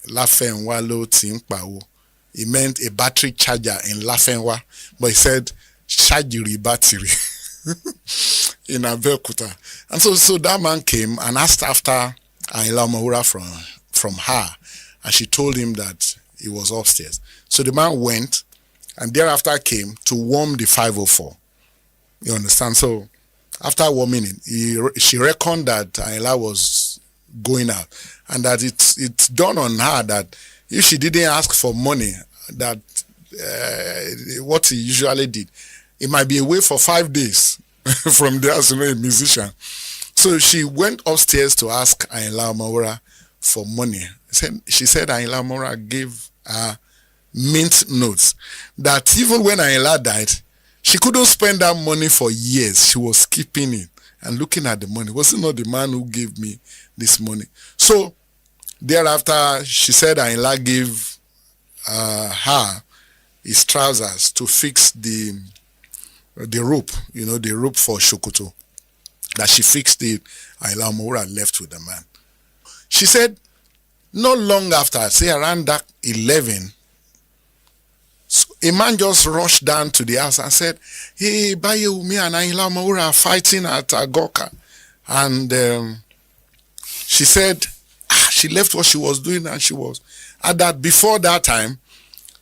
Lafenwa Tinkpawo. He meant a battery charger in Lafenwa, but he said Shajiri Batiri in Abeokuta. And so that man came and asked after Ayinla Mura from her, and she told him that he was upstairs. So the man went and thereafter came to warm the 504. You understand? So after warming it, she reckoned that Ayinla was going out, and that it's dawned on her that if she didn't ask for money, that what he usually did, it might be away for 5 days from there as a musician. So she went upstairs to ask Ayinla Mura for money. She said Ayinla Mura gave her mint notes that even when Ayinla died, she couldn't spend that money for years. She was keeping it and looking at the money. Was it not the man who gave me this money? So thereafter, she said Ayinla gave her his trousers to fix the rope, the rope for Shokoto. That she fixed it, Ayinla Mura left with the man. She said, not long after, say around that 11, a man just rushed down to the house and said, hey, Bayewumi and Ayinla Mura are fighting at Agoka. And she said, she left what she was doing and she was. At that, before that time,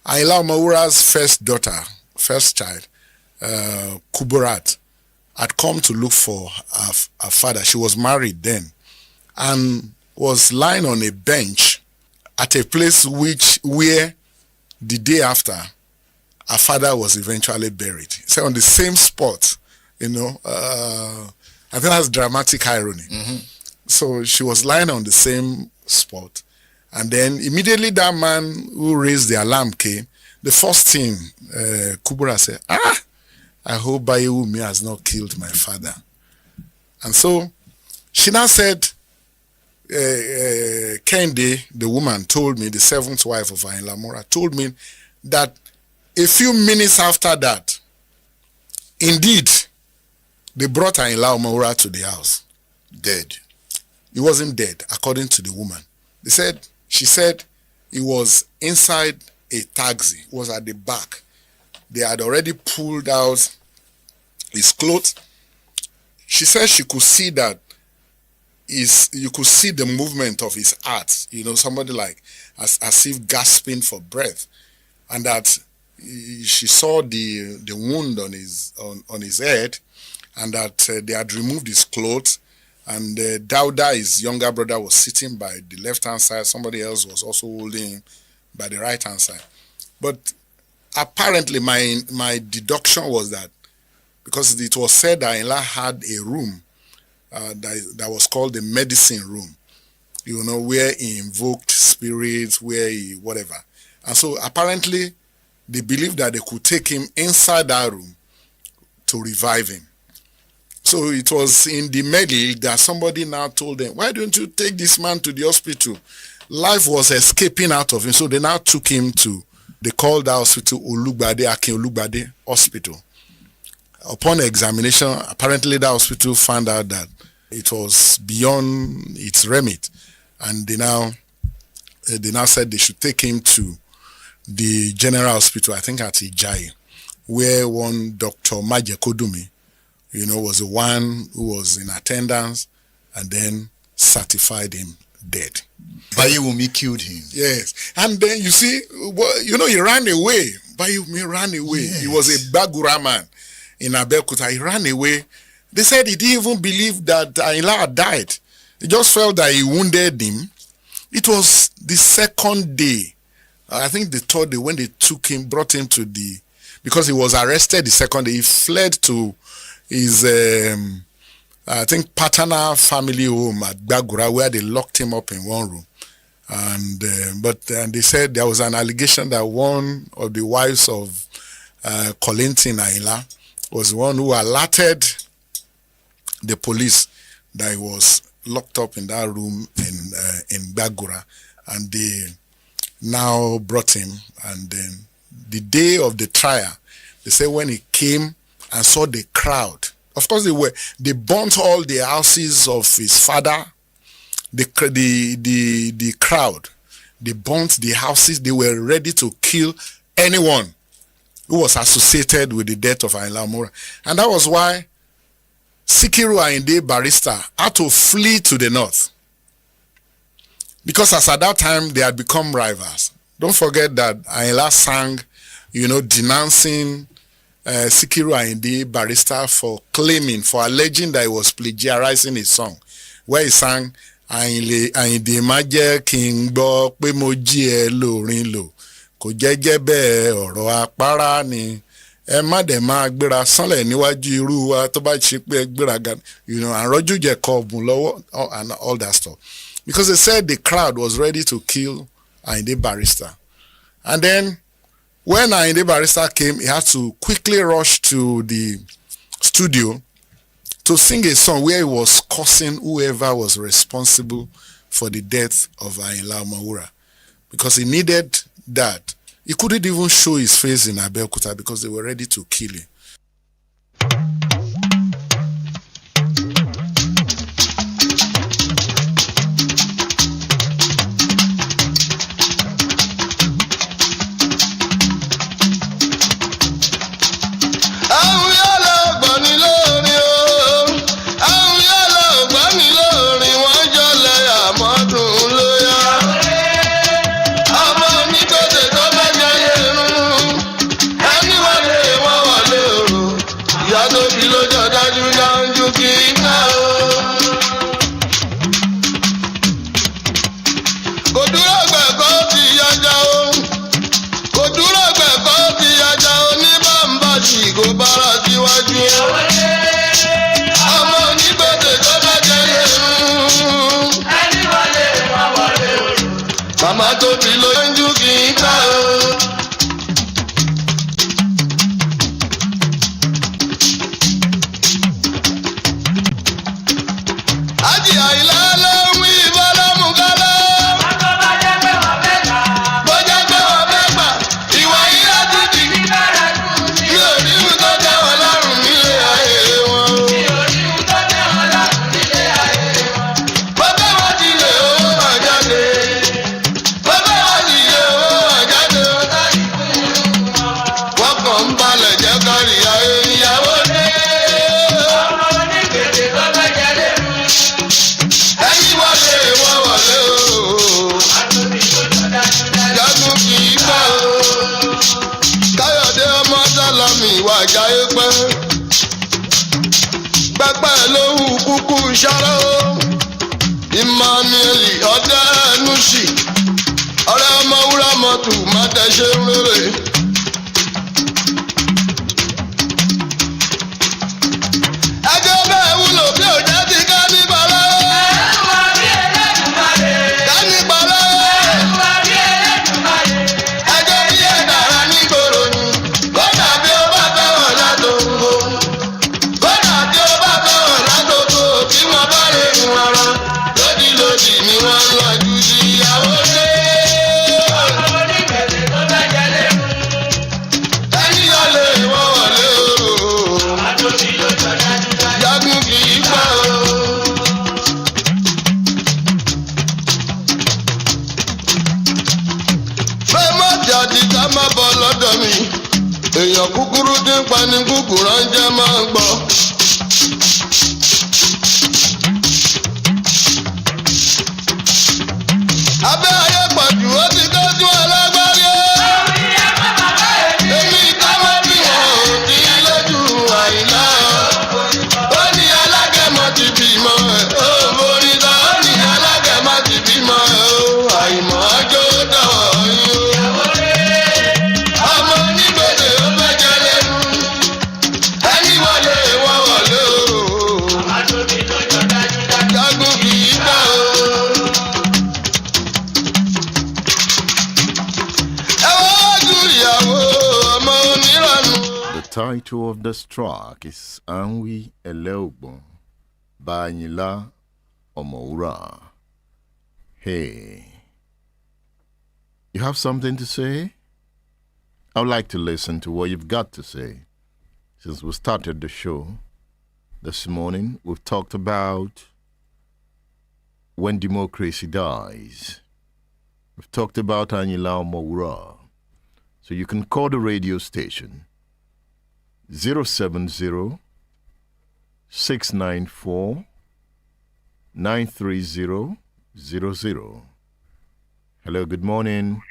Ayinla Mura's first child, Kuburat, had come to look for her father. She was married then and was lying on a bench at a place where the day after her father was eventually buried. So on the same spot, I think that's dramatic irony. Mm-hmm. So she was lying on the same spot, and then immediately that man who raised the alarm came. The first thing Kubura said, I hope Bayewumi has not killed my father. And so she now said, Kende, the woman, told me, the seventh wife of Ayinla Mura, told me that a few minutes after that, indeed, they brought Ayinla Mura to the house, dead. He wasn't dead, according to the woman. She said he was inside a taxi, was at the back. They had already pulled out his clothes. She said she could see that you could see the movement of his heart, somebody like as if gasping for breath, and that she saw the wound on his head, and that they had removed his clothes, and Dauda, his younger brother, was sitting by the left-hand side. Somebody else was also holding him by the right-hand side. But apparently my deduction was that because it was said that Ayinla had a room that was called the medicine room, where he invoked spirits, where he whatever. And so apparently they believed that they could take him inside that room to revive him. So it was in the middle that somebody now told them, why don't you take this man to the hospital? Life was escaping out of him. So they now took him they called the hospital Akin Olugbade Hospital. Upon examination, apparently the hospital found out that it was beyond its remit, and they now said they should take him to the general hospital, I think at Ijayi, where one Dr. Maje Kodumi, was the one who was in attendance and then certified him dead. Bayewumi killed him. Yes. And then you see, he ran away. Bayewumi ran away. Yes. He was a Bagura man in Abeokuta. He ran away. They said he didn't even believe that Ayinla had died. He just felt that he wounded him. It was the second day, I think the third day, when they brought him to because he was arrested the second day. He fled to his, I think, paternal family home at Bagura, where they locked him up in one room. And they said there was an allegation that one of the wives of Kollington Ayinla was the one who alerted the police that he was locked up in that room in Bagura, and they now brought him. And then the day of the trial, they say when he came and saw the crowd, of course they burnt all the houses of his father. The crowd, they burnt the houses. They were ready to kill anyone who was associated with the death of Ayinla Mura. And that was why Sikiru Ayinde Barrister had to flee to the north. Because as at that time, they had become rivals. Don't forget that Ayinla sang, denouncing Sikiru Ayinde Barrister for alleging that he was plagiarizing his song, where he sang, Ayinde má jẹ́ kí n gbọ́ pé mo jí ẹ lórin lò kò jẹ́jẹ́ bẹ́ẹ̀ ọ̀rọ̀ àpárá ni ẹ má dẹ̀ máa gbéra sánlẹ̀ níwájú irú wa tó bá ṣe pé gbéraga àrọ́jú jẹ́ kọ́ ọ̀bùn lọ́wọ́ and all that stuff. Because they said the crowd was ready to kill Ayinde Barrister. And then when Ayinde Barrister came, he had to quickly rush to the studio to sing a song where he was cursing whoever was responsible for the death of Ayinla Mura, because he needed that. He couldn't even show his face in Abeokuta because they were ready to kill him. title of this track is Anwi Eleogbon by Ayinla Mura. Hey, you have something to say? I would like to listen to what you've got to say. Since we started the show this morning, we've talked about when democracy dies. We've talked about Ayinla Mura. So you can call the radio station 070 694 93000. Hello, good morning.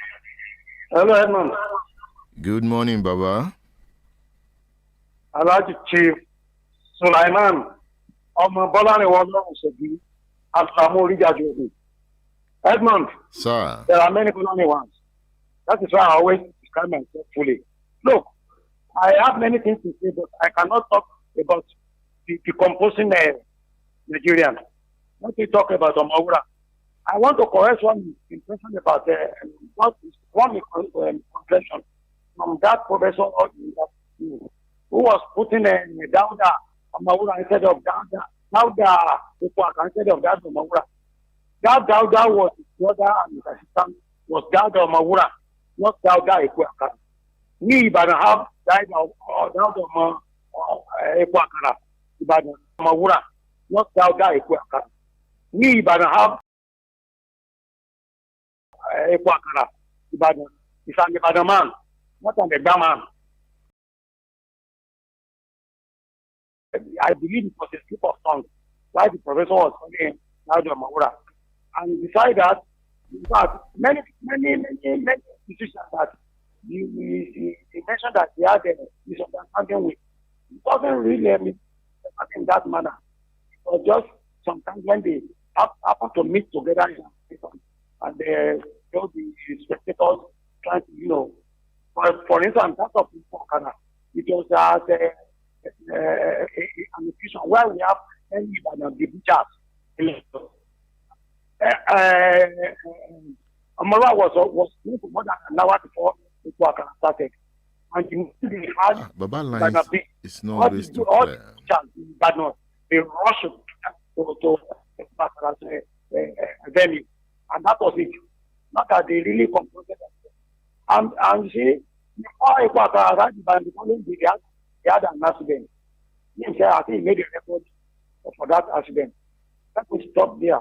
Hello, Edmund. Good morning, Baba. Alhaji Chief Sulaiman Bolani Waziri Aslamu Rijajobi. Edmund. Sir. There are many Bolani ones. That is why I always describe myself fully. Look, I have many things to say, but I cannot talk about the decomposing Nigerian. Let me talk about Mura. I want to correct one impression about one confession from that professor who was putting Dauda Mura instead of Dauda instead of Dauda Mura. That Dauda was his brother and his assistant was Dauda Mura, not Dauda Ekwaka. Me, but I have died of Dauda Ekwaka, but Mura, not Dauda Ekwaka. Me, but I have Ekwaka, but it's an Ibadan man, not an Ibadan man. I believe it was a slip of tongue why the professor was calling Dauda Mura. And beside that, in fact, many institutions that you mentioned that they had a misunderstanding with. It wasn't really in that manner. It was just sometimes when they happen to meet together in a situation and the spectators trying to, for instance, that of Canada, it was as an institution where we have any the butchers. Amara was more than an hour before the work started. And they had Baba lines is not always too clear. They rushed to venue. And that was it. Not that they really confronted them. And you see, before Equator arrived, the following day, they had an accident. I think he made a record for that accident. That will stop there.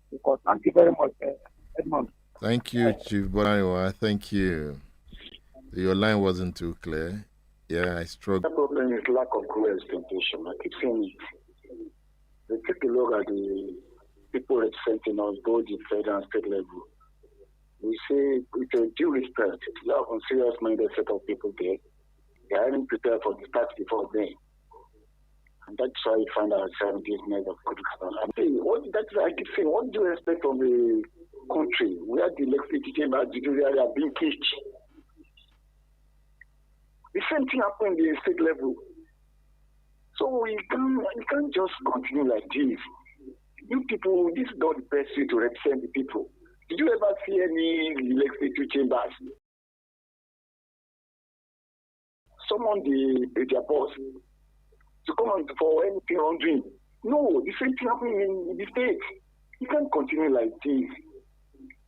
Because thank you very much, Edmund. Thank you, Chief Bolaniwa. Thank you. Your line wasn't too clear. Yeah, I struggled. The problem is lack of clear representation. I keep saying it. They take a look at the people representing us, both the federal and state level. We say, with a due respect, we have a serious-minded set of people there. They aren't prepared for the start before then. And that's why we find ourselves in this mess of criticism. That's why I keep saying, what do you expect from a country where the legislative chamber and judiciary are being caged? The same thing happened in the state level. So we can't just continue like this. You people, this is not the best way to represent the people. Did you ever see any legislative chambers? Someone, their boss, to come on for anything wrongdoing. No, the same thing happening in the States. You can't continue like this.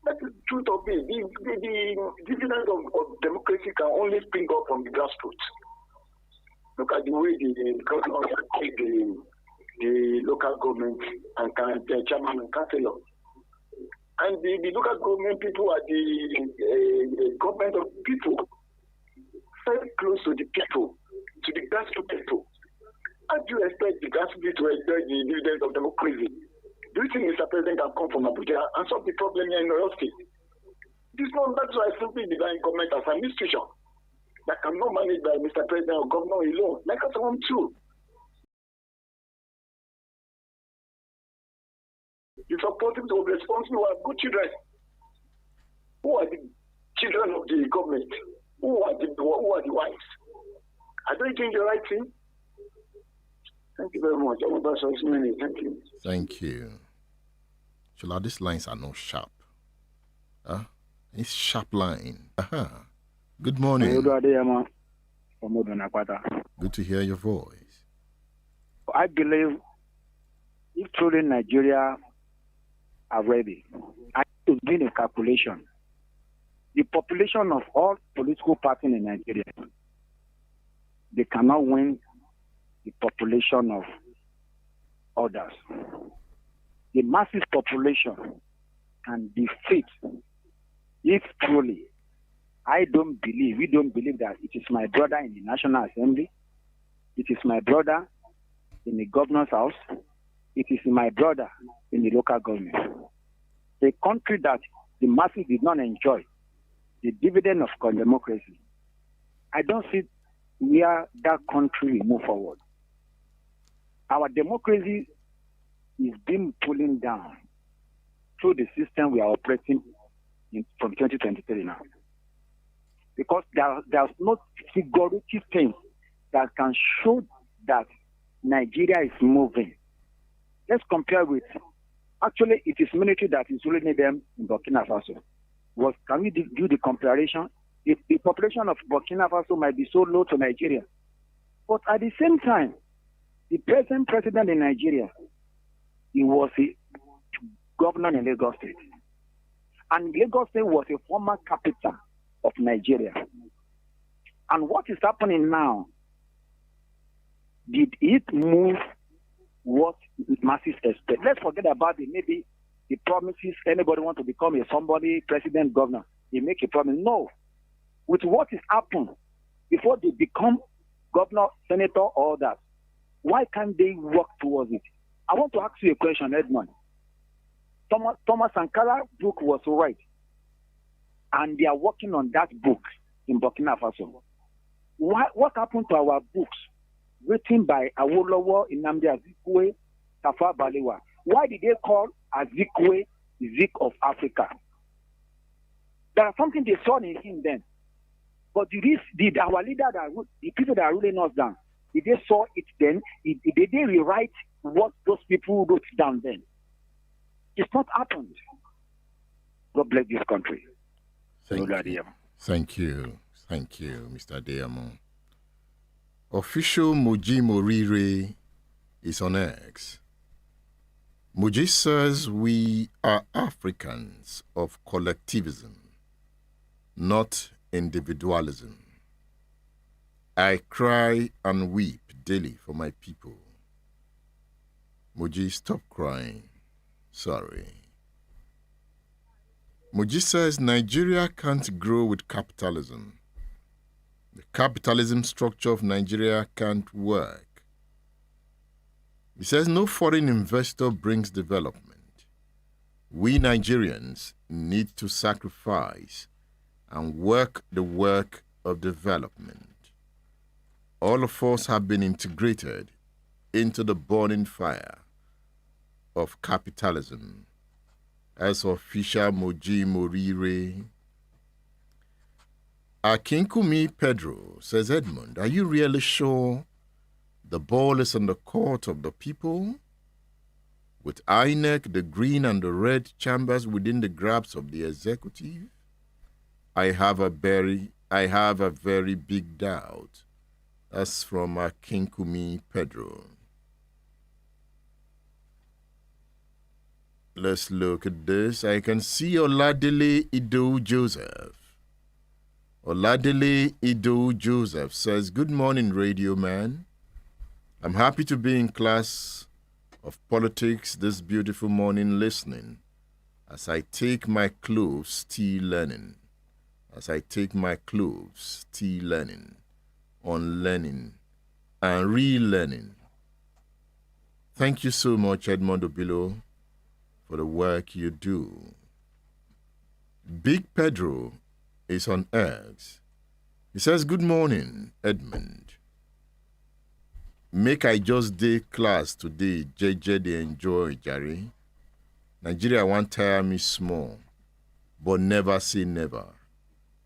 That's the truth of it. The dividend of democracy can only spring up from the grassroots. Look at the way the local government and the chairman and councillor. And the local government people are the government of people, very close to the people, to the grassroots people. How do you expect the grassroots to enjoy the dividends of democracy? Do you think Mr. President can come from Abuja and solve the problem here in Oyo State? That's why I simply design government as an institution that cannot managed by Mr. President or governor alone, like us home too. It's supporting to be responsible as good children. Who are the children of the government? Who are the wives? Are they doing the right thing? Thank you very much. Thank you. Thank you. Shola, these lines are not sharp. It's sharp line. Good morning. from Odonakwata. Good to hear your voice. I believe if truly Nigeria are ready, I need to do a calculation. The population of all political parties in Nigeria, they cannot win the population of others. The massive population can defeat, if truly, we don't believe that it is my brother in the National Assembly, it is my brother in the governor's house, it is my brother in the local government. A country that the masses did not enjoy the dividend of democracy, I don't see where that country will move forward. Our democracy is being pulling down through the system we are operating in, from 2023 now. Because there's no figurative thing that can show that Nigeria is moving. Let's compare with, actually it is military that is ruling them in Burkina Faso. Can we do the comparison? The population of Burkina Faso might be so low to Nigeria. But at the same time, the present president in Nigeria, he was a governor in Lagos State. And Lagos State was a former capital of Nigeria. And what is happening now? Did it move what masses expect? Let's forget about maybe the promises. Anybody want to become somebody, president, governor, they make a promise. No. With what is happened before they become governor, senator, or that, why can't they work towards it? I want to ask you a question, Edmund. Thomas Sankara's book was right, and they are working on that book in Burkina Faso. What happened to our books written by Awolowo, Nnamdi Azikiwe, Tafawa Balewa? Why did they call Azikiwe Zik of Africa? There is something they saw in him then. But did our leader, the people that are ruling us down, did they saw it then? Did they rewrite what those people wrote down then? It's not happened. God bless this country. Thank you, Mr. Adeyemo. Official Moji Morire is on X. Moji says we are Africans of collectivism, not individualism. I cry and weep daily for my people. Moji, stop crying. Sorry. Moji says Nigeria can't grow with capitalism. The capitalism structure of Nigeria can't work. He says no foreign investor brings development. We Nigerians need to sacrifice and work the work of development. All of us have been integrated into the burning fire of capitalism. As official Moji Morire. Akinkumi Pedro says, Edmund, are you really sure the ball is in the court of the people? With INEC, the green and the red chambers within the grasp of the executive? I have a very big doubt. That's from Akinkumi Pedro. Let's look at this. I can see Oladele Ido Joseph. Oladele Ido Joseph says, good morning, Radio Man. I'm happy to be in class of politics this beautiful morning listening as I take my clothes still learning. On learning and relearning. Thank you so much, Edmond Obilo, for the work you do. Big Pedro is on X. He says, good morning, Edmund. Make I just day class today, JJ they enjoy, Jerry. Nigeria won't tire me small, but never say never.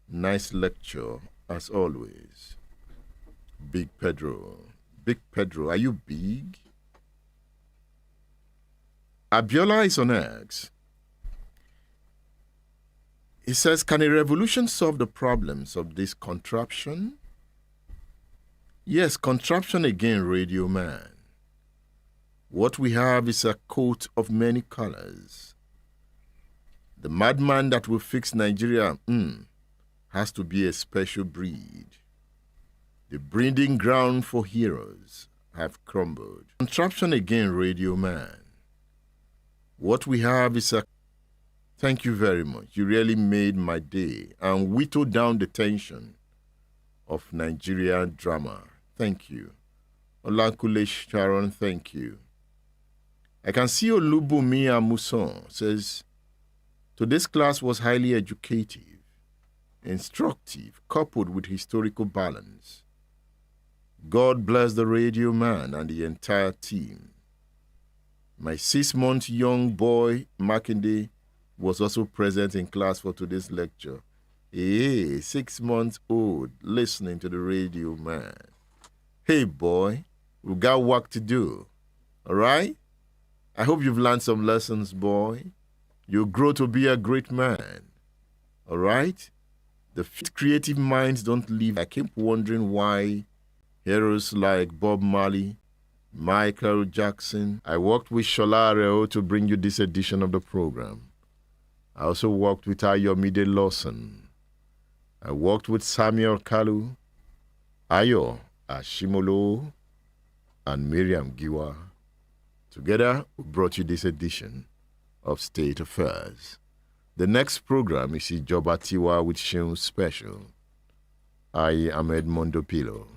Nice lecture, as always. Big Pedro, are you big? Abiola is on X. He says, can a revolution solve the problems of this contraption? Yes, contraption again, Radio Man. What we have is a coat of many colors. The madman that will fix Nigeria has to be a special breed. The breeding ground for heroes have crumbled. Contraption again, Radio Man. What we have is a... Thank you very much. You really made my day and whittled down the tension of Nigerian drama. Thank you. Olankule Sharon, thank you. I can see Olubumi Amuson says, today's class was highly educative, instructive, coupled with historical balance. God bless the Radio Man and the entire team. My 6-month young boy, Makinde, was also present in class for today's lecture. Hey, 6 months old, listening to the Radio Man. Hey, boy, we've got work to do. All right? I hope you've learned some lessons, boy. You'll grow to be a great man. All right? The creative minds don't leave. I keep wondering why heroes like Bob Marley, Michael Jackson. I worked with Shola Areo to bring you this edition of the program. I also worked with Ayomide Lawson. I worked with Samuel Kalu, Ayo Ashimolo, and Miriam Giwa. Together, we brought you this edition of State Affairs. The next program is Ijoba Tiwa with Sheun Special. I am Edmondo Pilo.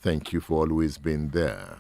Thank you for always being there.